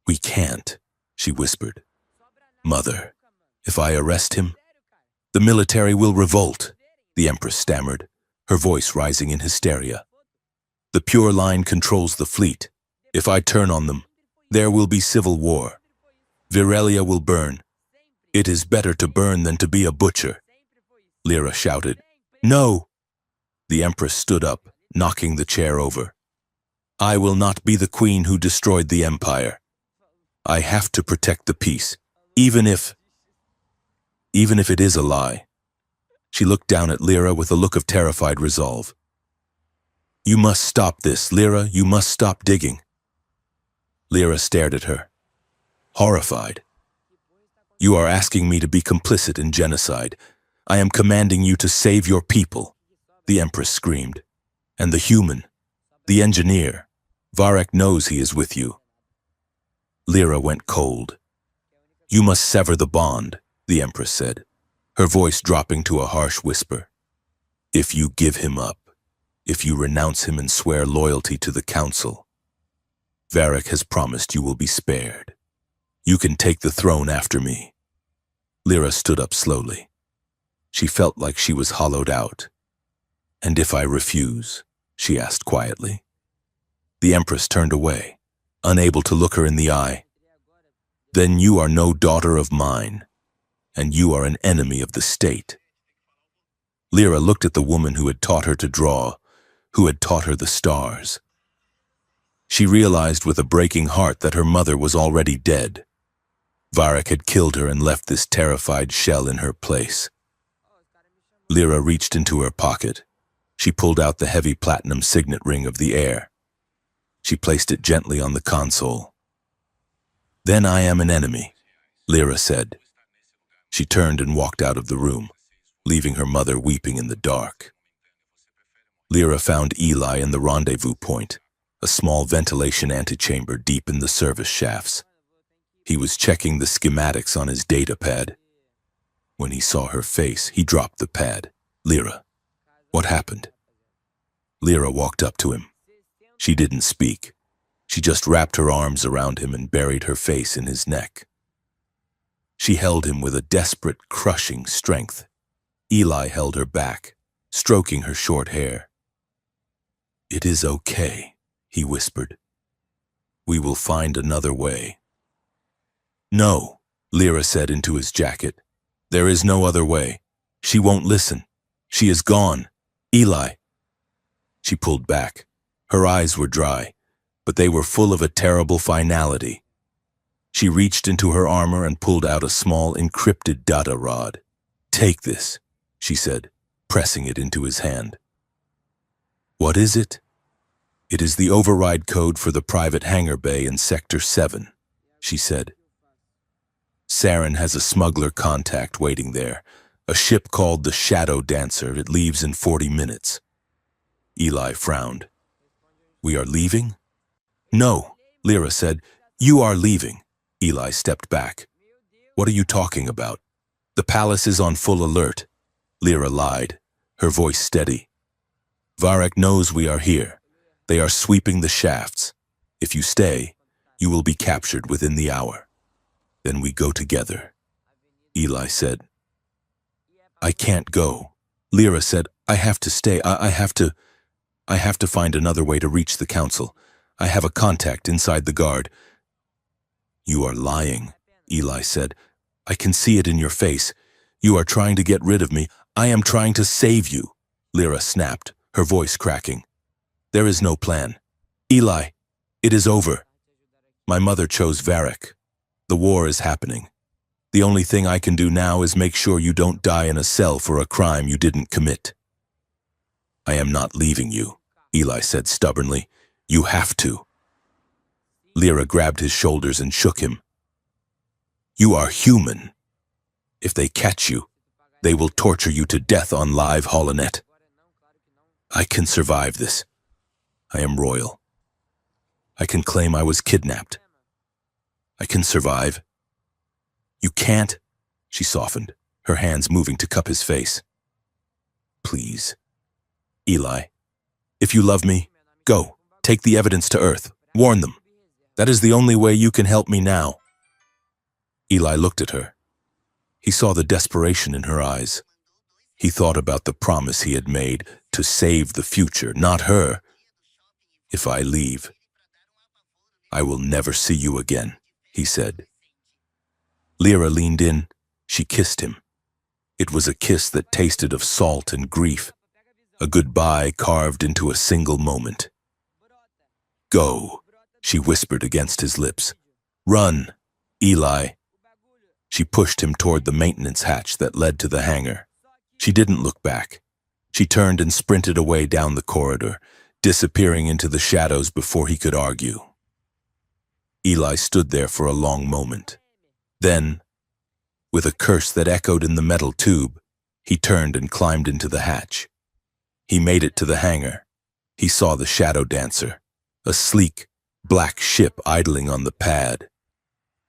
We can't, she whispered. Mother, if I arrest him, the military will revolt, the Empress stammered, her voice rising in hysteria. The pure line controls the fleet. If I turn on them, there will be civil war. Virelia will burn. It is better to burn than to be a butcher. Lyra shouted, no! The Empress stood up, knocking the chair over. I will not be the queen who destroyed the empire. I have to protect the peace, even if it is a lie. She looked down at Lyra with a look of terrified resolve. You must stop this, Lyra. You must stop digging. Lyra stared at her, horrified. You are asking me to be complicit in genocide. I am commanding you to save your people, the Empress screamed. And the human, the engineer, Varric knows he is with you. Lyra went cold. You must sever the bond, the Empress said, her voice dropping to a harsh whisper. If you give him up, if you renounce him and swear loyalty to the council, Varric has promised you will be spared. You can take the throne after me. Lyra stood up slowly. She felt like she was hollowed out. And if I refuse? She asked quietly. The Empress turned away, unable to look her in the eye. Then you are no daughter of mine, and you are an enemy of the state. Lyra looked at the woman who had taught her to draw, who had taught her the stars. She realized with a breaking heart that her mother was already dead. Varric had killed her and left this terrified shell in her place. Lyra reached into her pocket. She pulled out the heavy platinum signet ring of the heir. She placed it gently on the console. Then I am an enemy, Lyra said. She turned and walked out of the room, leaving her mother weeping in the dark. Lyra found Eli in the rendezvous point, a small ventilation antechamber deep in the service shafts. He was checking the schematics on his data pad. When he saw her face, he dropped the pad. Lyra, what happened? Lyra walked up to him. She didn't speak. She just wrapped her arms around him and buried her face in his neck. She held him with a desperate, crushing strength. Eli held her back, stroking her short hair. It is okay, he whispered. We will find another way. No, Lyra said into his jacket. There is no other way. She won't listen. She is gone. Eli. She pulled back. Her eyes were dry, but they were full of a terrible finality. She reached into her armor and pulled out a small encrypted data rod. Take this, she said, pressing it into his hand. What is it? It is the override code for the private hangar bay in Sector 7, she said. Saren has a smuggler contact waiting there, a ship called the Shadow Dancer. It leaves in 40 minutes. Eli frowned. We are leaving? No, Lyra said. You are leaving. Eli stepped back. What are you talking about? The palace is on full alert. Lyra lied, her voice steady. Varek knows we are here. They are sweeping the shafts. If you stay, you will be captured within the hour. Then we go together. Eli said. I can't go. Lyra said, I have to stay. I have to find another way to reach the council. I have a contact inside the guard. You are lying, Eli said. I can see it in your face. You are trying to get rid of me. I am trying to save you, Lyra snapped, her voice cracking. There is no plan. Eli, it is over. My mother chose Varek. The war is happening. The only thing I can do now is make sure you don't die in a cell for a crime you didn't commit. I am not leaving you, Eli said stubbornly. You have to. Lyra grabbed his shoulders and shook him. You are human. If they catch you, they will torture you to death on live holonet. I can survive this. I am royal. I can claim I was kidnapped. I can survive. You can't, she softened, her hands moving to cup his face. Please. Eli, if you love me, go. Take the evidence to Earth. Warn them. That is the only way you can help me now. Eli looked at her. He saw the desperation in her eyes. He thought about the promise he had made to save the future, not her. If I leave, I will never see you again, he said. Lyra leaned in. She kissed him. It was a kiss that tasted of salt and grief, a goodbye carved into a single moment. Go, she whispered against his lips. Run, Eli. She pushed him toward the maintenance hatch that led to the hangar. She didn't look back. She turned and sprinted away down the corridor, disappearing into the shadows before he could argue. Eli stood there for a long moment. Then, with a curse that echoed in the metal tube, he turned and climbed into the hatch. He made it to the hangar. He saw the Shadow Dancer, a sleek, black ship idling on the pad.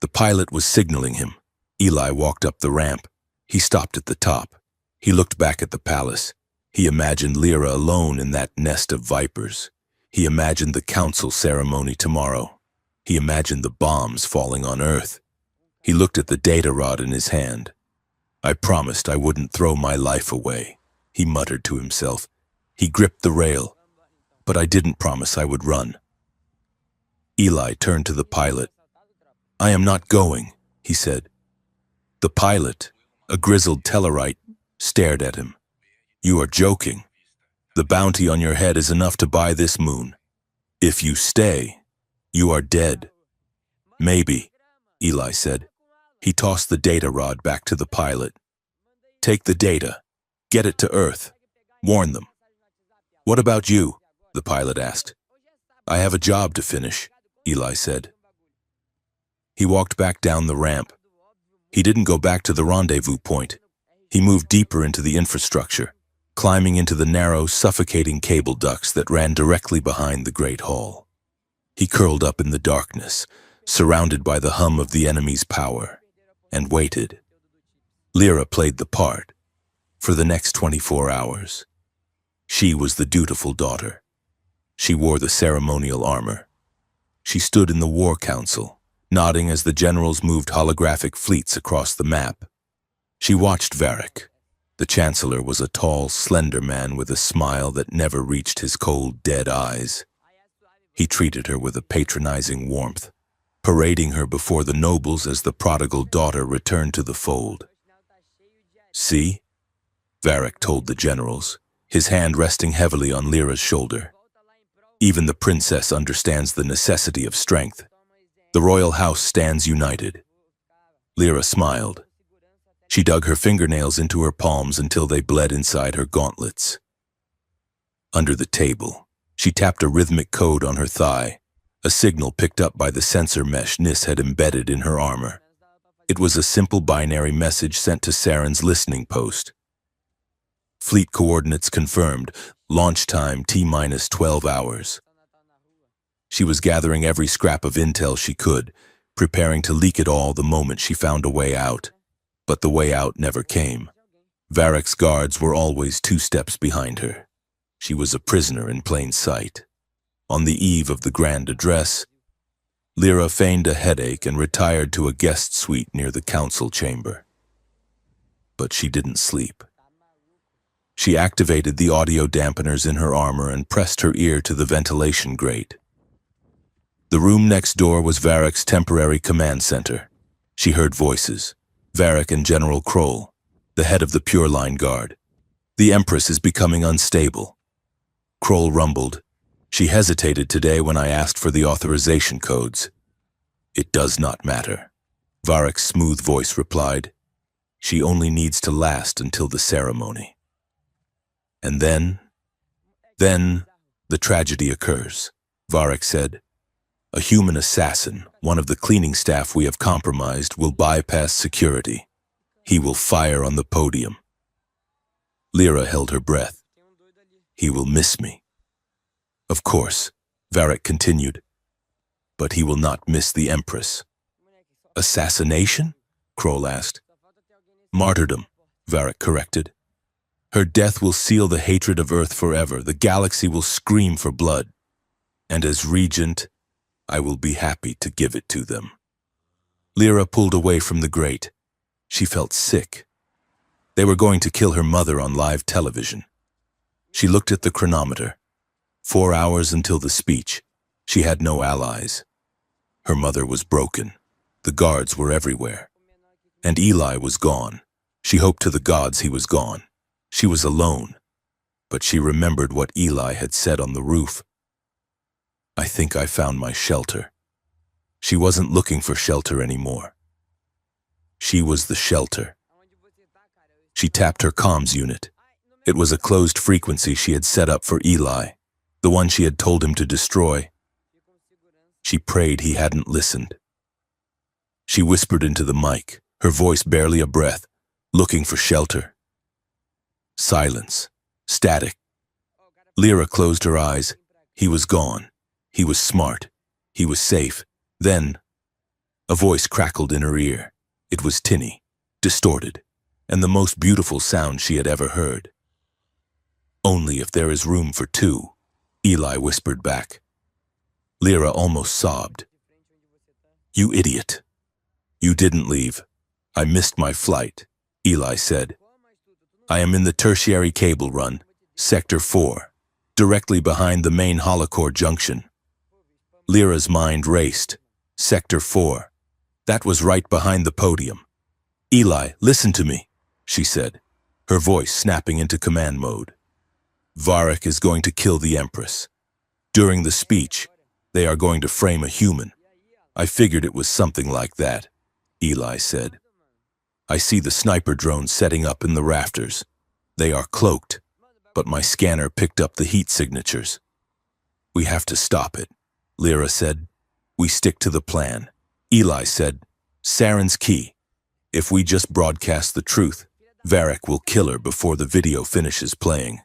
The pilot was signaling him. Eli walked up the ramp. He stopped at the top. He looked back at the palace. He imagined Lyra alone in that nest of vipers. He imagined the council ceremony tomorrow. He imagined the bombs falling on Earth. He looked at the data rod in his hand. I promised I wouldn't throw my life away, he muttered to himself. He gripped the rail, but I didn't promise I would run. Eli turned to the pilot. I am not going, he said. The pilot, a grizzled Tellarite, stared at him. You are joking. The bounty on your head is enough to buy this moon. If you stay, you are dead. Maybe, Eli said. He tossed the data rod back to the pilot. Take the data. Get it to Earth. Warn them. What about you? The pilot asked. I have a job to finish, Eli said. He walked back down the ramp. He didn't go back to the rendezvous point. He moved deeper into the infrastructure, climbing into the narrow, suffocating cable ducts that ran directly behind the Great Hall. He curled up in the darkness, surrounded by the hum of the enemy's power, and waited. Lyra played the part for the next 24 hours. She was the dutiful daughter. She wore the ceremonial armor. She stood in the War Council, nodding as the generals moved holographic fleets across the map. She watched Varek. The Chancellor was a tall, slender man with a smile that never reached his cold, dead eyes. He treated her with a patronizing warmth, parading her before the nobles as the prodigal daughter returned to the fold. See? Varek told the generals, his hand resting heavily on Lyra's shoulder. Even the princess understands the necessity of strength. The royal house stands united. Lyra smiled. She dug her fingernails into her palms until they bled inside her gauntlets. Under the table, she tapped a rhythmic code on her thigh, a signal picked up by the sensor mesh Nis had embedded in her armor. It was a simple binary message sent to Saren's listening post. Fleet coordinates confirmed, launch time T-minus 12 hours. She was gathering every scrap of intel she could, preparing to leak it all the moment she found a way out. But the way out never came. Varek's guards were always 2 steps behind her. She was a prisoner in plain sight. On the eve of the grand address, Lyra feigned a headache and retired to a guest suite near the council chamber. But she didn't sleep. She activated the audio dampeners in her armor and pressed her ear to the ventilation grate. The room next door was Varric's temporary command center. She heard voices. Varric and General Kroll, the head of the Pure Line Guard. The Empress is becoming unstable. Kroll rumbled. She hesitated today when I asked for the authorization codes. It does not matter. Varric's smooth voice replied. She only needs to last until the ceremony. And then the tragedy occurs, Varric said. A human assassin, one of the cleaning staff we have compromised, will bypass security. He will fire on the podium. Lyra held her breath. He will miss me. Of course, Varric continued, but he will not miss the Empress. Assassination? Kroll asked. Martyrdom, Varric corrected. Her death will seal the hatred of Earth forever. The galaxy will scream for blood. And as regent, I will be happy to give it to them. Lyra pulled away from the grate. She felt sick. They were going to kill her mother on live television. She looked at the chronometer. 4 hours until the speech. She had no allies. Her mother was broken. The guards were everywhere. And Eli was gone. She hoped to the gods he was gone. She was alone. But she remembered what Eli had said on the roof. I think I found my shelter. She wasn't looking for shelter anymore. She was the shelter. She tapped her comms unit. It was a closed frequency she had set up for Eli, the one she had told him to destroy. She prayed he hadn't listened. She whispered into the mic, her voice barely a breath, looking for shelter. Silence. Static. Lyra closed her eyes. He was gone. He was smart. He was safe. Then, a voice crackled in her ear. It was tinny, distorted, and the most beautiful sound she had ever heard. Only if there is room for two, Eli whispered back. Lyra almost sobbed. You idiot. You didn't leave. I missed my flight, Eli said. I am in the tertiary cable run, Sector 4, directly behind the main holocore junction. Lyra's mind raced. Sector 4. That was right behind the podium. Eli, listen to me, she said, her voice snapping into command mode. Varric is going to kill the Empress. During the speech, they are going to frame a human. I figured it was something like that, Eli said. I see the sniper drones setting up in the rafters. They are cloaked, but my scanner picked up the heat signatures. We have to stop it, Lyra said. We stick to the plan. Eli said, Saren's key. If we just broadcast the truth, Varric will kill her before the video finishes playing.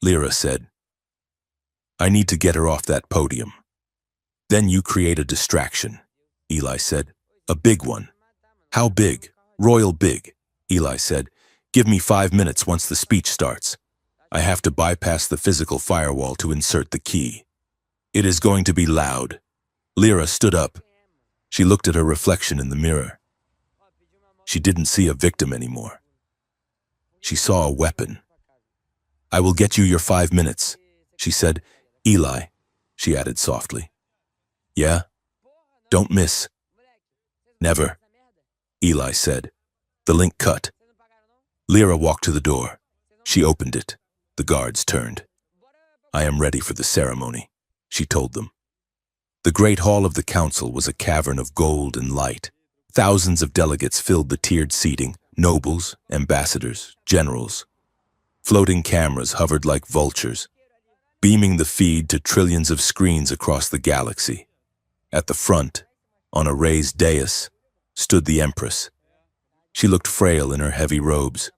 Lyra said, I need to get her off that podium. Then you create a distraction, Eli said. A big one. How big? Royal big, Eli said. Give me 5 minutes once the speech starts. I have to bypass the physical firewall to insert the key. It is going to be loud. Lyra stood up. She looked at her reflection in the mirror. She didn't see a victim anymore. She saw a weapon. I will get you your 5 minutes, she said. Eli, she added softly. Yeah? Don't miss. Never, Eli said. The link cut. Lyra walked to the door. She opened it. The guards turned. I am ready for the ceremony, she told them. The great hall of the council was a cavern of gold and light. Thousands of delegates filled the tiered seating, nobles, ambassadors, generals. Floating cameras hovered like vultures, beaming the feed to trillions of screens across the galaxy. At the front, on a raised dais, stood the Empress. She looked frail in her heavy robes,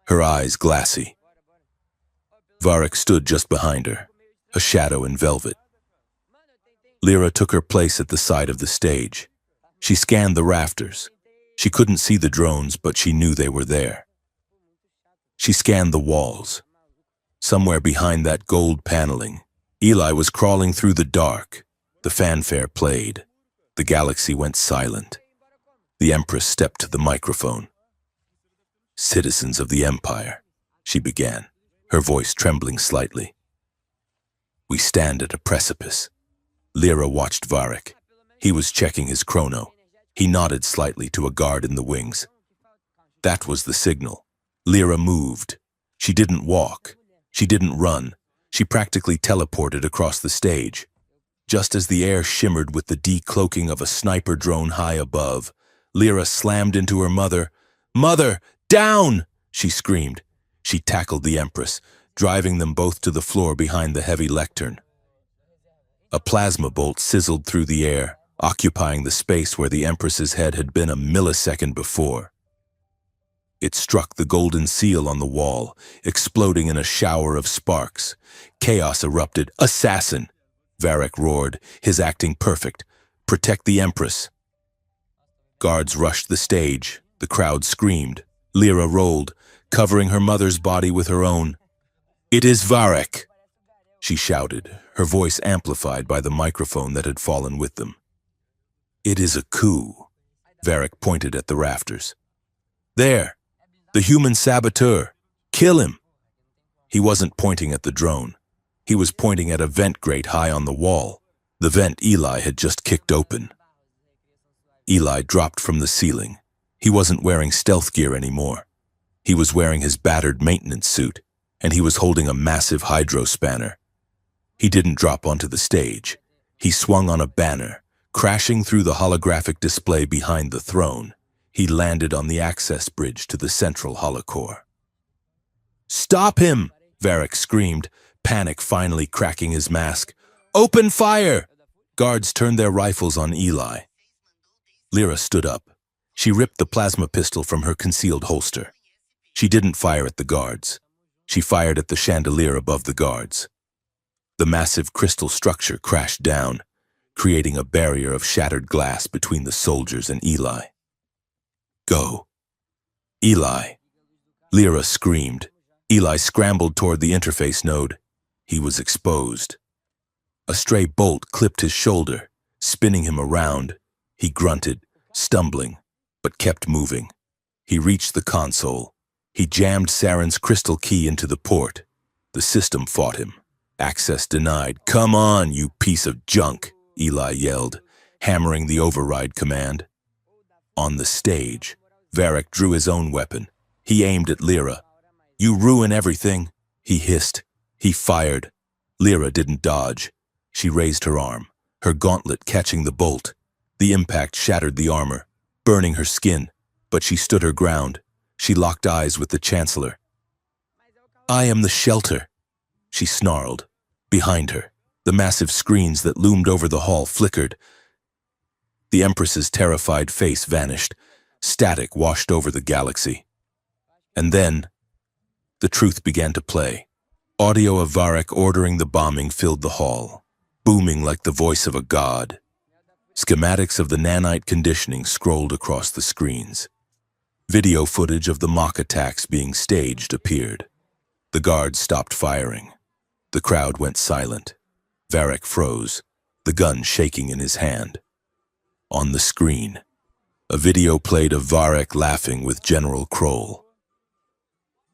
her eyes glassy. Varric stood just behind her, a shadow in velvet. Lyra took her place at the side of the stage. She scanned the rafters. She couldn't see the drones, but she knew they were there. She scanned the walls. Somewhere behind that gold paneling, Eli was crawling through the dark. The fanfare played. The galaxy went silent. The Empress stepped to the microphone. "Citizens of the Empire," she began, her voice trembling slightly. "We stand at a precipice." Lyra watched Varric. He was checking his chrono. He nodded slightly to a guard in the wings. That was the signal. Lyra moved. She didn't walk. She didn't run. She practically teleported across the stage. Just as the air shimmered with the decloaking of a sniper drone high above, Lyra slammed into her mother. "Mother, down!" she screamed. She tackled the Empress, driving them both to the floor behind the heavy lectern. A plasma bolt sizzled through the air, occupying the space where the Empress's head had been a millisecond before. It struck the golden seal on the wall, exploding in a shower of sparks. Chaos erupted. "Assassin!" Varric roared, his acting perfect. "Protect the Empress." Guards rushed the stage. The crowd screamed. Lyra rolled, covering her mother's body with her own. "It is Varric!" she shouted, her voice amplified by the microphone that had fallen with them. "It is a coup." Varric pointed at the rafters. "There! The human saboteur! Kill him!" He wasn't pointing at the drone. He was pointing at a vent grate high on the wall, the vent Eli had just kicked open. Eli dropped from the ceiling. He wasn't wearing stealth gear anymore. He was wearing his battered maintenance suit, and he was holding a massive hydro spanner. He didn't drop onto the stage. He swung on a banner, crashing through the holographic display behind the throne. He landed on the access bridge to the central holocore. "Stop him!" Varric screamed, panic finally cracking his mask. "Open fire!" Guards turned their rifles on Eli. Lyra stood up. She ripped the plasma pistol from her concealed holster. She didn't fire at the guards. She fired at the chandelier above the guards. The massive crystal structure crashed down, creating a barrier of shattered glass between the soldiers and Eli. "Go. Eli!" Lyra screamed. Eli scrambled toward the interface node. He was exposed. A stray bolt clipped his shoulder, spinning him around. He grunted, stumbling, but kept moving. He reached the console. He jammed Saren's crystal key into the port. The system fought him. "Access denied." "Come on, you piece of junk!" Eli yelled, hammering the override command. On the stage, Varric drew his own weapon. He aimed at Lyra. "You ruin everything," he hissed. He fired. Lyra didn't dodge. She raised her arm, her gauntlet catching the bolt. The impact shattered the armor, burning her skin, but she stood her ground. She locked eyes with the Chancellor. "I am the shelter," she snarled. Behind her, the massive screens that loomed over the hall flickered. The Empress's terrified face vanished. Static washed over the galaxy. And then, the truth began to play. Audio of Varric ordering the bombing filled the hall, booming like the voice of a god. Schematics of the nanite conditioning scrolled across the screens. Video footage of the mock attacks being staged appeared. The guards stopped firing. The crowd went silent. Varric froze, the gun shaking in his hand. On the screen, a video played of Varric laughing with General Kroll.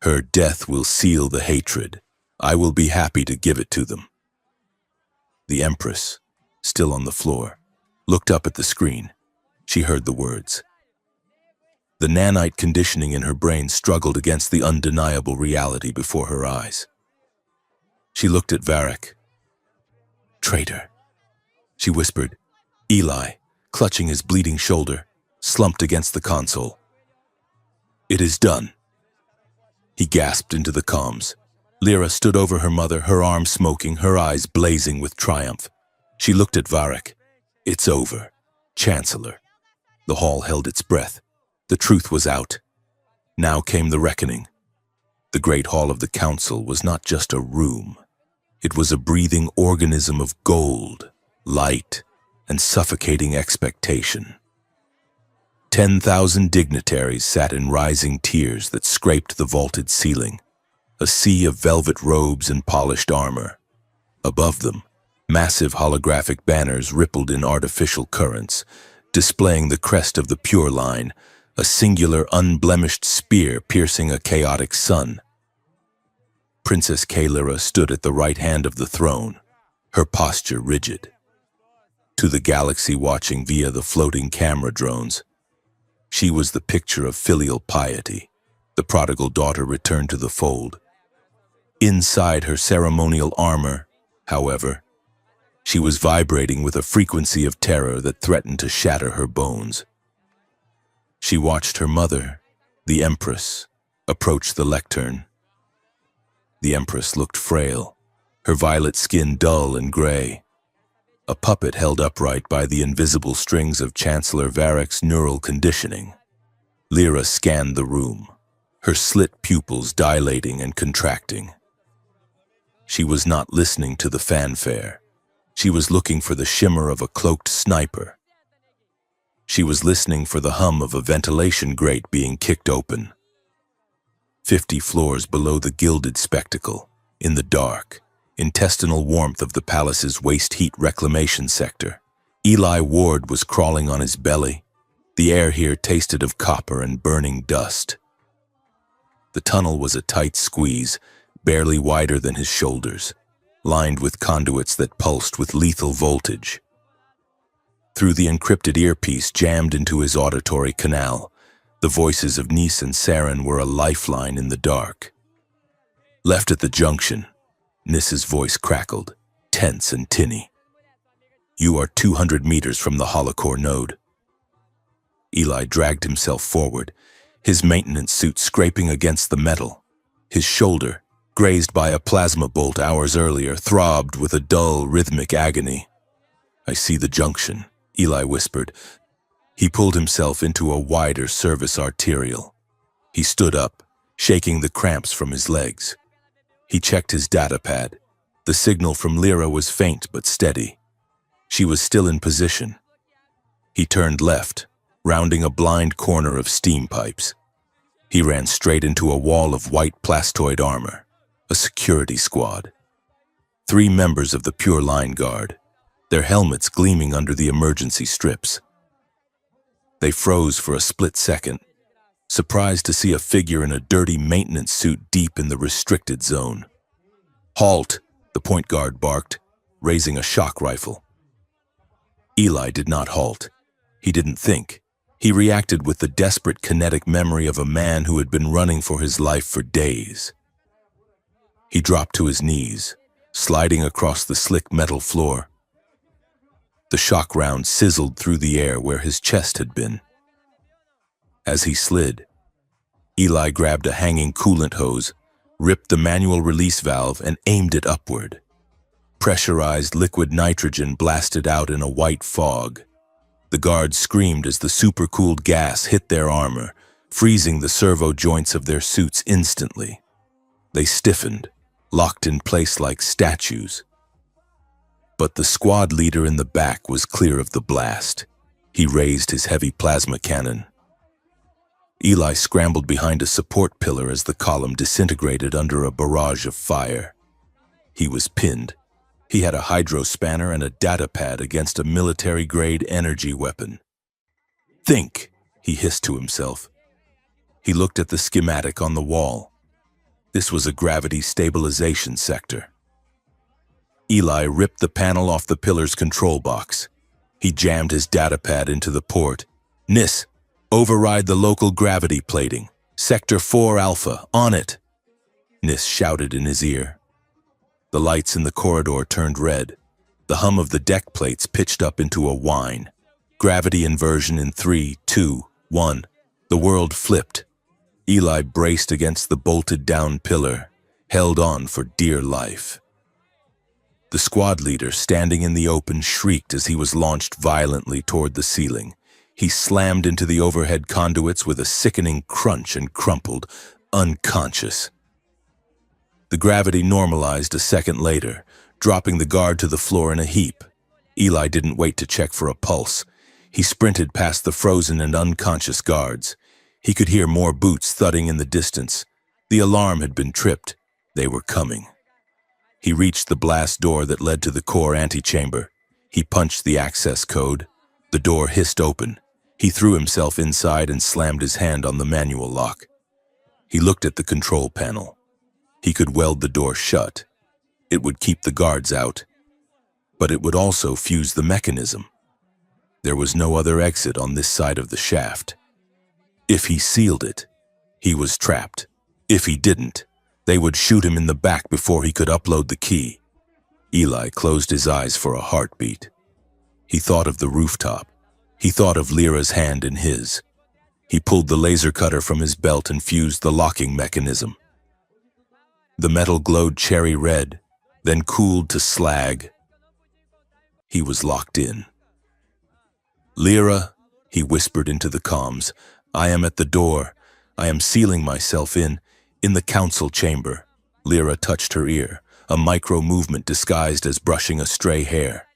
"Her death will seal the hatred. I will be happy to give it to them." The Empress, still on the floor, looked up at the screen. She heard the words. The nanite conditioning in her brain struggled against the undeniable reality before her eyes. She looked at Varric. "Traitor," she whispered. Eli, clutching his bleeding shoulder, slumped against the console. "It is done." He gasped into the comms. Lyra stood over her mother, her arm smoking, her eyes blazing with triumph. She looked at Varric. "It's over, Chancellor." The hall held its breath. The truth was out. Now came the reckoning. The great hall of the council was not just a room. It was a breathing organism of gold, light, and suffocating expectation. 10,000 dignitaries sat in rising tiers that scraped the vaulted ceiling. a sea of velvet robes and polished armor. Above them, massive holographic banners rippled in artificial currents, displaying the crest of the Pure Line, a singular, unblemished spear piercing a chaotic sun. Princess Kalyra stood at the right hand of the throne, her posture rigid. To the galaxy watching via the floating camera drones, she was the picture of filial piety, the prodigal daughter returned to the fold. Inside her ceremonial armor, however, she was vibrating with a frequency of terror that threatened to shatter her bones. She watched her mother, the Empress, approach the lectern. The Empress looked frail, her violet skin dull and gray. A puppet held upright by the invisible strings of Chancellor Varric's neural conditioning. Lyra scanned the room, her slit pupils dilating and contracting. She was not listening to the fanfare. She was looking for the shimmer of a cloaked sniper. She was listening for the hum of a ventilation grate being kicked open. 50 floors below the gilded spectacle, in the dark, intestinal warmth of the palace's waste heat reclamation sector, Eli Ward was crawling on his belly. The air here tasted of copper and burning dust. The tunnel was a tight squeeze, barely wider than his shoulders, lined with conduits that pulsed with lethal voltage. Through the encrypted earpiece jammed into his auditory canal, the voices of Nis and Saren were a lifeline in the dark. Left at the junction, Nis's voice crackled, tense and tinny. "You are 200 meters from the holocore node." Eli dragged himself forward, his maintenance suit scraping against the metal. His shoulder, grazed by a plasma bolt hours earlier, throbbed with a dull, rhythmic agony. "I see the junction," Eli whispered. He pulled himself into a wider service arterial. He stood up, shaking the cramps from his legs. He checked his datapad. The signal from Lyra was faint but steady. She was still in position. He turned left, rounding a blind corner of steam pipes. He ran straight into a wall of white plastoid armor, a security squad. 3 members of the Pure Line Guard, their helmets gleaming under the emergency strips. They froze for a split second, surprised to see a figure in a dirty maintenance suit deep in the restricted zone. "Halt!" the point guard barked, raising a shock rifle. Eli did not halt. He didn't think. He reacted with the desperate kinetic memory of a man who had been running for his life for days. He dropped to his knees, sliding across the slick metal floor. The shock round sizzled through the air where his chest had been. As he slid, Eli grabbed a hanging coolant hose, ripped the manual release valve, and aimed it upward. Pressurized liquid nitrogen blasted out in a white fog. The guards screamed as the supercooled gas hit their armor, freezing the servo joints of their suits instantly. They stiffened, locked in place like statues. But the squad leader in the back was clear of the blast. He raised his heavy plasma cannon. Eli scrambled behind a support pillar as the column disintegrated under a barrage of fire. He was pinned. He had a hydro spanner and a datapad against a military-grade energy weapon. "Think," he hissed to himself. He looked at the schematic on the wall. This was a gravity stabilization sector. Eli ripped the panel off the pillar's control box. He jammed his datapad into the port. "Nis, override the local gravity plating. Sector 4 Alpha, on it!" Nis shouted in his ear. The lights in the corridor turned red. The hum of the deck plates pitched up into a whine. Gravity inversion in 3, 2, 1. The world flipped. Eli braced against the bolted-down pillar, held on for dear life. The squad leader, standing in the open, shrieked as he was launched violently toward the ceiling. He slammed into the overhead conduits with a sickening crunch and crumpled, unconscious. The gravity normalized a second later, dropping the guard to the floor in a heap. Eli didn't wait to check for a pulse. He sprinted past the frozen and unconscious guards. He could hear more boots thudding in the distance. The alarm had been tripped. They were coming. He reached the blast door that led to the core antechamber. He punched the access code. The door hissed open. He threw himself inside and slammed his hand on the manual lock. He looked at the control panel. He could weld the door shut. It would keep the guards out, but it would also fuse the mechanism. There was no other exit on this side of the shaft. If he sealed it, he was trapped. If he didn't, they would shoot him in the back before he could upload the key. Eli closed his eyes for a heartbeat. He thought of the rooftop. He thought of Lyra's hand in his. He pulled the laser cutter from his belt and fused the locking mechanism. The metal glowed cherry red, then cooled to slag. He was locked in. "Lyra," he whispered into the comms, "I am at the door. I am sealing myself in the council chamber." Lyra touched her ear, a micro-movement disguised as brushing a stray hair.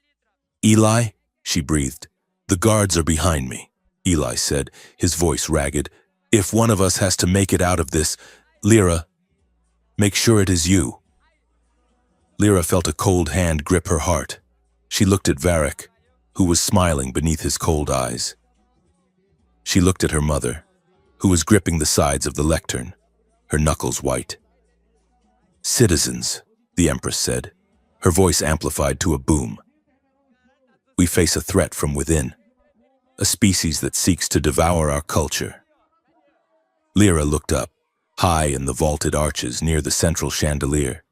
"Eli," she breathed, "the guards are behind me." Eli said, his voice ragged, "If one of us has to make it out of this, Lyra, make sure it is you." Lyra felt a cold hand grip her heart. She looked at Varric, who was smiling beneath his cold eyes. She looked at her mother, who was gripping the sides of the lectern, her knuckles white. "Citizens," the Empress said, her voice amplified to a boom. "We face a threat from within, a species that seeks to devour our culture." Lyra looked up, high in the vaulted arches near the central chandelier.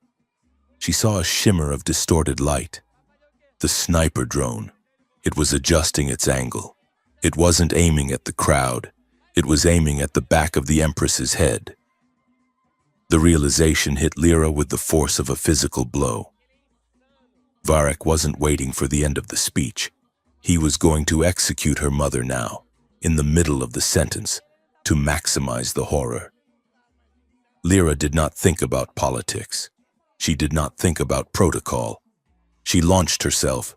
She saw a shimmer of distorted light. The sniper drone. It was adjusting its angle. It wasn't aiming at the crowd. It was aiming at the back of the Empress's head. The realization hit Lyra with the force of a physical blow. Varric wasn't waiting for the end of the speech. He was going to execute her mother now, in the middle of the sentence, to maximize the horror. Lyra did not think about politics. She did not think about protocol. She launched herself.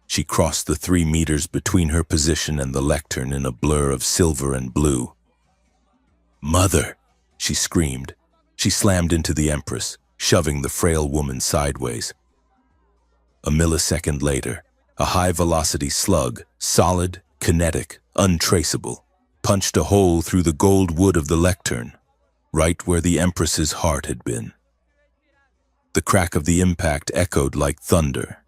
She crossed the 3 meters between her position and the lectern in a blur of silver and blue. "Mother!" she screamed. She slammed into the Empress, shoving the frail woman sideways. A millisecond later, a high-velocity slug, solid, kinetic, untraceable, punched a hole through the gold wood of the lectern, right where the Empress's heart had been. The crack of the impact echoed like thunder.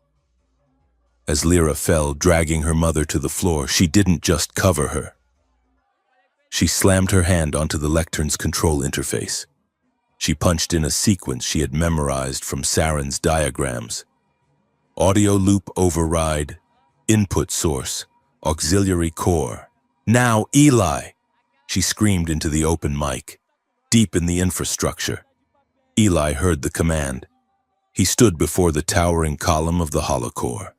As Lyra fell, dragging her mother to the floor, she didn't just cover her. She slammed her hand onto the lectern's control interface. She punched in a sequence she had memorized from Saren's diagrams. Audio loop override, input source, auxiliary core. "Now, Eli!" she screamed into the open mic, deep in the infrastructure. Eli heard the command. He stood before the towering column of the holocore,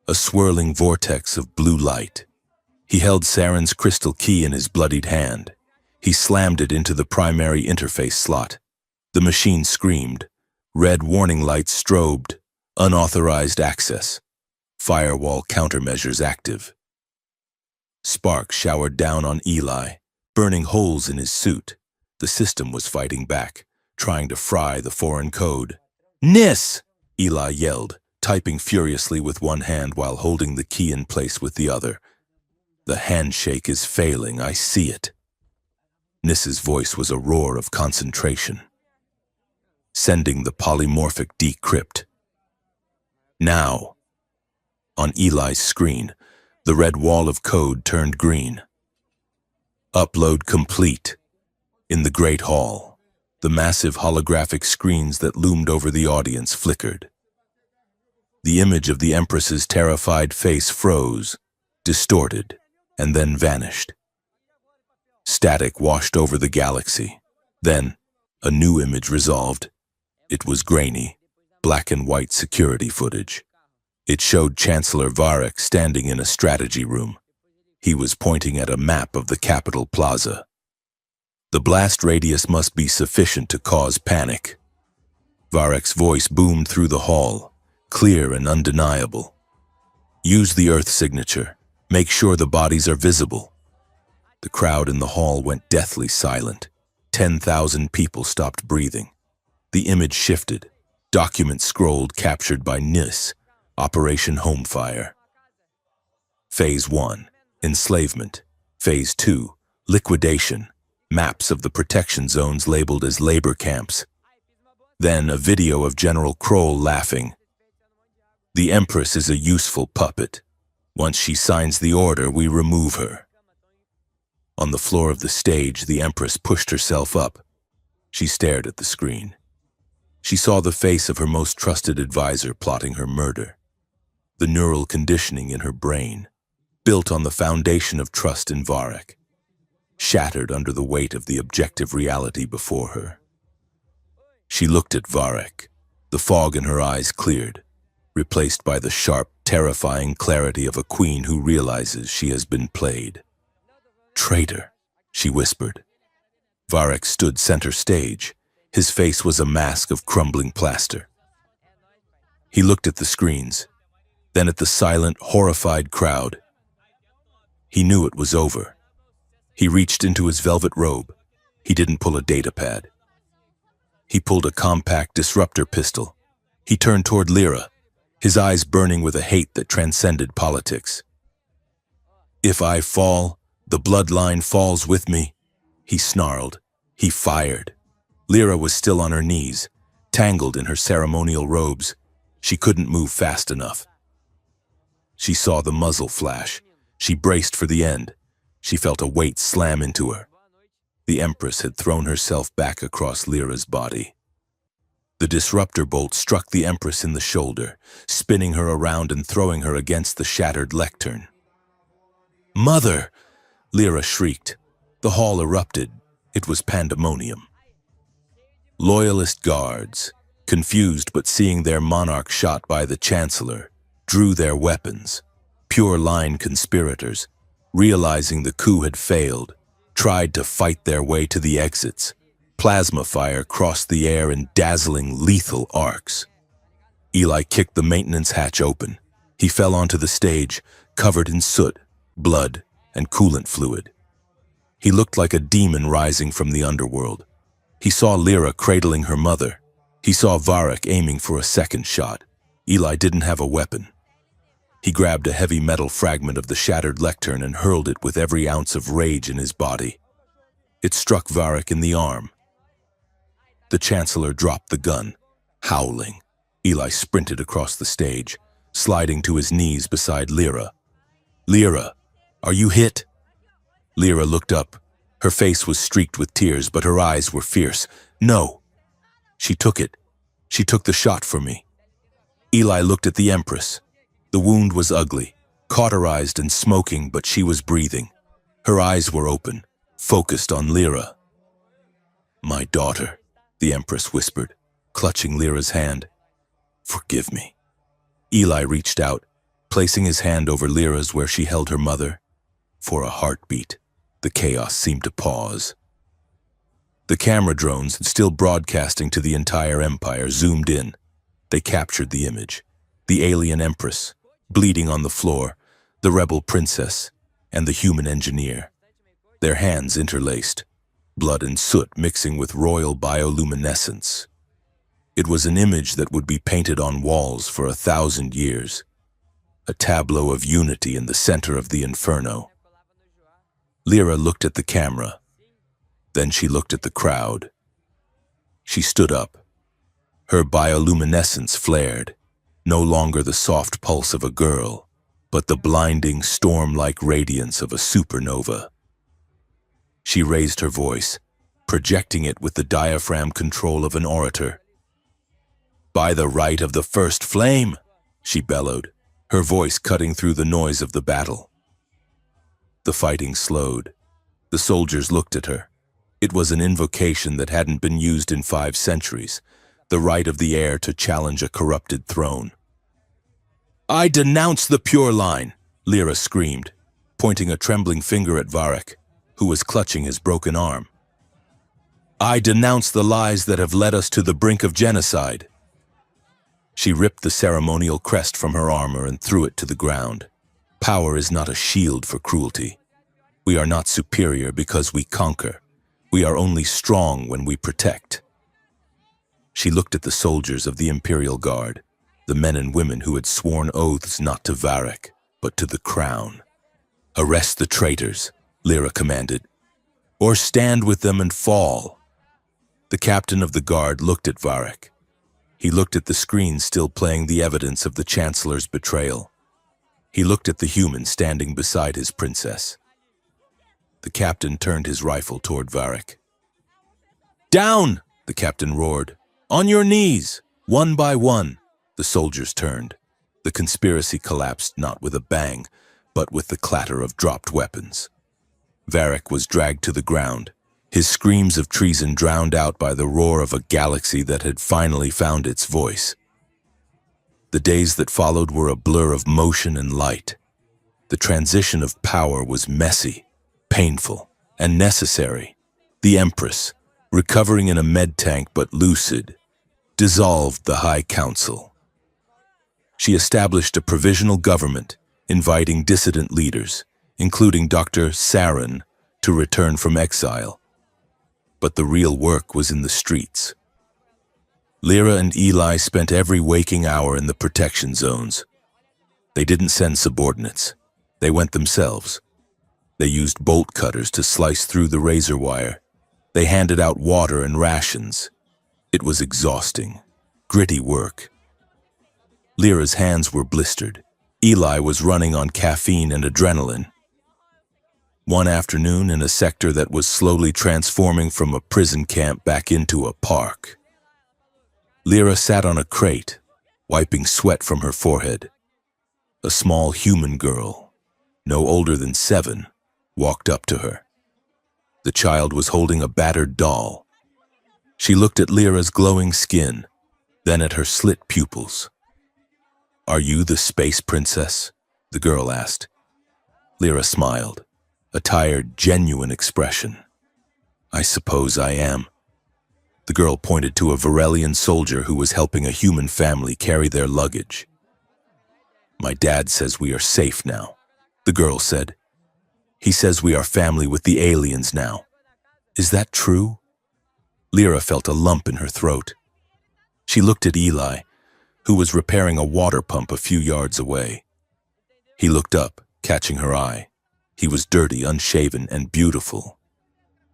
a swirling vortex of blue light. He held Saren's crystal key in his bloodied hand. He slammed it into the primary interface slot. The machine screamed. Red warning lights strobed. Unauthorized access. Firewall countermeasures active. Sparks showered down on Eli, burning holes in his suit. The system was fighting back, trying to fry the foreign code. "Nis!" Eli yelled, typing furiously with one hand while holding the key in place with the other. "The handshake is failing, I see it." Nis's voice was a roar of concentration. "Sending the polymorphic decrypt." Now. On Eli's screen, the red wall of code turned green. Upload complete. In the Great Hall, the massive holographic screens that loomed over the audience flickered. The image of the Empress's terrified face froze, distorted, and then vanished. Static washed over the galaxy. Then, a new image resolved. It was grainy, black and white security footage. It showed Chancellor Varric standing in a strategy room. He was pointing at a map of the Capitol Plaza. The blast radius must be sufficient to cause panic. Varric's voice boomed through the hall, clear and undeniable. "Use the Earth signature. Make sure the bodies are visible." The crowd in the hall went deathly silent. 10,000 people stopped breathing. The image shifted. Document scrolled captured by NIS, Operation Homefire. Phase 1, enslavement. Phase 2, liquidation. Maps of the protection zones labeled as labor camps. Then a video of General Kroll laughing. The Empress is a useful puppet. Once she signs the order, we remove her. On the floor of the stage, the Empress pushed herself up. She stared at the screen. She saw the face of her most trusted advisor plotting her murder. The neural conditioning in her brain, built on the foundation of trust in Varek, shattered under the weight of the objective reality before her. She looked at Varek. The fog in her eyes cleared, replaced by the sharp, terrifying clarity of a queen who realizes she has been played. "Traitor," she whispered. Varek stood center stage. His face was a mask of crumbling plaster. He looked at the screens, then at the silent, horrified crowd. He knew it was over. He reached into his velvet robe. He didn't pull a data pad. He pulled a compact disruptor pistol. He turned toward Lyra, his eyes burning with a hate that transcended politics. "If I fall, the bloodline falls with me," he snarled. He fired. Lyra was still on her knees, tangled in her ceremonial robes. She couldn't move fast enough. She saw the muzzle flash. She braced for the end. She felt a weight slam into her. The Empress had thrown herself back across Lyra's body. The disruptor bolt struck the Empress in the shoulder, spinning her around and throwing her against the shattered lectern. "Mother!" Lyra shrieked. The hall erupted. It was pandemonium. Loyalist guards, confused but seeing their monarch shot by the Chancellor, drew their weapons. Pure-line conspirators, realizing the coup had failed, tried to fight their way to the exits. Plasma fire crossed the air in dazzling, lethal arcs. Eli kicked the maintenance hatch open. He fell onto the stage, covered in soot, blood, and coolant fluid. He looked like a demon rising from the underworld. He saw Lyra cradling her mother. He saw Varek aiming for a second shot. Eli didn't have a weapon. He grabbed a heavy metal fragment of the shattered lectern and hurled it with every ounce of rage in his body. It struck Varek in the arm. The Chancellor dropped the gun, howling. Eli sprinted across the stage, sliding to his knees beside Lyra. "Lyra, are you hit?" Lyra looked up. Her face was streaked with tears, but her eyes were fierce. "No." "She took it. She took the shot for me." Eli looked at the Empress. The wound was ugly, cauterized and smoking, but she was breathing. Her eyes were open, focused on Lyra. "My daughter," the Empress whispered, clutching Lyra's hand. "Forgive me." Eli reached out, placing his hand over Lyra's where she held her mother. For a heartbeat, the chaos seemed to pause. The camera drones, still broadcasting to the entire empire, zoomed in. They captured the image. The alien Empress, bleeding on the floor, the rebel princess, and the human engineer. Their hands interlaced, blood and soot mixing with royal bioluminescence. It was an image that would be painted on walls for 1,000 years. A tableau of unity in the center of the inferno. Lyra looked at the camera. Then she looked at the crowd. She stood up. Her bioluminescence flared, no longer the soft pulse of a girl, but the blinding, storm-like radiance of a supernova. She raised her voice, projecting it with the diaphragm control of an orator. "By the right of the first flame," she bellowed, her voice cutting through the noise of the battle. The fighting slowed. The soldiers looked at her. It was an invocation that hadn't been used in 5 centuries, the right of the heir to challenge a corrupted throne. "I denounce the Pure Line," Lyra screamed, pointing a trembling finger at Varek, who was clutching his broken arm. "I denounce the lies that have led us to the brink of genocide." She ripped the ceremonial crest from her armor and threw it to the ground. Power is not a shield for cruelty. We are not superior because we conquer. We are only strong when we protect. She looked at the soldiers of the Imperial Guard, the men and women who had sworn oaths not to Varric, but to the crown. "Arrest the traitors," Lyra commanded, "or stand with them and fall." The captain of the guard looked at Varric. He looked at the screen still playing the evidence of the Chancellor's betrayal. He looked at the human standing beside his princess. The captain turned his rifle toward Varric. "Down!" the captain roared. "On your knees!" One by one, the soldiers turned. The conspiracy collapsed not with a bang, but with the clatter of dropped weapons. Varric was dragged to the ground, his screams of treason drowned out by the roar of a galaxy that had finally found its voice. The days that followed were a blur of motion and light. The transition of power was messy, painful, and necessary. The Empress, recovering in a med tank but lucid, dissolved the High Council. She established a provisional government, inviting dissident leaders, including Dr. Saren, to return from exile. But the real work was in the streets. Lyra and Eli spent every waking hour in the protection zones. They didn't send subordinates. They went themselves. They used bolt cutters to slice through the razor wire. They handed out water and rations. It was exhausting, gritty work. Lyra's hands were blistered. Eli was running on caffeine and adrenaline. One afternoon, in a sector that was slowly transforming from a prison camp back into a park, Lyra sat on a crate, wiping sweat from her forehead. A small human girl, no older than 7, walked up to her. The child was holding a battered doll. She looked at Lyra's glowing skin, then at her slit pupils. "Are you the space princess?" the girl asked. Lyra smiled, a tired, genuine expression. "I suppose I am." The girl pointed to a Varelian soldier who was helping a human family carry their luggage. "My dad says we are safe now," the girl said. "He says we are family with the aliens now. Is that true?" Lyra felt a lump in her throat. She looked at Eli, who was repairing a water pump a few yards away. He looked up, catching her eye. He was dirty, unshaven, and beautiful.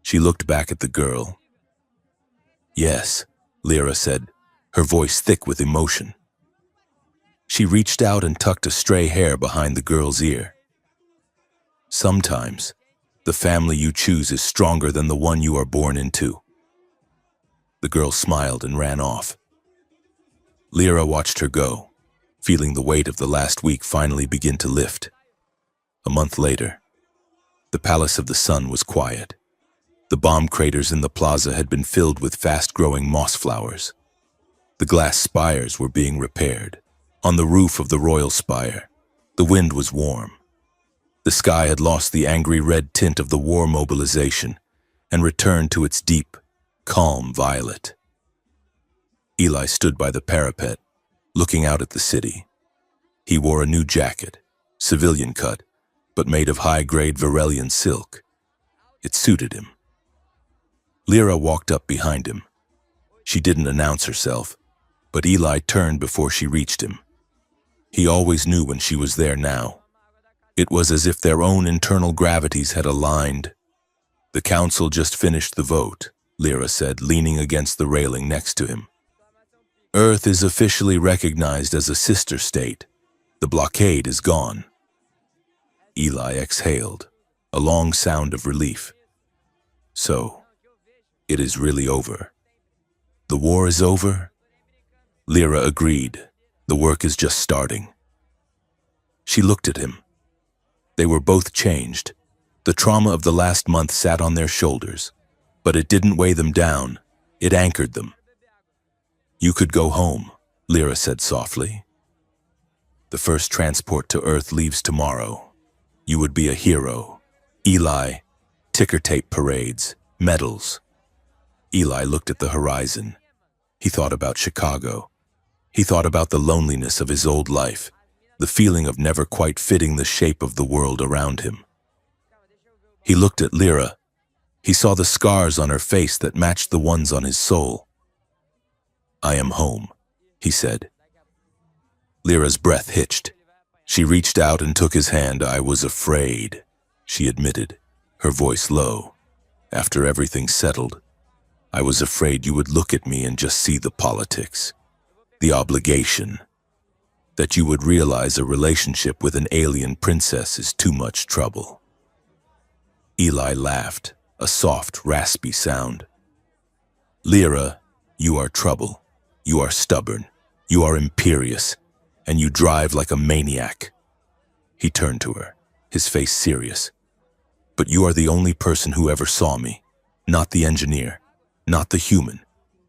She looked back at the girl. "Yes," Lyra said, her voice thick with emotion. She reached out and tucked a stray hair behind the girl's ear. "Sometimes, the family you choose is stronger than the one you are born into." The girl smiled and ran off. Lyra watched her go, feeling the weight of the last week finally begin to lift. A month later, the Palace of the Sun was quiet. The bomb craters in the plaza had been filled with fast-growing moss flowers. The glass spires were being repaired. On the roof of the royal spire, the wind was warm. The sky had lost the angry red tint of the war mobilization and returned to its deep, calm violet. Eli stood by the parapet, looking out at the city. He wore a new jacket, civilian cut, but made of high-grade Varelian silk. It suited him. Lyra walked up behind him. She didn't announce herself, but Eli turned before she reached him. He always knew when she was there now. It was as if their own internal gravities had aligned. "The council just finished the vote," Lyra said, leaning against the railing next to him. "Earth is officially recognized as a sister state. The blockade is gone." Eli exhaled, a long sound of relief. "So, it is really over. The war is over?" Lyra agreed. "The work is just starting." She looked at him. They were both changed. The trauma of the last month sat on their shoulders, but it didn't weigh them down. It anchored them. "You could go home," Lyra said softly. "The first transport to Earth leaves tomorrow. You would be a hero." Eli, ticker tape parades, medals. Eli looked at the horizon. He thought about Chicago. He thought about the loneliness of his old life, the feeling of never quite fitting the shape of the world around him. He looked at Lyra. He saw the scars on her face that matched the ones on his soul. I am home, he said. Lyra's breath hitched. She reached out and took his hand. I was afraid, she admitted, her voice low. After everything settled, I was afraid you would look at me and just see the politics, the obligation, that you would realize a relationship with an alien princess is too much trouble. Eli laughed, a soft, raspy sound. Lyra, you are trouble. You are stubborn. You are imperious. And you drive like a maniac. He turned to her, his face serious. But you are the only person who ever saw me. Not the engineer, not the human,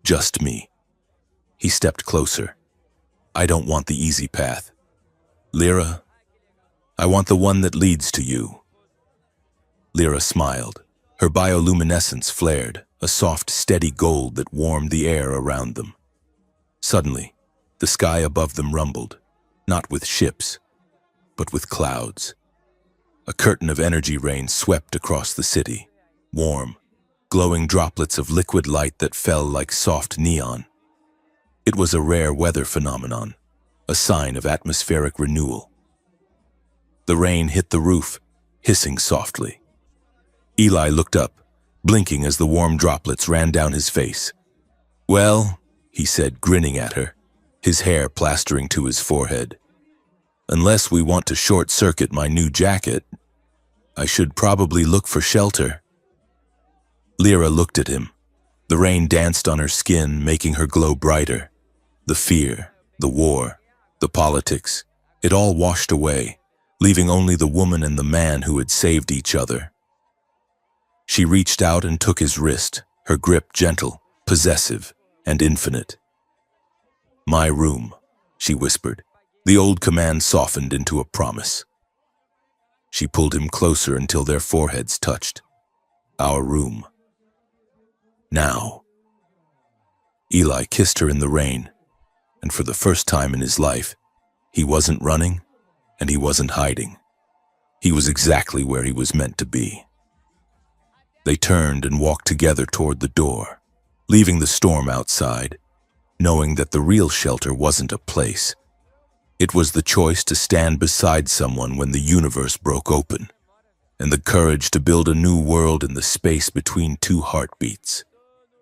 just me. He stepped closer. I don't want the easy path. Lyra, I want the one that leads to you. Lyra smiled. Her bioluminescence flared, a soft, steady gold that warmed the air around them. Suddenly, the sky above them rumbled, not with ships, but with clouds. A curtain of energy rain swept across the city, warm, glowing droplets of liquid light that fell like soft neon. It was a rare weather phenomenon, a sign of atmospheric renewal. The rain hit the roof, hissing softly. Eli looked up, blinking as the warm droplets ran down his face. Well, he said, grinning at her, his hair plastering to his forehead. Unless we want to short-circuit my new jacket, I should probably look for shelter. Lyra looked at him. The rain danced on her skin, making her glow brighter. The fear, the war, the politics, it all washed away, leaving only the woman and the man who had saved each other. She reached out and took his wrist, her grip gentle, possessive, and infinite. My room, she whispered. The old command softened into a promise. She pulled him closer until their foreheads touched. Our room. Now. Eli kissed her in the rain, and for the first time in his life, he wasn't running and he wasn't hiding. He was exactly where he was meant to be. They turned and walked together toward the door, leaving the storm outside, knowing that the real shelter wasn't a place. It was the choice to stand beside someone when the universe broke open, and the courage to build a new world in the space between two heartbeats.